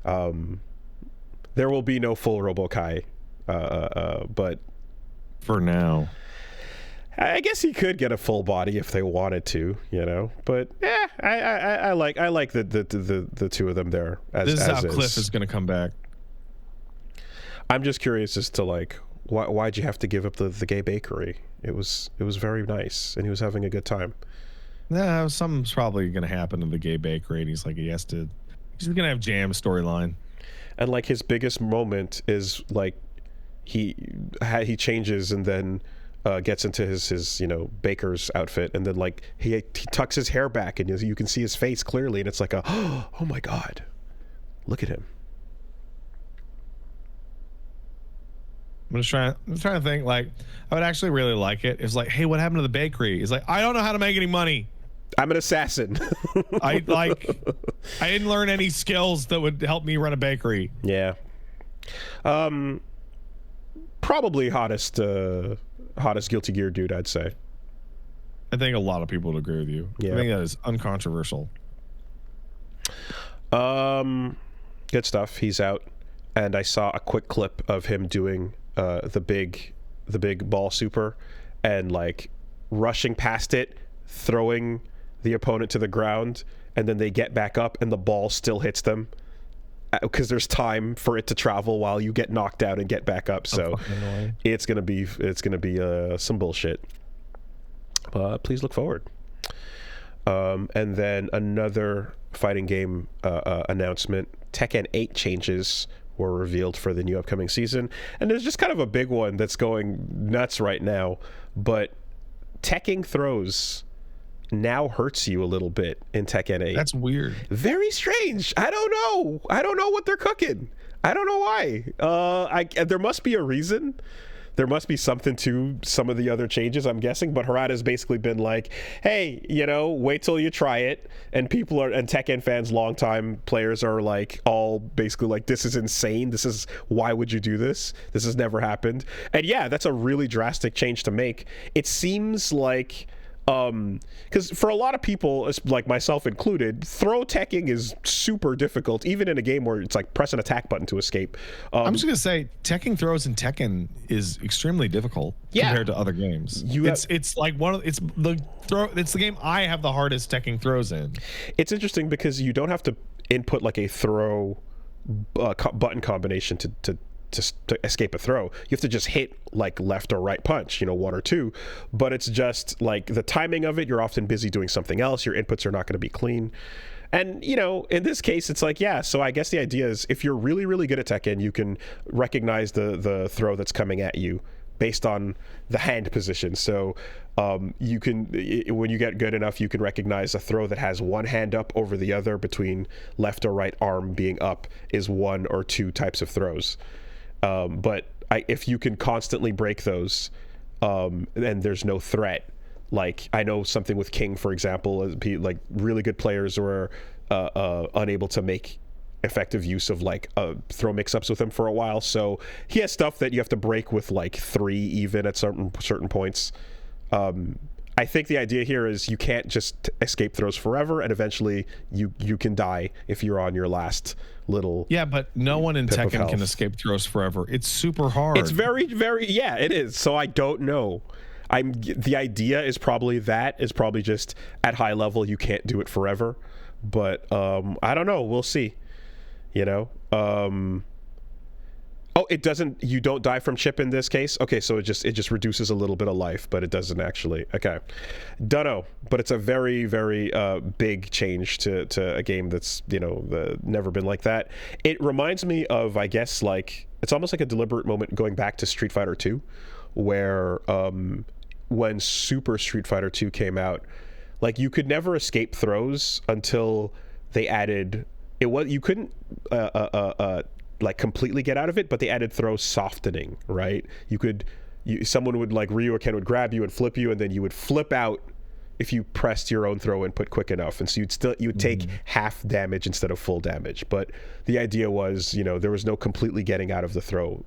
There will be no full RoboKai, but for now, I guess he could get a full body if they wanted to, But yeah, I like the two of them there. This is how Cliff is going to come back. I'm just curious as to like why'd you have to give up the gay bakery? It was very nice, and he was having a good time. Yeah, something's probably gonna happen in the gay bakery, and he's like, he's gonna have Jam storyline. And like his biggest moment is like he changes and then gets into his baker's outfit, and then like he tucks his hair back, and you can see his face clearly, and it's like oh my god, Look at him. I'm trying to think. Like, I would actually really like it. It's like, hey, what happened to the bakery? It's like, I don't know how to make any money. I'm an assassin. I didn't learn any skills that would help me run a bakery. Yeah. Probably hottest Guilty Gear dude, I'd say. I think a lot of people would agree with you. Yeah. I think that is uncontroversial. Good stuff. He's out, and I saw a quick clip of him doing the big ball super, and like rushing past it, throwing the opponent to the ground, and then they get back up, and the ball still hits them because there's time for it to travel while you get knocked out and get back up. So it's gonna be some bullshit. Please look forward. And then another fighting game announcement: Tekken 8 changes were revealed for the new upcoming season, and there's just kind of a big one that's going nuts right now. But teching throws now hurts you a little bit in Tekken 8. That's weird. Very strange. I don't know what they're cooking. I don't know why. There must be a reason. There must be something to some of the other changes, I'm guessing, but Harada's basically been like, hey, wait till you try it. And and Tekken fans, longtime players, are like all basically like, this is insane. Why would you do this? This has never happened. And yeah, that's a really drastic change to make. It seems like, because for a lot of people, like myself included, throw teching is super difficult, even in a game where it's like press an attack button to escape. I'm just gonna say, teching throws in Tekken is extremely difficult compared to other games. It's like it's the game I have the hardest teching throws in. It's interesting because you don't have to input like a throw button combination to escape a throw. You have to just hit like left or right punch, one or two, but it's just like the timing of it, you're often busy doing something else, your inputs are not going to be clean. And in this case, it's like, yeah, so I guess the idea is if you're really, really good at Tekken, you can recognize the throw that's coming at you based on the hand position. So you can, when you get good enough, you can recognize a throw that has one hand up over the other, between left or right arm being up, is one or two types of throws. But if you can constantly break those, and there's no threat, like I know something with King, for example, like really good players were unable to make effective use of like throw mix-ups with him for a while. So he has stuff that you have to break with like 3 even at certain points. I think the idea here is you can't just escape throws forever, and eventually you can die if you're on your last little. Yeah, but no one in Tekken can escape throws forever. It's super hard. It's very, very, yeah, it is. So I don't know. The idea is probably just at high level you can't do it forever, but I don't know. We'll see. Oh, it doesn't. You don't die from chip in this case. Okay, so it just reduces a little bit of life, but it doesn't actually. Okay, dunno. But it's a very, very big change to a game that's never been like that. It reminds me of, I guess, like it's almost like a deliberate moment going back to Street Fighter 2, where when Super Street Fighter 2 came out, like you could never escape throws until they added it. You couldn't like completely get out of it, but they added throw softening, right? Someone would, like Ryu or Ken would grab you and flip you, and then you would flip out if you pressed your own throw input quick enough, and so you'd take half damage instead of full damage. But the idea was, there was no completely getting out of the throw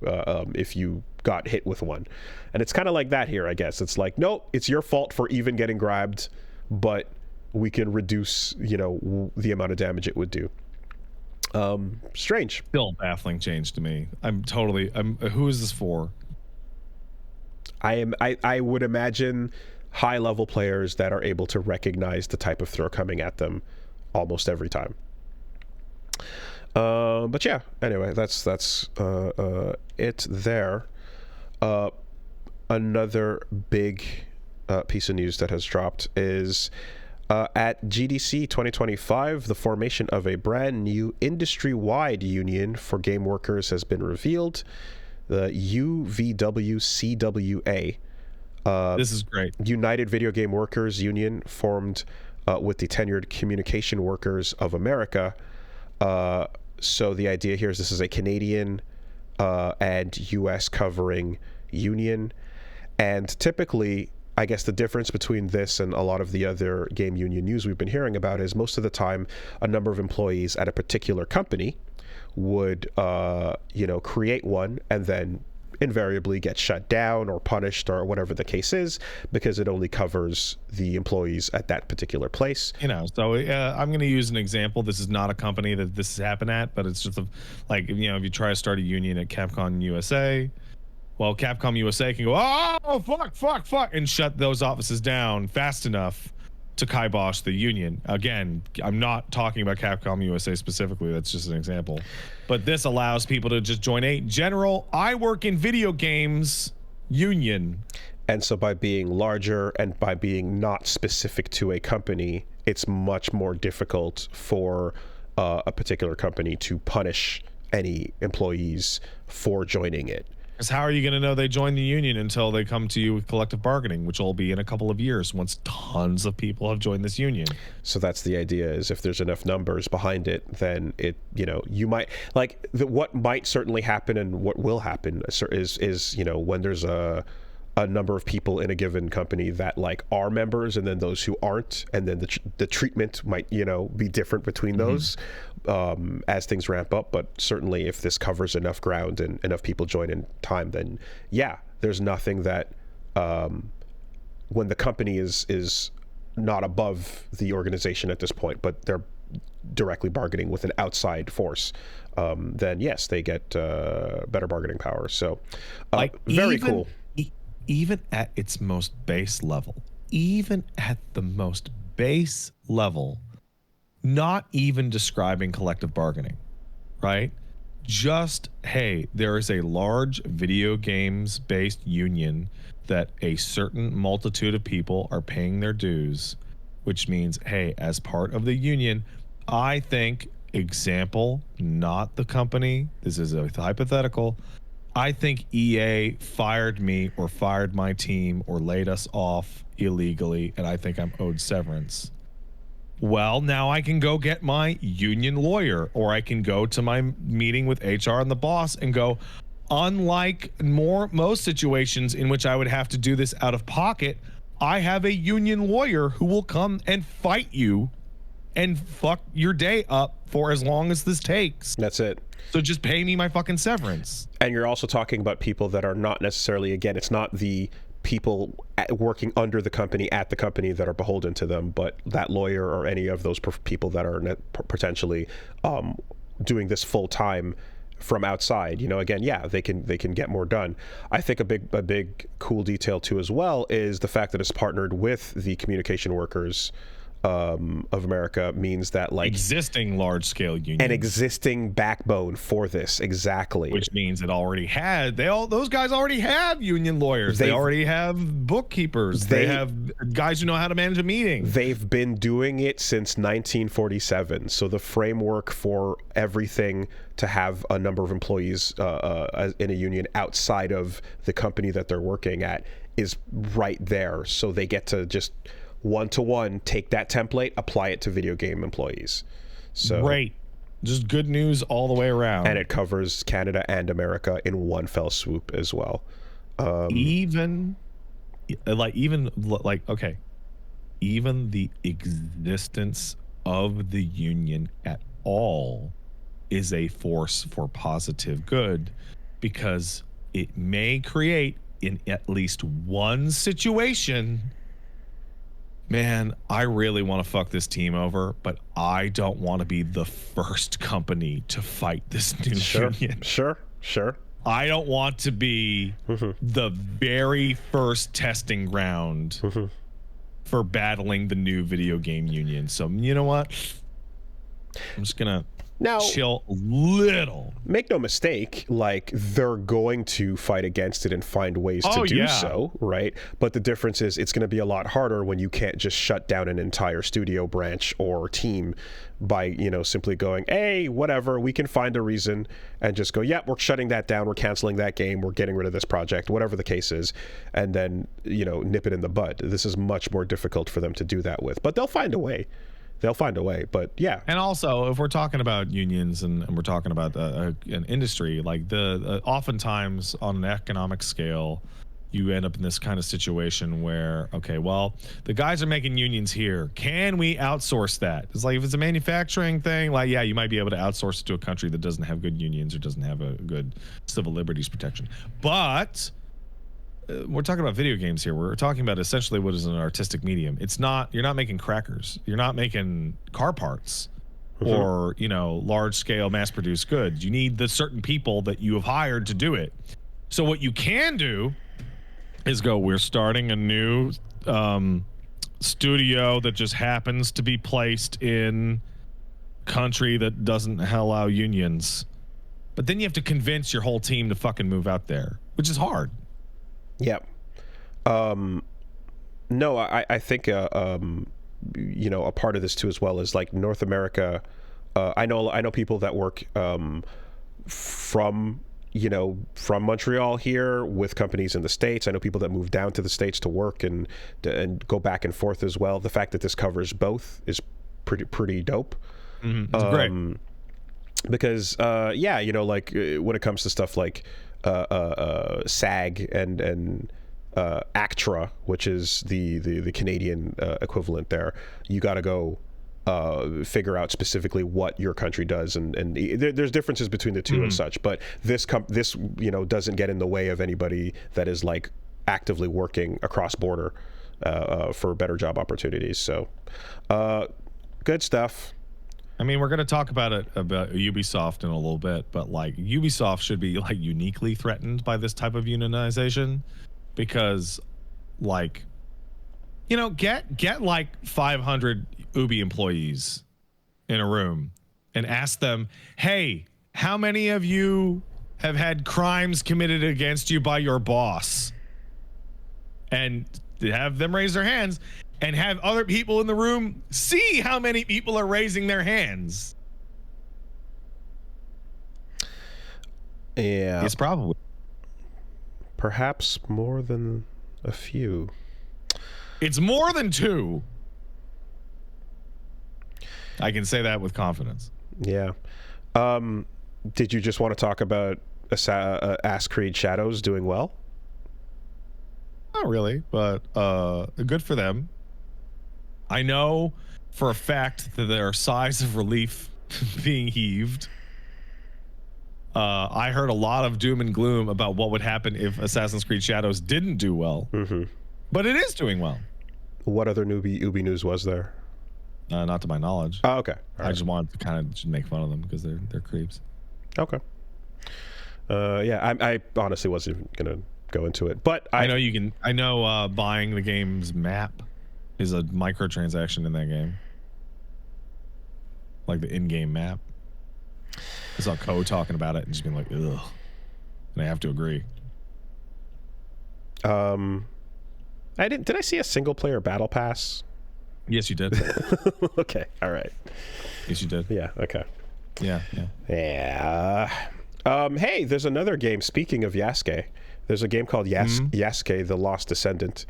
if you got hit with one. And it's kind of like that here, I guess. It's like, nope, it's your fault for even getting grabbed, but we can reduce the amount of damage it would do. Strange. Still baffling change to me. Who is this for? I would imagine high level players that are able to recognize the type of throw coming at them almost every time. But yeah, anyway, that's it there. Another big piece of news that has dropped is at GDC 2025, the formation of a brand new industry-wide union for game workers has been revealed. The UVWCWA. This is great. United Videogame Workers union, formed with the tenured Communication Workers of America, So the idea here is this is a Canadian and U.S. covering union, and typically, I guess the difference between this and a lot of the other game union news we've been hearing about is most of the time a number of employees at a particular company would create one and then invariably get shut down or punished or whatever the case is, because it only covers the employees at that particular place. So I'm going to use an example. This is not a company that this has happened at, but it's just if you try to start a union at Capcom USA, well, Capcom USA can go, oh, fuck, and shut those offices down fast enough to kibosh the union. Again, I'm not talking about Capcom USA specifically. That's just an example. But this allows people to just join a general, I work in video games union. And so by being larger and by being not specific to a company, it's much more difficult for a particular company to punish any employees for joining it. Because how are you going to know they joined the union until they come to you with collective bargaining, which will be in a couple of years once tons of people have joined this union? So that's the idea, is if there's enough numbers behind it, then it, you might, what might certainly happen and what will happen is when there's a number of people in a given company that are members and then those who aren't, and then the treatment might be different between those as things ramp up. But certainly if this covers enough ground and enough people join in time, then there's nothing that when the company is not above the organization at this point, but they're directly bargaining with an outside force, then yes, they get better bargaining power. So very cool. Even at its most base level, not even describing collective bargaining, right? Just, hey, there is a large video games based union that a certain multitude of people are paying their dues, which means, hey, as part of the union, I think, example, not the company, this is a hypothetical, I think EA fired me or fired my team or laid us off illegally, and I think I'm owed severance. Well, now I can go get my union lawyer, or I can go to my meeting with HR and the boss and go, unlike most situations in which I would have to do this out of pocket, I have a union lawyer who will come and fight you and fuck your day up for as long as this takes. That's it. So just pay me my fucking severance. And you're also talking about people that are not necessarily, again, it's not the people working under the company at the company that are beholden to them, but that lawyer or any of those people that are potentially doing this full time from outside. Again, they can get more done. I think a big cool detail too as well is the fact that it's partnered with the Communication Workers of America, means that existing large-scale union, an existing backbone for this, exactly, which means it already had those guys already have union lawyers, they already have bookkeepers, they have guys who know how to manage a meeting. They've been doing it since 1947, so the framework for everything to have a number of employees in a union outside of the company that they're working at is right there, so they get to just one-to-one take that template, apply it to video game employees. So great, just good news all the way around. And it covers Canada and America in one fell swoop as well. Even the existence of the union at all is a force for positive good, because it may create, in at least one situation, man, I really want to fuck this team over, but I don't want to be the first company to fight this new union. Sure. I don't want to be the very first testing ground for battling the new video game union. So, you know what? I'm just going to chill a little. Make no mistake, they're going to fight against it and find ways to do so, right? But the difference is it's going to be a lot harder when you can't just shut down an entire studio branch or team by, simply going, hey, whatever, we can find a reason and just go, we're shutting that down, we're canceling that game, we're getting rid of this project, whatever the case is, and then, nip it in the bud. This is much more difficult for them to do that with, but they'll find a way. they'll find a way. But yeah. And also, if we're talking about unions and we're talking about an industry, like oftentimes on an economic scale, you end up in this kind of situation where, okay, well, the guys are making unions here. Can we outsource that? It's like if it's a manufacturing thing, like, yeah, you might be able to outsource it to a country that doesn't have good unions or doesn't have a good civil liberties protection. But we're talking about video games here. We're talking about essentially what is an artistic medium. It's not, you're not making crackers. You're not making car parts or, you know, large scale mass produced goods. You need the certain people that you have hired to do it. So what you can do is go, we're starting a new studio that just happens to be placed in country that doesn't allow unions. But then you have to convince your whole team to fucking move out there, which is hard. Yeah. No, I think, you know, a part of this too as well is like North America. I know people that work from Montreal here with companies in the States. I know people that move down to the States to work and go back and forth as well. The fact that this covers both is pretty dope. It's great. Because yeah, you know, like when it comes to stuff like SAG and ACTRA, which is the Canadian equivalent there, you got to go figure out specifically what your country does, and there's differences between the two and such. But this you know, doesn't get in the way of anybody that is like actively working across border for better job opportunities. So good stuff. I mean, we're going to talk about Ubisoft in a little bit, but like Ubisoft should be like uniquely threatened by this type of unionization, because like, you know, get like 500 Ubi employees in a room and ask them, hey, how many of you have had crimes committed against you by your boss? And have them raise their hands and have other people in the room see how many people are raising their hands. Yeah. It's probably. Perhaps more than a few. It's more than 2. I can say that with confidence. Yeah. Did you just want to talk about Assassin's Creed Shadows doing well? Not really, but good for them. I know for a fact that there are sighs of relief being heaved. I heard a lot of doom and gloom about what would happen if Assassin's Creed Shadows didn't do well. But it is doing well. What other Ubi news was there? Not to my knowledge. Oh, okay. I just wanted to kind of make fun of them because they're creeps. Okay. Yeah, I honestly wasn't gonna go into it, but I know you can. I know buying the game's map is a microtransaction in that game, like the in-game map. I saw Co talking about it and just being like, ugh, and I have to agree. I didn't. Did I see a single-player battle pass? Yes, you did. Okay. All right. Yes, you did. Yeah. Okay. Yeah. Hey, there's another game. Speaking of Yasuke, there's a game called Yasuke: The Lost Descendant.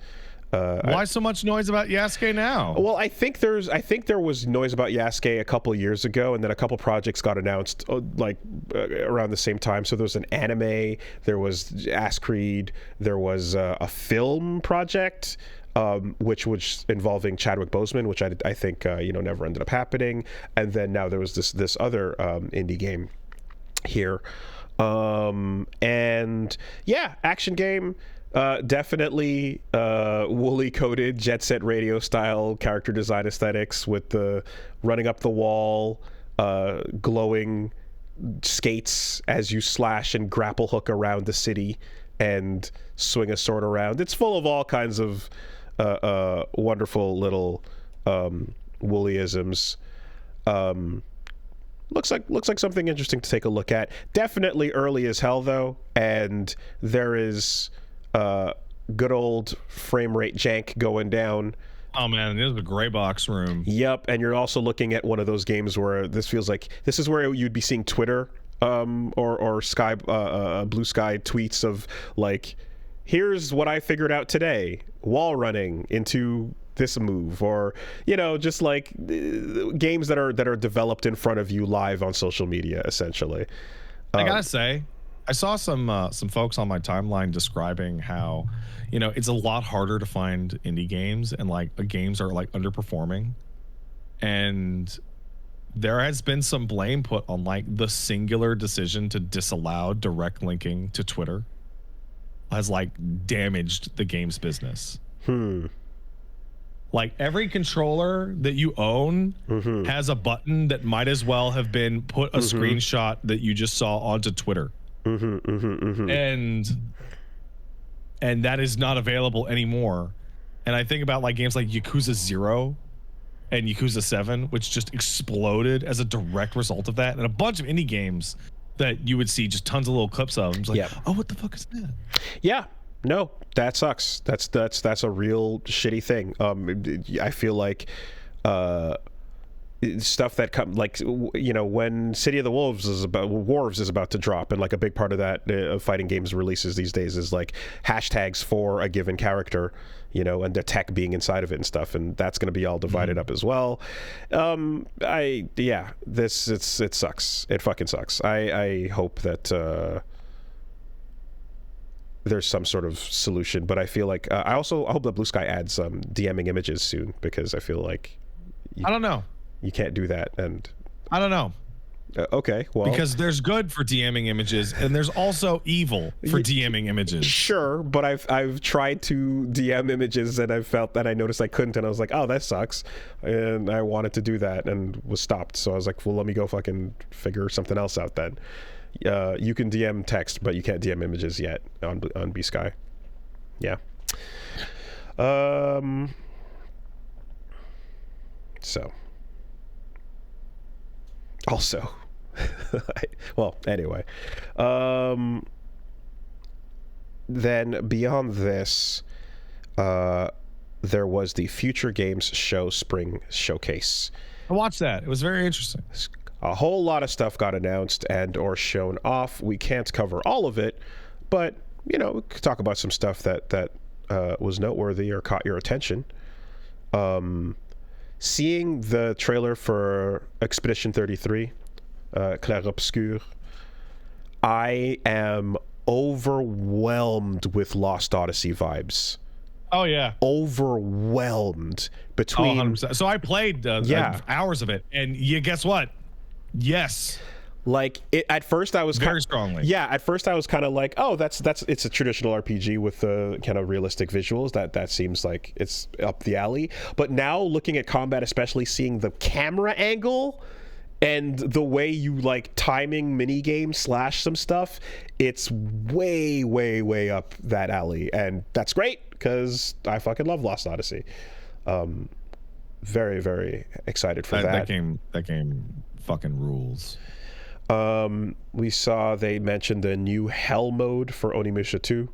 Why so much noise about Yasuke now? Well, I think there was noise about Yasuke a couple years ago, and then a couple projects got announced around the same time. So there was an anime, there was Assassin's Creed, there was a film project, which was involving Chadwick Boseman, which I think never ended up happening. And then now there was this other indie game here, and yeah, action game. Definitely woolly coated Jet Set Radio style character design aesthetics with the running up the wall, glowing skates as you slash and grapple hook around the city and swing a sword around. It's full of all kinds of wonderful little woollyisms. Looks like something interesting to take a look at. Definitely early as hell though, and there is good old frame rate jank going down. Oh man, this is a gray box room. Yep, and you're also looking at one of those games where this feels like this is where you'd be seeing Twitter or Sky Blue Sky tweets of like, here's what I figured out today: wall running into this move, or just like games that are developed in front of you live on social media, essentially. I gotta say, I saw some folks on my timeline describing how it's a lot harder to find indie games, and like games are like underperforming, and there has been some blame put on like the singular decision to disallow direct linking to Twitter has like damaged the game's business. Like every controller that you own has a button that might as well have been put a screenshot that you just saw onto Twitter. And that is not available anymore. And I think about like games like Yakuza 0 and Yakuza 7, which just exploded as a direct result of that, and a bunch of indie games that you would see just tons of little clips of. It's like, oh, what the fuck is that? Yeah. No, that sucks. That's a real shitty thing. I feel like stuff that like when City of the Wolves is about to drop, and like a big part of that fighting games releases these days is like hashtags for a given character, and the tech being inside of it and stuff, and that's going to be all divided up as well. It sucks. It fucking sucks. I hope that there's some sort of solution, but I feel like I hope that Blue Sky adds DMing images soon, because I feel like I don't know, you can't do that, and I don't know. Okay, well, because there's good for DMing images, and there's also evil for DMing images. Sure, but I've tried to DM images, and I noticed I couldn't, and I was like, oh, that sucks, and I wanted to do that and was stopped. So I was like, well, let me go fucking figure something else out then. You can DM text, but you can't DM images yet on B-Sky. Yeah. So. Also. Well, anyway. Then beyond this, there was the Future Games Show Spring Showcase. I watched that. It was very interesting. A whole lot of stuff got announced and or shown off. We can't cover all of it, but we could talk about some stuff that was noteworthy or caught your attention. Seeing the trailer for Expedition 33, Clair Obscur, I am overwhelmed with Lost Odyssey vibes. Oh yeah, overwhelmed between. 100%. So I played hours of it, and guess what? Yes. Like at first I was very strongly. Yeah, at first I was kind of like, oh, that's it's a traditional RPG with the kind of realistic visuals. That seems like it's up the alley. But now looking at combat, especially seeing the camera angle and the way you like timing mini games / some stuff, it's way, way, way up that alley, and that's great because I fucking love Lost Odyssey. Very, very excited for that. That game fucking rules. We saw they mentioned the new Hell mode for Onimusha 2.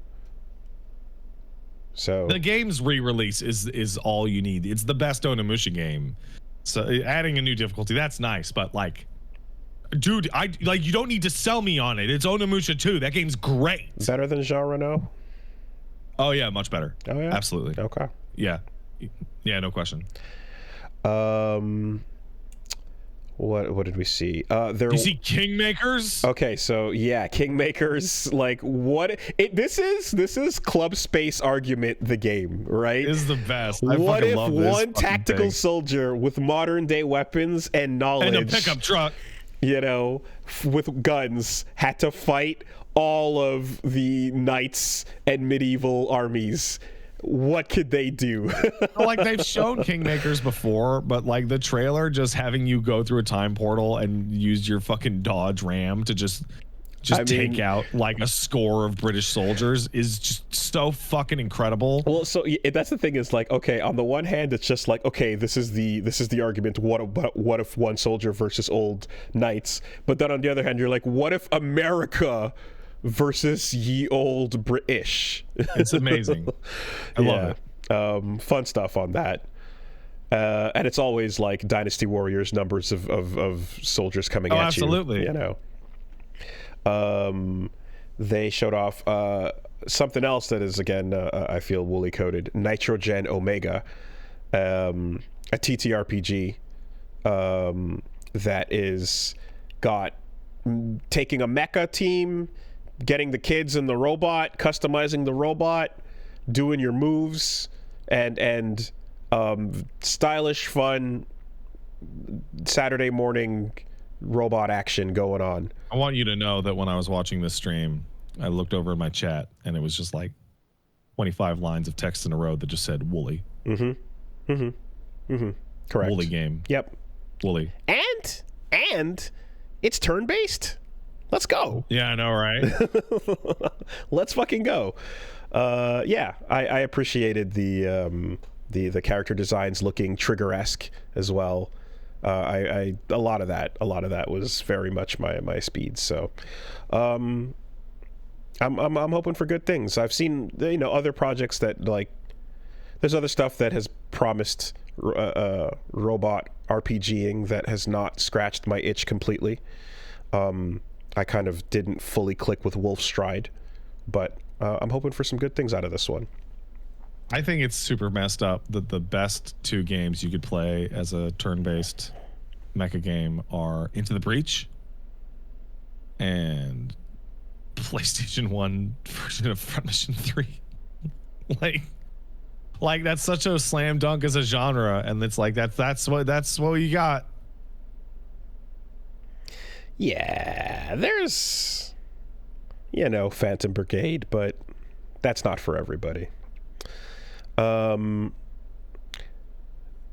So the game's re-release is all you need. It's the best Onimusha game. So adding a new difficulty, that's nice, but like, dude, you don't need to sell me on it. It's Onimusha 2. That game's great. Better than Jean Renault? Oh yeah, much better. Oh yeah, absolutely. Okay. Yeah, no question. What did we see? You see Kingmakers? Okay, so yeah, Kingmakers. Like this is Club Space Argument, the game, right? Is the best. What if one tactical soldier with modern day weapons and knowledge and a pickup truck, with guns, had to fight all of the knights and medieval armies? What could they do? Like, they've shown Kingmakers before, but like the trailer just having you go through a time portal and use your fucking Dodge Ram to just take out like a score of British soldiers is just so fucking incredible. Well, so that's the thing, is like, okay, on the one hand it's just like, okay, this is the argument, what if one soldier versus old knights, but then on the other hand you're like, what if America versus ye old British? It's amazing. I love it. Fun stuff on that. And it's always like Dynasty Warriors numbers of soldiers coming at absolutely. You. They showed off something else that is, again, I feel woolly coated, Nitrogen Omega, a TTRPG that is got taking a mecha team, getting the kids in the robot, customizing the robot, doing your moves, and stylish, fun Saturday morning robot action going on. I want you to know that when I was watching this stream, I looked over in my chat and it was just like 25 lines of text in a row that just said Wooly. Correct. Wooly game. Yep. Wooly. And it's turn-based. Let's go. Yeah, I know, right? Let's fucking go. Yeah, I appreciated the character designs looking Trigger-esque as well. A lot of that was very much my speed. So, I'm hoping for good things. I've seen other projects that like there's other stuff that has promised robot RPGing that has not scratched my itch completely. I kind of didn't fully click with Wolf Stride, but I'm hoping for some good things out of this one. I think it's super messed up that the best two games you could play as a turn-based mecha game are Into the Breach and PlayStation 1 version of Front Mission 3. like that's such a slam dunk as a genre, and it's like that's what you got. Yeah, there's Phantom Brigade, but that's not for everybody.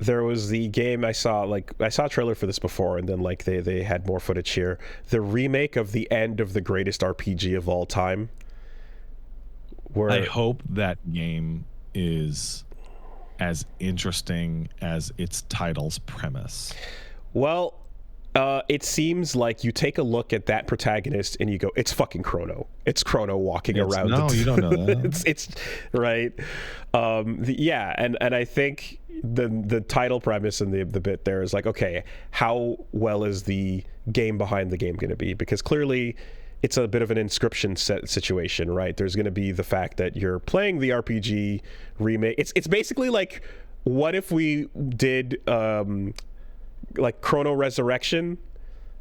There was the game I saw a trailer for this before, and then like they had more footage here. The remake of the end of the greatest RPG of all time. Where I hope that game is as interesting as its title's premise. Well, it seems like you take a look at that protagonist and you go, it's fucking Chrono. It's Chrono walking around. No, you don't know that. it's right. And I think the title premise and the bit there is like, okay, how well is the game behind the game going to be? Because clearly it's a bit of an Inscription situation, right? There's going to be the fact that you're playing the RPG remake. It's basically like, what if we did like Chrono Resurrection,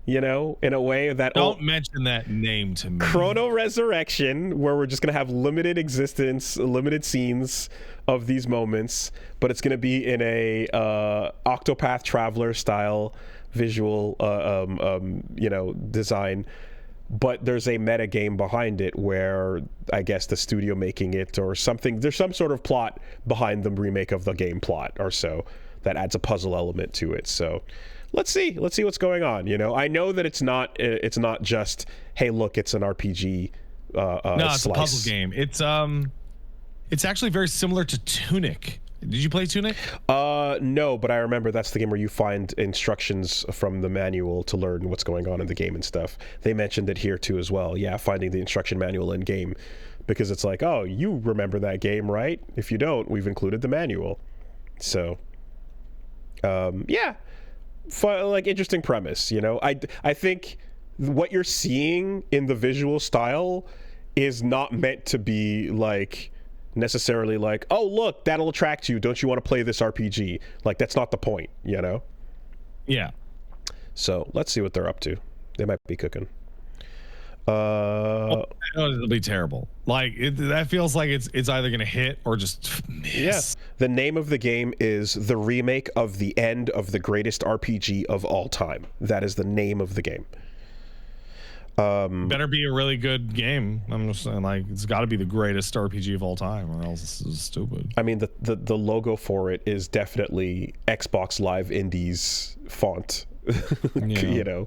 in a way that don't mention that name to me. Chrono Resurrection, where we're just gonna have limited existence, limited scenes of these moments, but it's gonna be in a Octopath Traveler style visual, design. But there's a meta game behind it where I guess the studio making it or something. There's some sort of plot behind the remake of the game plot or so that adds a puzzle element to it. So let's see what's going on. I know that it's not just, hey, look, it's an RPG. No, it's a puzzle game. It's actually very similar to Tunic. Did you play Tunic? No, but I remember that's the game where you find instructions from the manual to learn what's going on in the game and stuff. They mentioned it here too as well. Yeah, finding the instruction manual in game, because it's like, oh, you remember that game, right? If you don't, we've included the manual. So yeah, like interesting premise. I think what you're seeing in the visual style is not meant to be like necessarily like, oh look, that'll attract you, don't you want to play this RPG? Like, that's not the point. Yeah. So let's see what they're up to. They might be cooking. It'll be terrible. Like that feels like it's either gonna hit or just miss. Yes. The name of the game is the remake of the end of the greatest RPG of all time. That is the name of the game. Better be a really good game. I'm just saying, like, it's got to be the greatest RPG of all time, or else this is stupid. I mean, the logo for it is definitely Xbox Live Indies font. Yeah.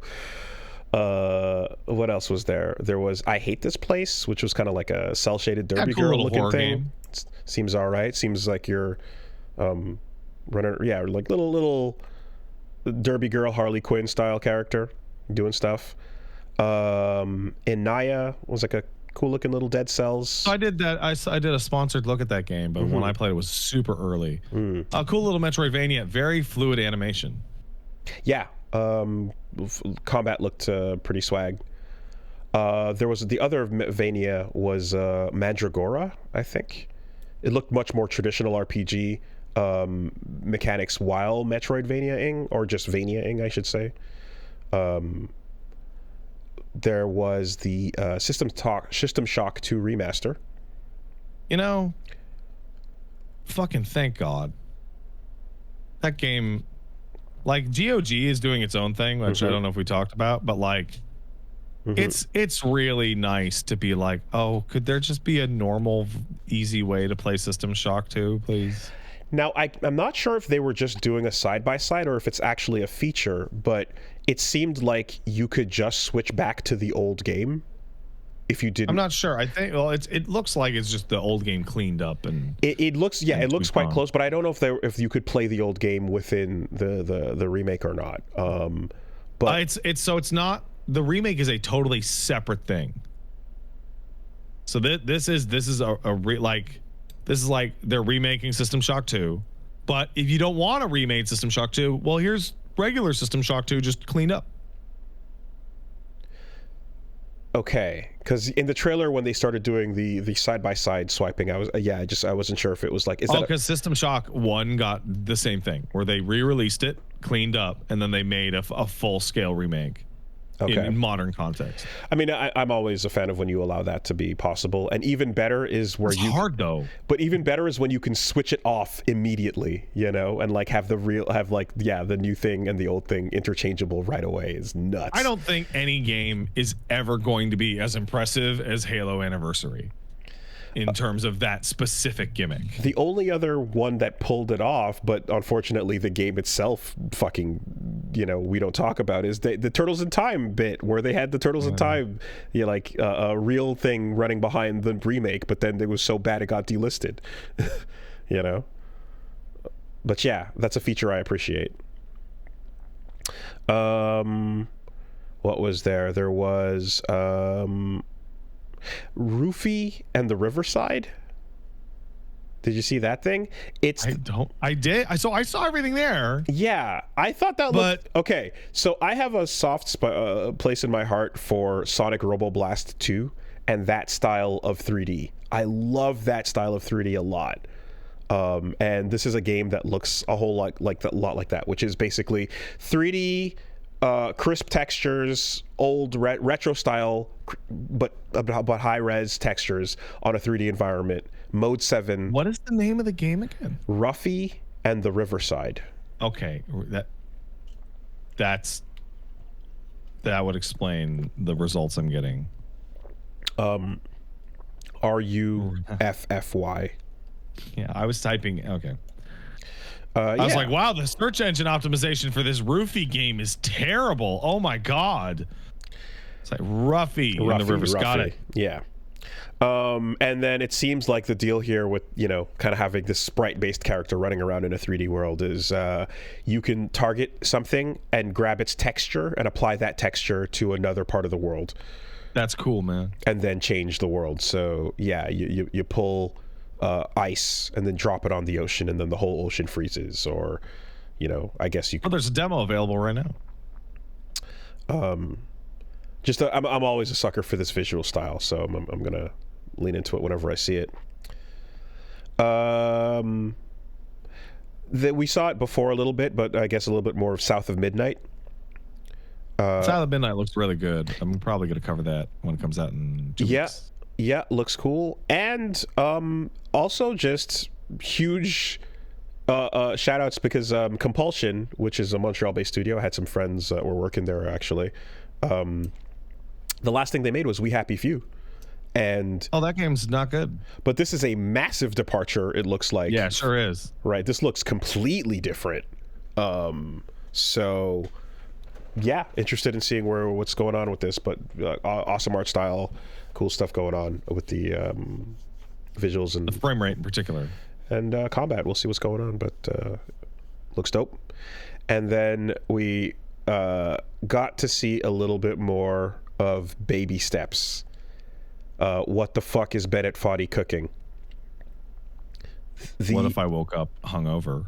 What else was there? There was I Hate This Place, which was kind of like a cell-shaded Derby cool Girl looking thing. Game. Seems all right. Seems like you're running, like little Derby Girl Harley Quinn style character doing stuff. Inaya was like a cool looking little Dead Cells. So I did that. I did a sponsored look at that game, but when I played it was super early. A cool little Metroidvania, very fluid animation. Yeah. Combat looked pretty swag. There was the other Vania was Mandragora, I think. It looked much more traditional RPG. mechanics while Metroidvania-ing, or just Vania-ing, I should say. There was the System Shock 2 remaster. You know, fucking thank God. That game, like, GOG is doing its own thing, which I don't know if we talked about, but like, it's really nice to be like, oh, could there just be a normal, easy way to play System Shock 2, please? Now, I'm not sure if they were just doing a side-by-side or if it's actually a feature, but it seemed like you could just switch back to the old game if you didn't. I'm not sure. I think, well, it looks like it's just the old game cleaned up, and it looks, yeah, it looks quite close, but I don't know if you could play the old game within the remake or not. But it's not, the remake is a totally separate thing. So this is like they're remaking System Shock 2, but if you don't want to remake System Shock 2, well, here's regular System Shock 2 just cleaned up. Okay, because in the trailer when they started doing the side-by-side swiping, I wasn't sure if it was like, because System Shock 1 got the same thing, where they re-released it, cleaned up, and then they made a full-scale remake. Okay. In modern context. I mean, I'm always a fan of when you allow that to be possible, and even better is where it's hard though. But even better is when you can switch it off immediately, you know, and like have the new thing and the old thing interchangeable right away. Is nuts. I don't think any game is ever going to be as impressive as Halo Anniversary in terms of that specific gimmick. The only other one that pulled it off, but unfortunately the game itself fucking, you know, we don't talk about, is the Turtles in Time bit, where they had the Turtles in Time, like a real thing running behind the remake, but then it was so bad it got delisted. You know? But yeah, that's a feature I appreciate. What was there? There was Roofy and the Riverside. Did you see that thing? I did. I saw everything there. Yeah, I thought that looked okay. So I have a soft place in my heart for Sonic Robo Blast 2 and that style of 3D. I love that style of 3D a lot. And this is a game that looks a whole lot like that, which is basically 3D, crisp textures, old retro style, but high res textures on a 3D environment. Mode 7. What is the name of the game again? Ruffy and the Riverside. Okay, that would explain the results I'm getting. RUFFY. Yeah, I was typing. Okay. I was like, wow, the search engine optimization for this Roofy game is terrible. Oh my god. It's like Ruffy in the Rivers. Got it. Yeah. And then it seems like the deal here with, you know, kind of having this sprite-based character running around in a 3D world is you can target something and grab its texture and apply that texture to another part of the world. That's cool, man. And then change the world. So, yeah, you pull ice and then drop it on the ocean, and then the whole ocean freezes. Or, you know, I guess you could... Well, there's a demo available right now. I'm always a sucker for this visual style, so I'm gonna lean into it whenever I see it. We saw it before a little bit, but I guess a little bit more of South of Midnight. South of Midnight looks really good. I'm probably gonna cover that when it comes out in 2 weeks. Yeah, looks cool. And also just huge shout outs because Compulsion, which is a Montreal-based studio, I had some friends that were working there actually. The last thing they made was We Happy Few. And that game's not good. But this is a massive departure, it looks like. Yeah, it sure is. Right. This looks completely different. So yeah, interested in seeing what's going on with this, but awesome art style, cool stuff going on with the visuals and the frame rate in particular. And combat. We'll see what's going on, but looks dope. And then we got to see a little bit more of Baby Steps. What the fuck is Bennett Foddy cooking? What if I woke up hungover?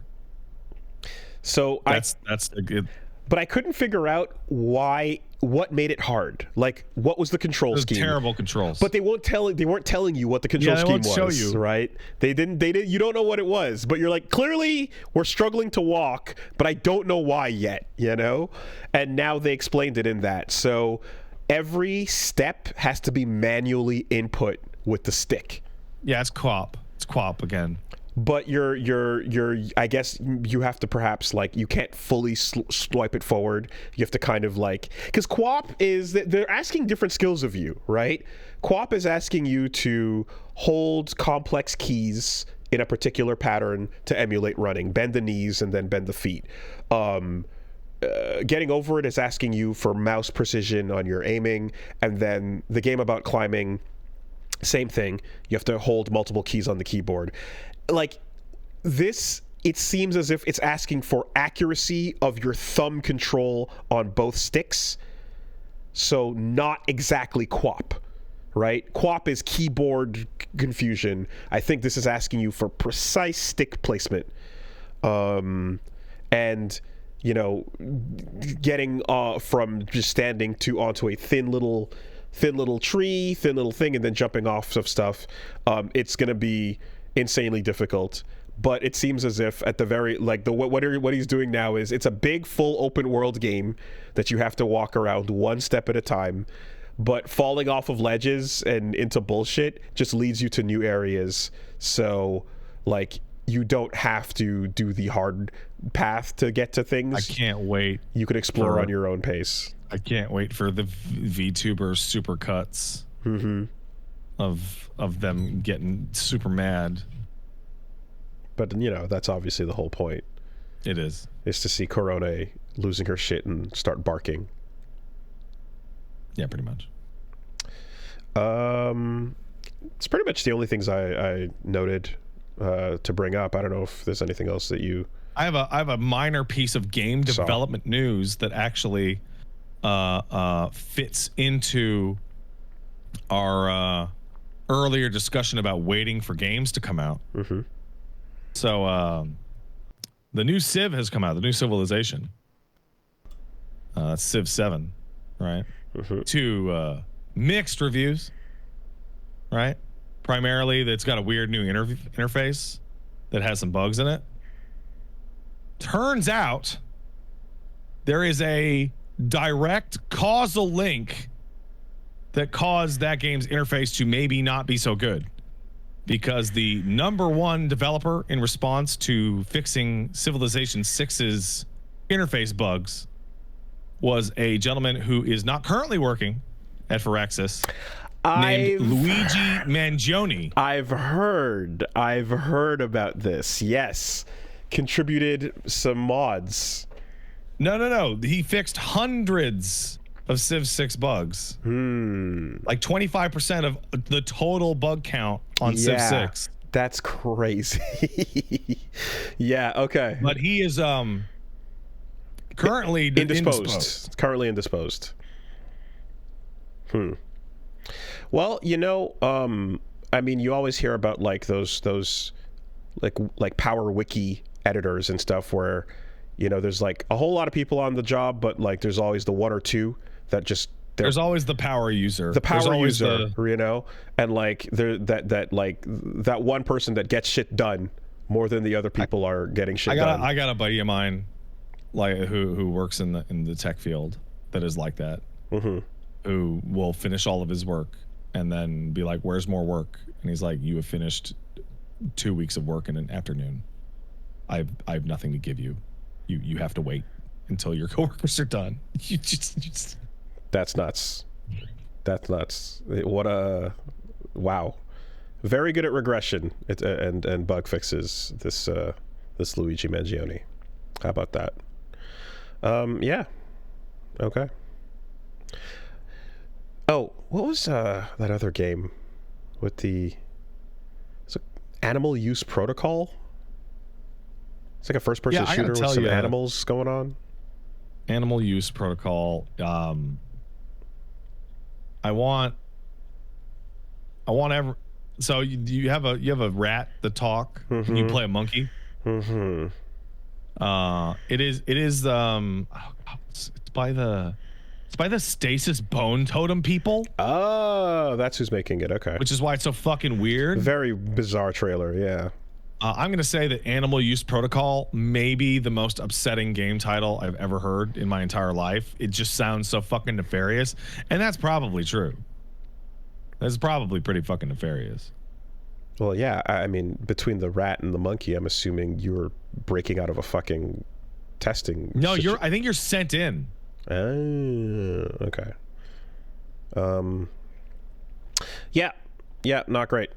So that's a good. but I couldn't figure out what made it hard. Like, what was the control scheme? Terrible controls. But they weren't telling you what the control scheme was. Show you. Right? They didn't. You don't know what it was, but you're like, clearly we're struggling to walk, but I don't know why yet. You know? And now they explained it in that. So every step has to be manually input with the stick. Yeah, it's co-op. It's co-op again. But I guess you have to perhaps, like, you can't fully swipe it forward. You have to kind of, like, because co-op is, they're asking different skills of you, right? Co-op is asking you to hold complex keys in a particular pattern to emulate running, bend the knees and then bend the feet. Getting over it is asking you for mouse precision on your aiming, and then the game about climbing, same thing. You have to hold multiple keys on the keyboard. Like, this, it seems as if it's asking for accuracy of your thumb control on both sticks. So not exactly QWOP, right? QWOP is keyboard confusion. I think this is asking you for precise stick placement. And, you know, getting from just standing onto a thin little tree, thin little thing, and then jumping off of stuff. It's going to be insanely difficult, but it seems as if at the very, like, what he's doing now is, it's a big full open world game that you have to walk around one step at a time, but falling off of ledges and into bullshit just leads you to new areas. So, like, you don't have to do the hard path to get to things. I can't wait. You can explore on your own pace. I can't wait for the VTubers super cuts. Mm-hmm. Of them getting super mad. But, you know, that's obviously the whole point. It is to see Korone losing her shit and start barking. Yeah, pretty much. It's pretty much the only things I noted to bring up. I don't know if there's anything else that you... I have a minor piece of game development news that actually fits into our earlier discussion about waiting for games to come out. Mm-hmm. So the new Civ has come out, the new Civilization. Civ 7, right? Mm-hmm. To mixed reviews, right? Primarily, it's got a weird new interface that has some bugs in it. Turns out there is a direct causal link that caused that game's interface to maybe not be so good, because the #1 developer in response to fixing Civilization 6's interface bugs was a gentleman who is not currently working at Firaxis, named Luigi Mangione. I've heard about this. Yes. Contributed some mods. No. He fixed hundreds of Civ 6 bugs. Like 25% of the total bug count on Civ 6. That's crazy. Yeah, okay. But he is currently indisposed. Currently indisposed. Well, you know, I mean, you always hear about, like, those like Power Wiki editors and stuff where, you know, there's like a whole lot of people on the job, but, like, there's always the one or two that just... There's always the power user. You know, and, like, that one person that gets shit done more than the other people are getting shit done. I got a buddy of mine, like, who works in the tech field that is like that. Mm-hmm. Who will finish all of his work and then be like, "Where's more work?" And he's like, "You have finished 2 weeks of work in an afternoon. I have nothing to give you. You have to wait until your coworkers are done." You just... That's nuts. That's nuts. What a... Wow. Very good at regression and bug fixes, this Luigi Mangione. How about that? Yeah. Okay. Oh, what was that other game with the... It's like Animal Use Protocol? It's like a first-person shooter with some animals going on. Animal Use Protocol. I want so you have a rat that talk, and you play a monkey. Mm-hmm. It is it's by the Stasis Bone Totem people. Oh, that's who's making it. Okay. Which is why it's so fucking weird. Very bizarre trailer, yeah. I'm going to say that Animal Use Protocol may be the most upsetting game title I've ever heard in my entire life. It just sounds so fucking nefarious. And that's probably true. That's probably pretty fucking nefarious. Well, yeah, I mean, between the rat and the monkey, I'm assuming you're breaking out of a fucking testing. No, I think you're sent in. Oh, okay. Yeah, not great.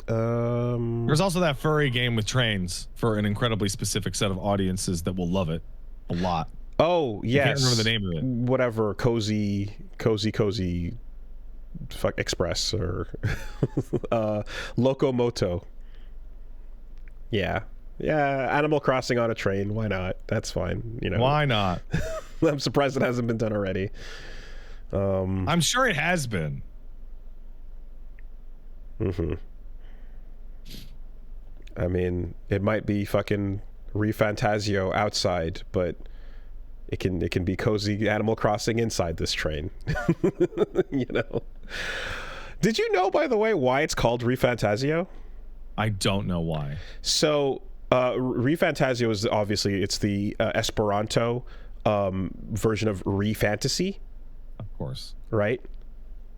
There's also that furry game with trains for an incredibly specific set of audiences that will love it a lot. Oh, yes. I can't remember the name of it. Whatever, cozy fuck Express or Locomoto. Yeah, Animal Crossing on a train. Why not? That's fine. You know. Why not? I'm surprised it hasn't been done already. I'm sure it has been. Mm-hmm. I mean, it might be fucking ReFantazio outside, but it can be cozy Animal Crossing inside this train. You know. Did you know, by the way, why it's called ReFantazio? I don't know why. So, ReFantazio is obviously it's the Esperanto version of ReFantasy. Of course. Right?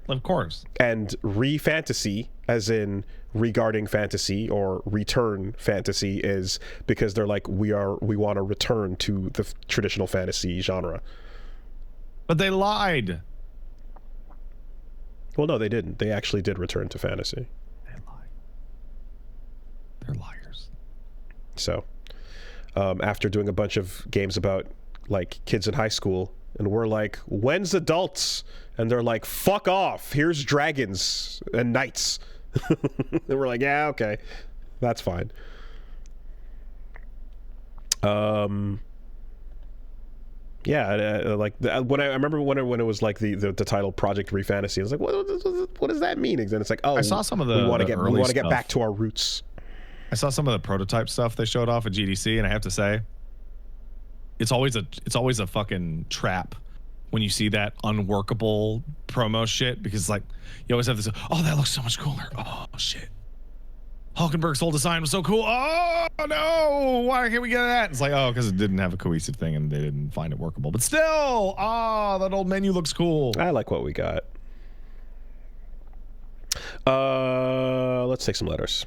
Of course. And re-fantasy, as in regarding fantasy or return fantasy, is because they're like, we want to return to the traditional fantasy genre. But they lied. Well, no, they didn't. They actually did return to fantasy. They lied. They're liars. So, after doing a bunch of games about like kids in high school, and we're like, when's adults? And they're like, fuck off. Here's dragons and knights. And we're like, yeah, okay. That's fine. Yeah, like when I remember when it was like the title Project Refantasy, I was like, what does that mean? And then it's like, oh, I saw some of the we want to get stuff. back to our roots. I saw some of the prototype stuff they showed off at GDC, and I have to say, it's always a fucking trap when you see that unworkable promo shit, because like you always have this, oh, that looks so much cooler. Oh shit. Hulkenberg's whole design was so cool. Oh no, why can't we get that? It's like, oh, because it didn't have a cohesive thing and they didn't find it workable. But still, that old menu looks cool. I like what we got. Let's take some letters.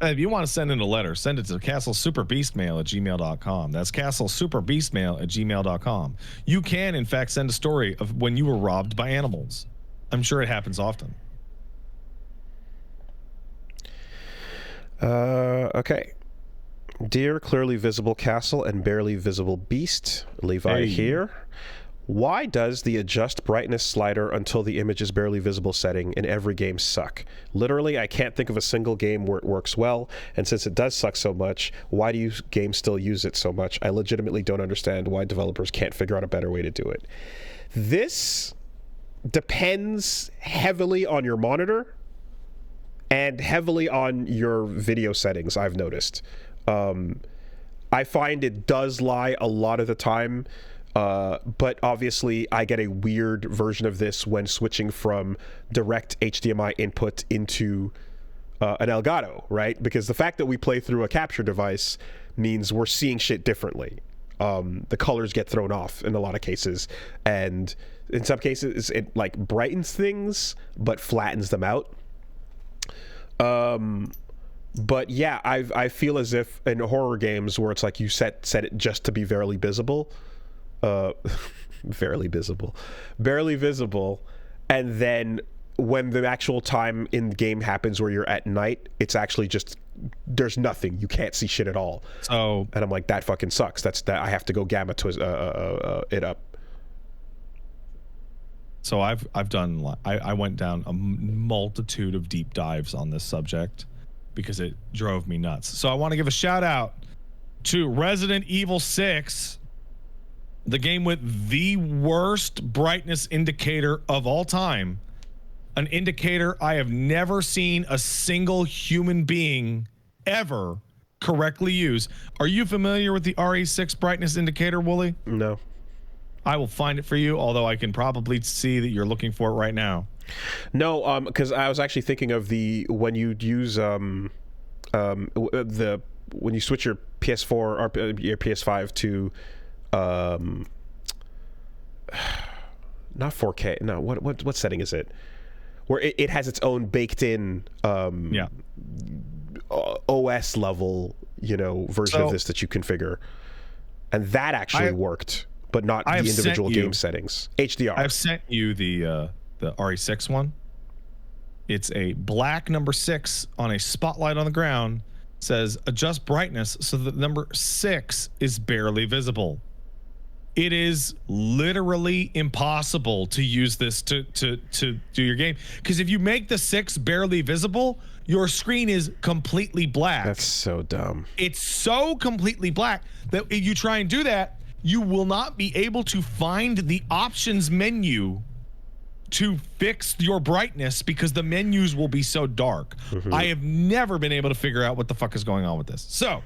If you want to send in a letter, send it to castlesuperbeastmail@gmail.com. That's castlesuperbeastmail@gmail.com. You can, in fact, send a story of when you were robbed by animals. I'm sure it happens often. Okay. Dear clearly visible castle and barely visible beast, Levi here. Why does the adjust brightness slider until the image is barely visible setting in every game suck? Literally, I can't think of a single game where it works well, and since it does suck so much, why do you games still use it so much? I legitimately don't understand why developers can't figure out a better way to do it. This depends heavily on your monitor and heavily on your video settings, I've noticed. I find it does lie a lot of the time. But obviously I get a weird version of this when switching from direct HDMI input into an Elgato, right? Because the fact that we play through a capture device means we're seeing shit differently. The colors get thrown off in a lot of cases, and in some cases it like brightens things but flattens them out. But yeah, I feel as if in horror games where it's like you set it just to be barely visible, barely visible, and then when the actual time in the game happens where you're at night, it's actually just there's nothing, you can't see shit at all. So, and I'm like, that fucking sucks. That I have to go gamma to it up. So I went down a multitude of deep dives on this subject because it drove me nuts. So I want to give a shout out to Resident Evil 6. The game with the worst brightness indicator of all time. An indicator I have never seen a single human being ever correctly used. Are you familiar with the RE6 brightness indicator, Wooly? No. I will find it for you, although I can probably see that you're looking for it right now. No, because I was actually thinking of when you use when you switch your PS4 or your PS5 to not 4K. No, what setting is it? Where it has its own baked in OS level, version of this that you configure, and that actually worked, but not the individual game settings. HDR. I've sent you the RE6 one. It's a black number 6 on a spotlight on the ground. Says adjust brightness so that number 6 is barely visible. It is literally impossible to use this to do your game, because if you make the 6 barely visible, your screen is completely black. That's so dumb. It's so completely black that if you try and do that, you will not be able to find the options menu to fix your brightness because the menus will be so dark. I have never been able to figure out what the fuck is going on with this. So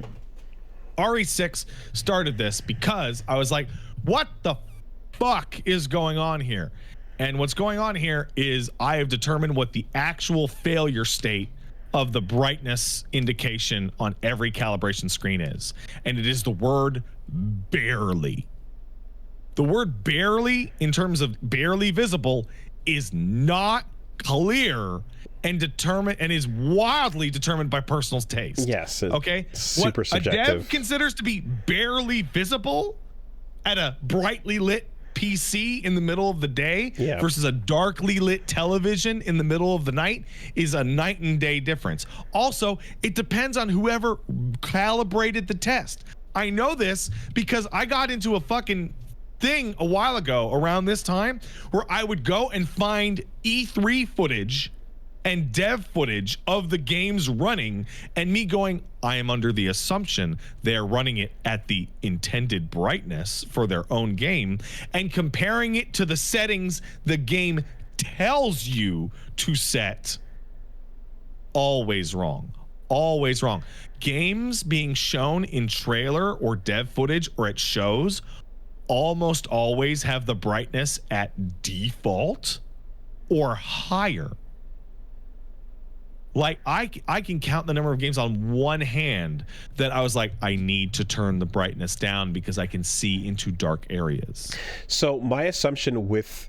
RE6 started this because I was like, what the fuck is going on here? And what's going on here is I have determined what the actual failure state of the brightness indication on every calibration screen is. And it is the word barely. The word barely, in terms of barely visible, is not clear and is wildly determined by personal taste. Yes. Okay. Super subjective. A dev considers to be barely visible at a brightly lit PC in the middle of the day versus a darkly lit television in the middle of the night is a night and day difference. Also, it depends on whoever calibrated the test. I know this because I got into a fucking thing a while ago around this time where I would go and find E3 footage and dev footage of the games running, and me going, I am under the assumption they're running it at the intended brightness for their own game, and comparing it to the settings the game tells you to set. Always wrong. Always wrong. Games being shown in trailer or dev footage or at shows almost always have the brightness at default or higher. Like I can count the number of games on one hand that I was like, I need to turn the brightness down because I can see into dark areas. So my assumption with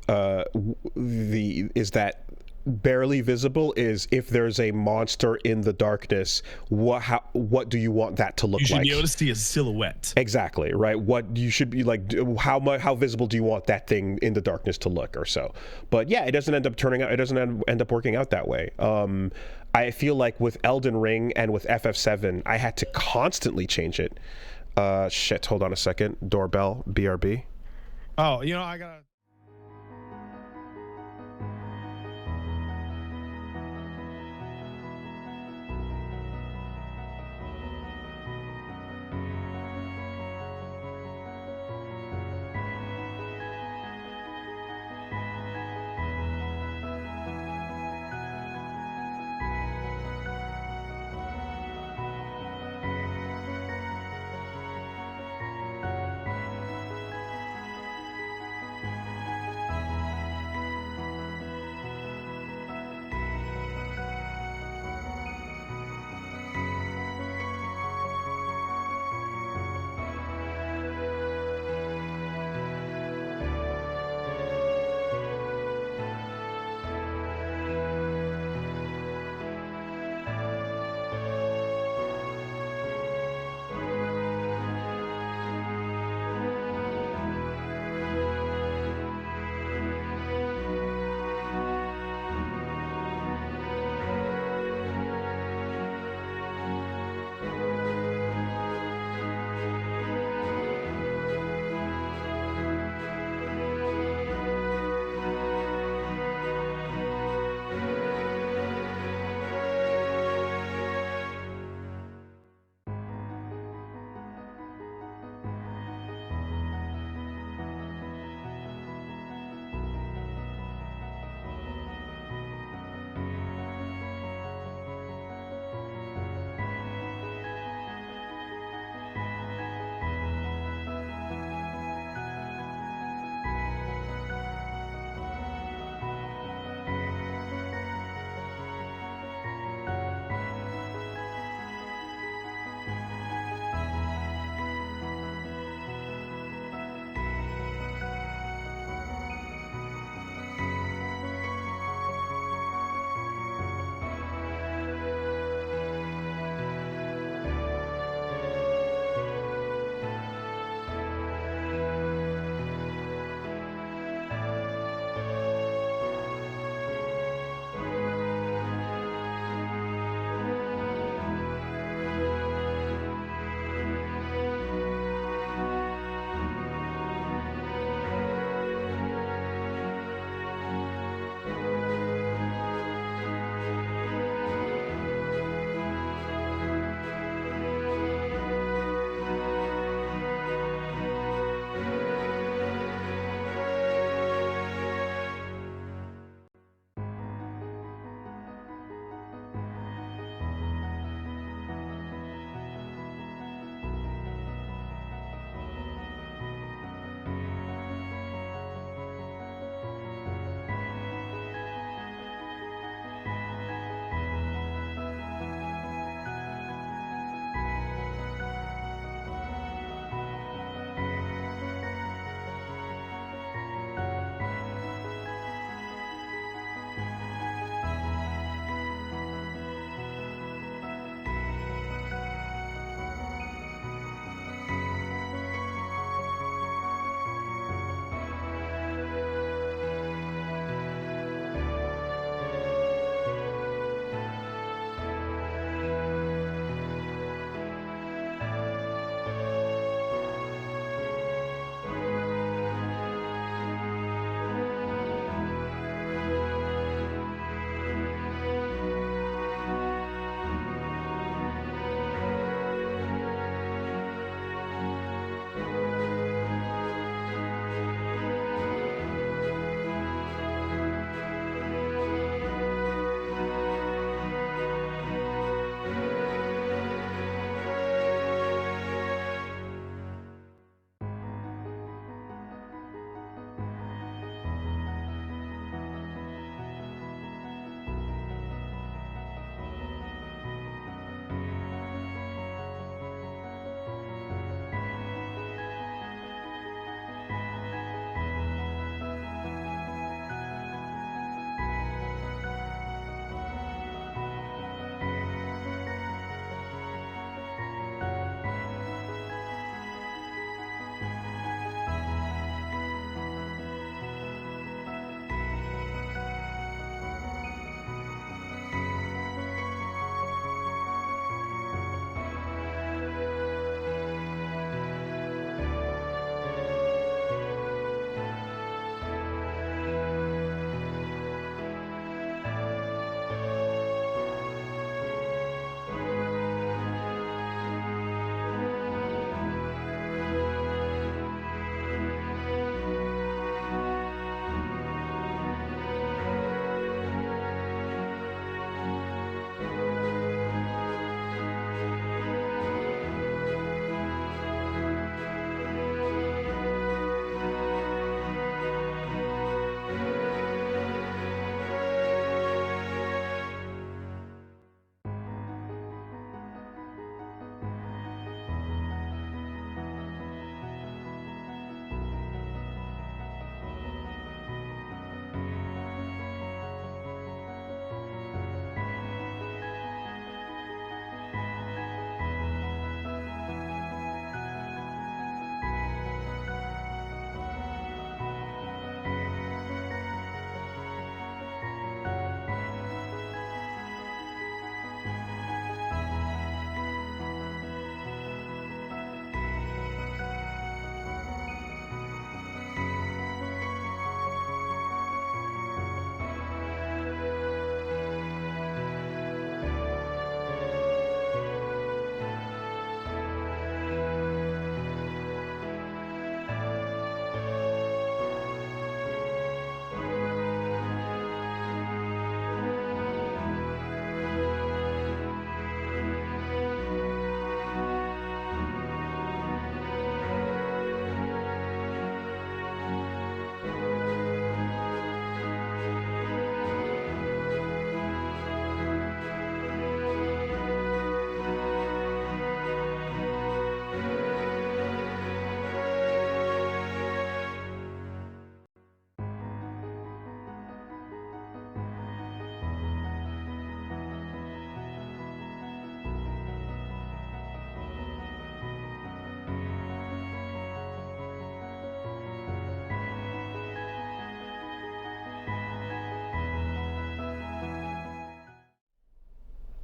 is that barely visible is if there's a monster in the darkness, what do you want that to look like? You should be able to see a silhouette. Exactly, right? What you should be like, how visible do you want that thing in the darkness to look, or so. But yeah, it doesn't end up working out that way. I feel like with Elden Ring and with FF7, I had to constantly change it. Shit, hold on a second. Doorbell, BRB. Oh, I gotta...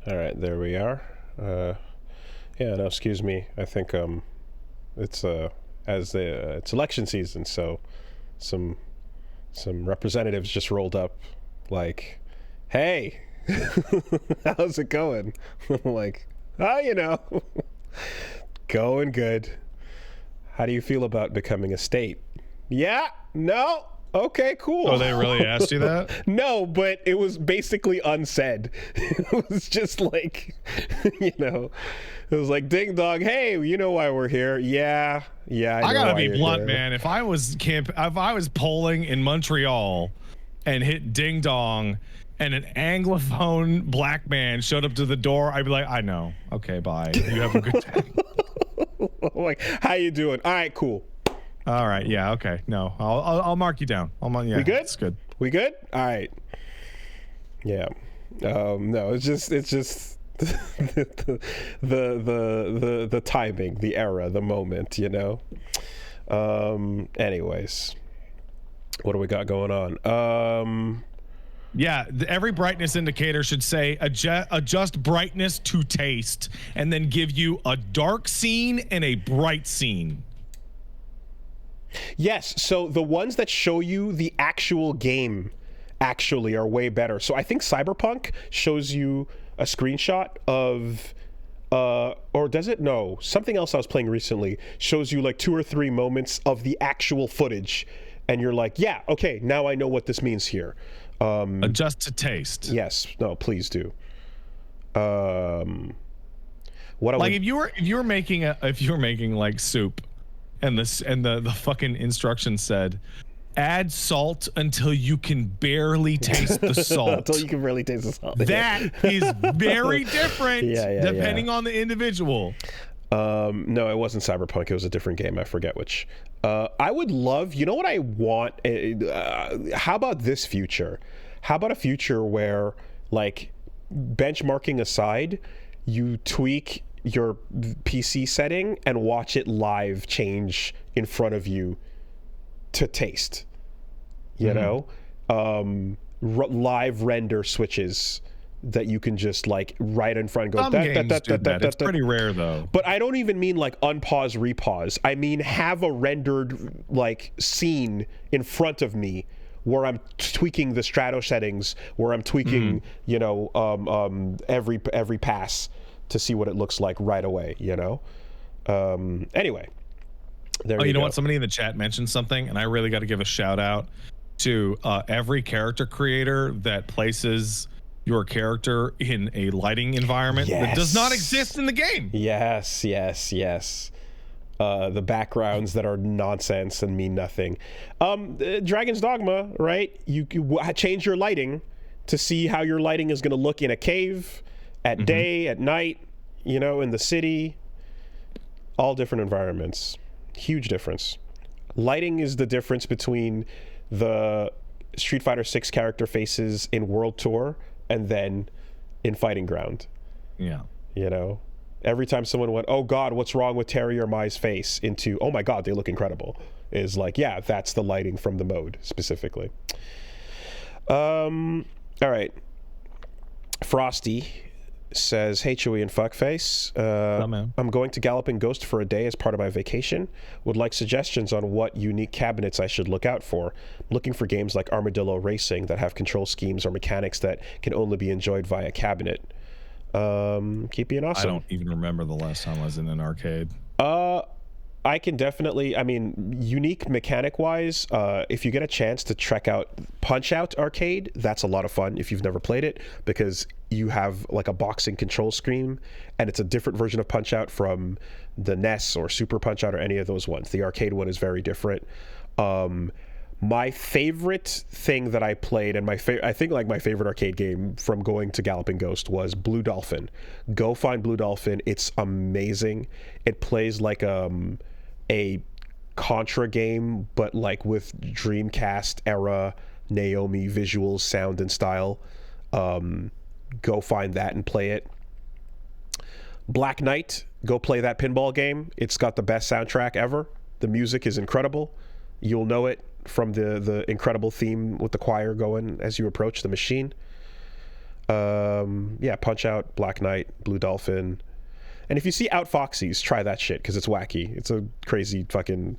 All right, there we are. Yeah, no, excuse me. I think it's it's election season, so some representatives just rolled up, like, "Hey, how's it going?" I'm like, "Oh, going good. How do you feel about becoming a state?" "Yeah, no." "Okay, cool." Oh, they really asked you that? No, but it was basically unsaid. It was just like, it was like, ding dong, hey, you know why we're here? Yeah, I gotta be blunt, man. If I was polling in Montreal and hit ding dong and an Anglophone black man showed up to the door, I'd be like, I know. Okay, bye. You have a good day. Like, how you doing? All right, cool. All right. Yeah. Okay. No, I'll mark you down. Yeah, we good? It's good. We good? All right. Yeah. No, it's just the timing, the era, the moment. Anyways, what do we got going on? Yeah, every brightness indicator should say adjust brightness to taste, and then give you a dark scene and a bright scene. Yes, so the ones that show you the actual game actually are way better. So I think Cyberpunk shows you a screenshot of, or does it? No, something else I was playing recently shows you like 2 or 3 moments of the actual footage, and you're like, yeah, okay, now I know what this means here. Adjust to taste. Yes, no, please do. If you were making like soup, and the fucking instruction said, add salt until you can barely taste the salt. Until you can barely taste the salt. That is very different depending on the individual. No, it wasn't Cyberpunk. It was a different game. I forget which. I would love, you know what I want? How about this future? How about a future where, like, benchmarking aside, you tweak your PC setting and watch it live change in front of you to taste, live render switches that you can just like right in front and go. Some games do that. It's pretty rare though. But I don't even mean like unpause, repause. I mean have a rendered like scene in front of me where I'm tweaking the strato settings, where I'm tweaking, every pass to see what it looks like right away, Anyway, there you go. What? Somebody in the chat mentioned something, and I really got to give a shout out to every character creator that places your character in a lighting environment that does not exist in the game. Yes. The backgrounds that are nonsense and mean nothing. Dragon's Dogma, right? You change your lighting to see how your lighting is going to look in a cave, at day, at night, in the city, all different environments. Huge difference. Lighting is the difference between the Street Fighter 6 character faces in World Tour and then in Fighting Ground. Yeah. Every time someone went, "Oh God, what's wrong with Terry or Mai's face?" into, "Oh my God, they look incredible," is like, yeah, that's the lighting from the mode specifically. All right. Frosty says, "Hey Chewie and Fuckface, I'm going to Galloping Ghost for a day as part of my vacation. Would like suggestions on what unique cabinets I should look out for. I'm looking for games like Armadillo Racing that have control schemes or mechanics that can only be enjoyed via cabinet." Keep being awesome. I don't even remember the last time I was in an arcade. I can definitely, unique mechanic wise, if you get a chance to check out Punch Out Arcade, that's a lot of fun if you've never played it, because you have like a boxing control scheme, and it's a different version of Punch Out from the NES or Super Punch Out or any of those ones. The arcade one is very different. My favorite thing that I played, and I think like my favorite arcade game from going to Galloping Ghost was Blue Dolphin. Go find Blue Dolphin. It's amazing. It plays like a Contra game, but like with Dreamcast era Naomi visuals, sound, and style. Go find that and play it. Black Knight, go play that pinball game. It's got the best soundtrack ever. The music is incredible. You'll know it from the incredible theme with the choir going as you approach the machine. Yeah, Punch Out, Black Knight, Blue Dolphin. And if you see Outfoxies, try that shit because it's wacky. It's a crazy fucking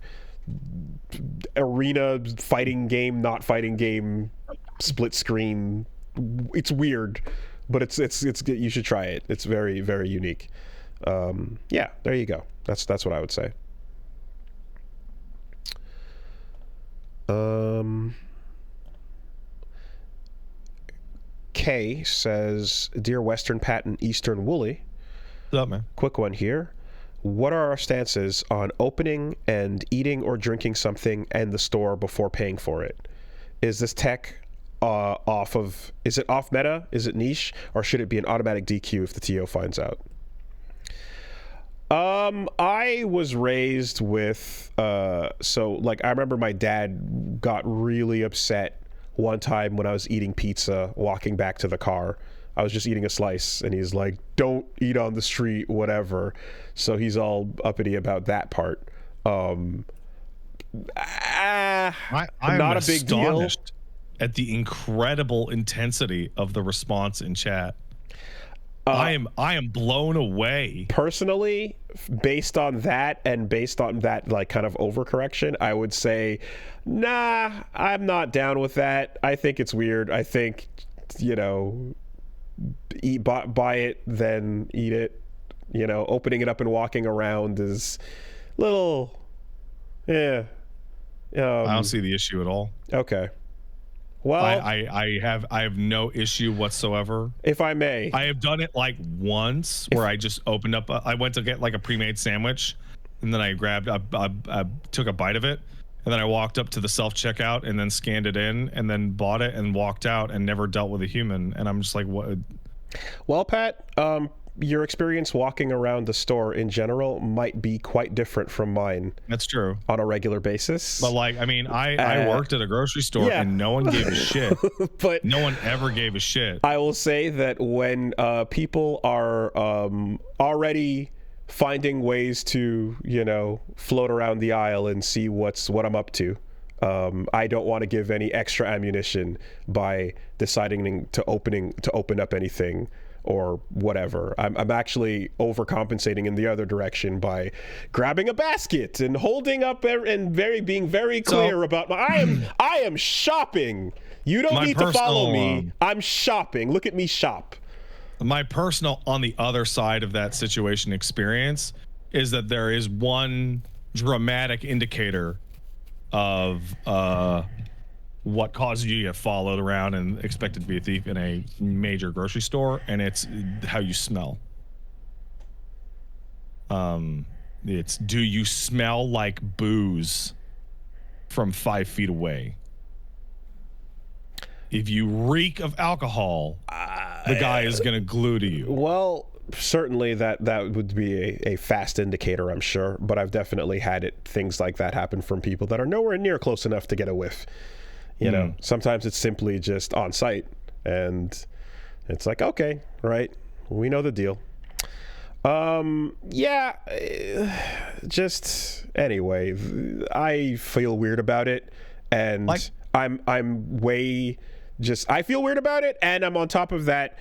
arena fighting game, not fighting game, split screen. It's weird, but it's you should try it. It's very, very unique. Yeah, there you go. That's what I would say. K says, Dear Western Pat and Eastern Wooly. What's up, man? Quick one here. What are our stances on opening and eating or drinking something in the store before paying for it? Is this tech is it off meta? Is it niche? Or should it be an automatic DQ if the TO finds out? I was raised with, so like I remember my dad got really upset one time when I was eating pizza, walking back to the car. I was just eating a slice and he's like, don't eat on the street, whatever. So he's all uppity about that part. I'm not a big deal. At the incredible intensity of the response in chat. I am blown away. Personally, based on that and based on that like kind of overcorrection, I would say, nah, I'm not down with that. I think it's weird. I think, buy it, then eat it. Opening it up and walking around is little, yeah. I don't see the issue at all. Okay. Well, I have no issue whatsoever. If I may, I have done it like once where I just opened up. I went to get like a pre-made sandwich, and then I grabbed, I took a bite of it, and then I walked up to the self-checkout and then scanned it in, and then bought it and walked out and never dealt with a human. And I'm just like, what? Well, Pat, your experience walking around the store in general might be quite different from mine. That's true. On a regular basis. But like, I mean, I worked at a grocery store and no one gave a shit. But no one ever gave a shit. I will say that when people are already finding ways to, float around the aisle and see what I'm up to, I don't want to give any extra ammunition by deciding to open up anything or whatever. I'm actually overcompensating in the other direction by grabbing a basket and holding up and being very clear about I am shopping. You don't need to follow me. I'm shopping. Look at me shop. My personal on the other side of that situation experience is that there is one dramatic indicator of what causes you to get followed around and expected to be a thief in a major grocery store, and it's how you smell. It's, do you smell like booze from 5 feet away? If you reek of alcohol, the guy is going to glue to you. Well, certainly that would be a fast indicator, I'm sure, but I've definitely had things like that happen from people that are nowhere near close enough to get a whiff. Sometimes it's simply just on site and it's like, okay, right, we know the deal. Yeah, just anyway, I feel weird about it, and I'm way just, I feel weird about it, and I'm on top of that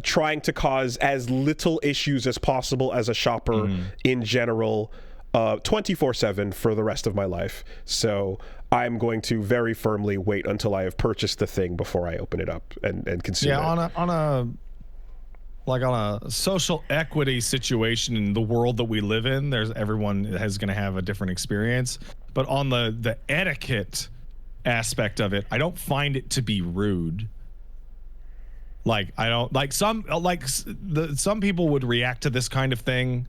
trying to cause as little issues as possible as a shopper in general, 24/7 for the rest of my life. So I'm going to very firmly wait until I have purchased the thing before I open it up and consume it. Yeah, on a social equity situation in the world that we live in, everyone is going to have a different experience. But on the etiquette aspect of it, I don't find it to be rude. Like, I don't like some people would react to this kind of thing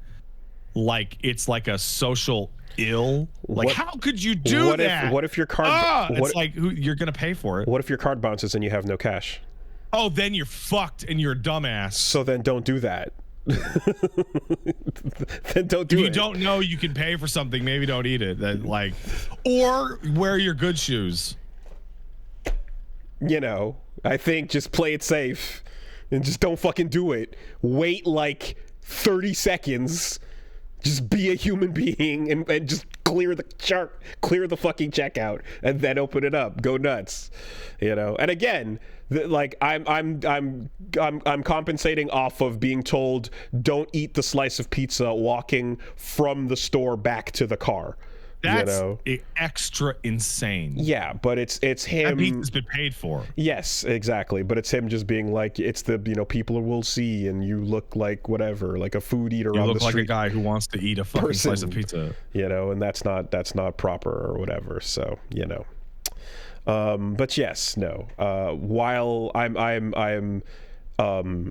like it's like a social ill. Like, how could you do that? What if your card? It's like you're gonna pay for it. What if your card bounces and you have no cash? Oh, then you're fucked and you're a dumbass. So then don't do that. Then don't do it. If you don't know you can pay for something, maybe don't eat it. Or wear your good shoes. I think just play it safe and just don't fucking do it. Wait like 30 seconds. Just be a human being and just clear the fucking checkout, and then open it up. Go nuts, you know. And again, like I'm compensating off of being told don't eat the slice of pizza walking from the store back to the car. That's extra insane. Yeah, but it's him. That pizza's been paid for. Yes, exactly. But it's him just being like, it's the, you know, people will see, and you look like whatever, like a food eater on the street. You look like a guy who wants to eat a fucking slice of pizza. You know, and that's not proper or whatever. So, you know. But yes, no. While I'm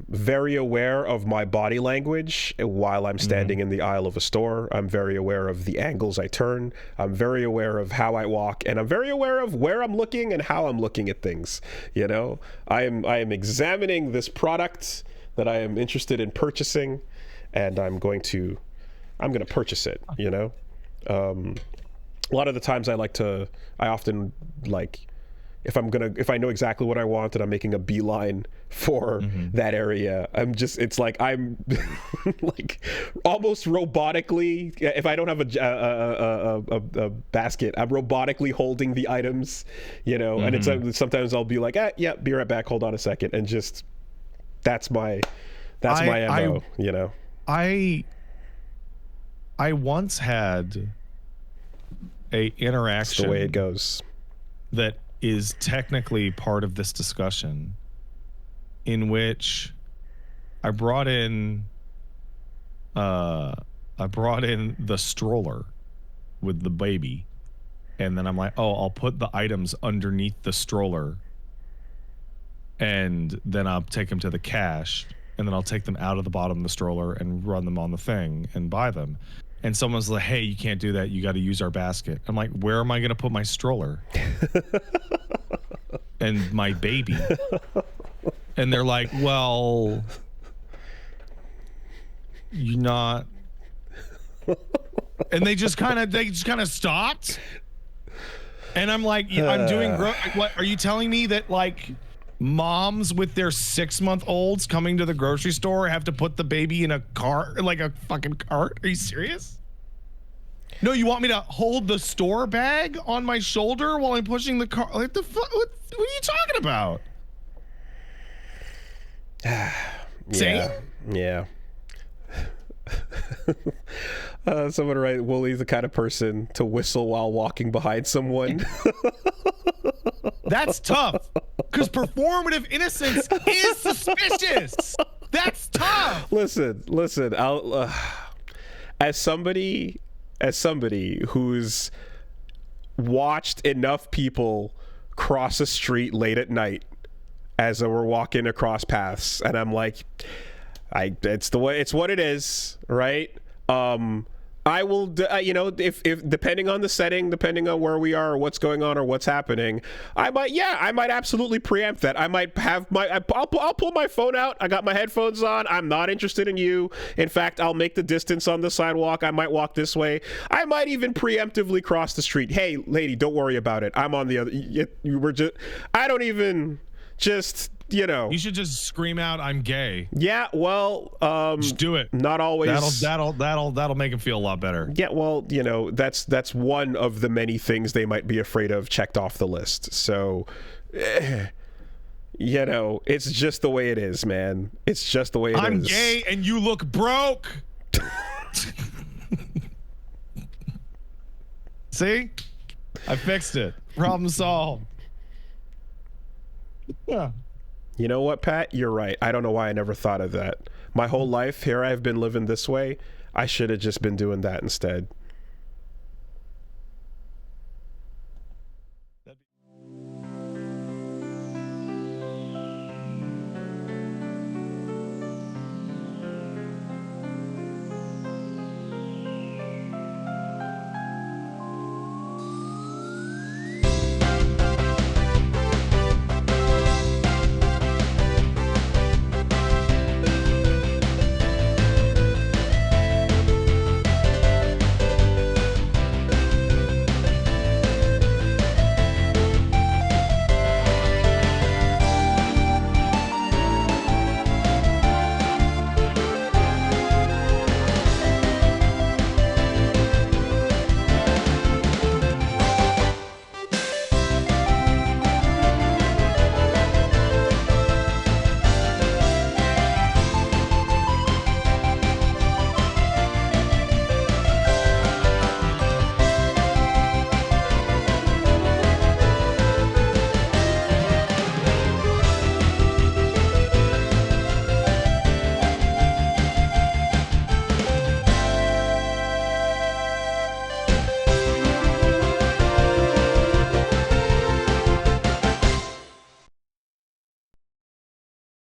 very aware of my body language while I'm standing in the aisle of a store. I'm very aware of the angles I turn. I'm very aware of how I walk, and I'm very aware of where I'm looking and how I'm looking at things. You know, I am examining this product that I am interested in purchasing, and I'm going to purchase it. You know, a lot of the times I often like, if I know exactly what I want and I'm making a beeline for that area, it's like I'm like almost robotically, if I don't have a basket, I'm robotically holding the items, you know, and it's sometimes I'll be like, yeah, be right back, hold on a second, and just that's my MO, you know. I once had a interaction. That's the way it goes. That is technically part of this discussion, in which I brought in the stroller with the baby, and then I'm like, oh, I'll put the items underneath the stroller, and then I'll take them to the cash, and then I'll take them out of the bottom of the stroller and run them on the thing and buy them. And someone's like, hey, you can't do that. You got to use our basket. I'm like, where am I going to put my stroller? And my baby. And they're like, well, you're not. And they just kind of stopped. And I'm like, I'm doing, what are you telling me that like moms with their 6-month-olds coming to the grocery store have to put the baby in a car, like a fucking cart? Are you serious? No, you want me to hold the store bag on my shoulder while I'm pushing the car? Like the fuck? What are you talking about? Same? Yeah. Someone write, Woolie's the kind of person to whistle while walking behind someone. That's tough, because performative innocence is suspicious. That's tough. Listen. I'll as somebody who's watched enough people cross a street late at night as we're walking across paths, and I'm like, it's what it is, right? I will, you know, if depending on the setting, depending on where we are or what's going on or what's happening, I might absolutely preempt that. I might have I'll pull my phone out. I got my headphones on. I'm not interested in you. In fact, I'll make the distance on the sidewalk. I might walk this way. I might even preemptively cross the street. Hey, lady, don't worry about it. I'm on the other. You were just. I don't even. Just, you know, you should just scream out, "I'm gay." Yeah, well, just do it. Not always. That'll make him feel a lot better. Yeah, well, you know, that's one of the many things they might be afraid of checked off the list. So, you know, it's just the way it is, man. It's just the way it is. I'm gay and you look broke. See, I fixed it. Problem solved. Yeah. You know what, Pat? You're right. I don't know why I never thought of that. My whole life, here I've been living this way. I should have just been doing that instead.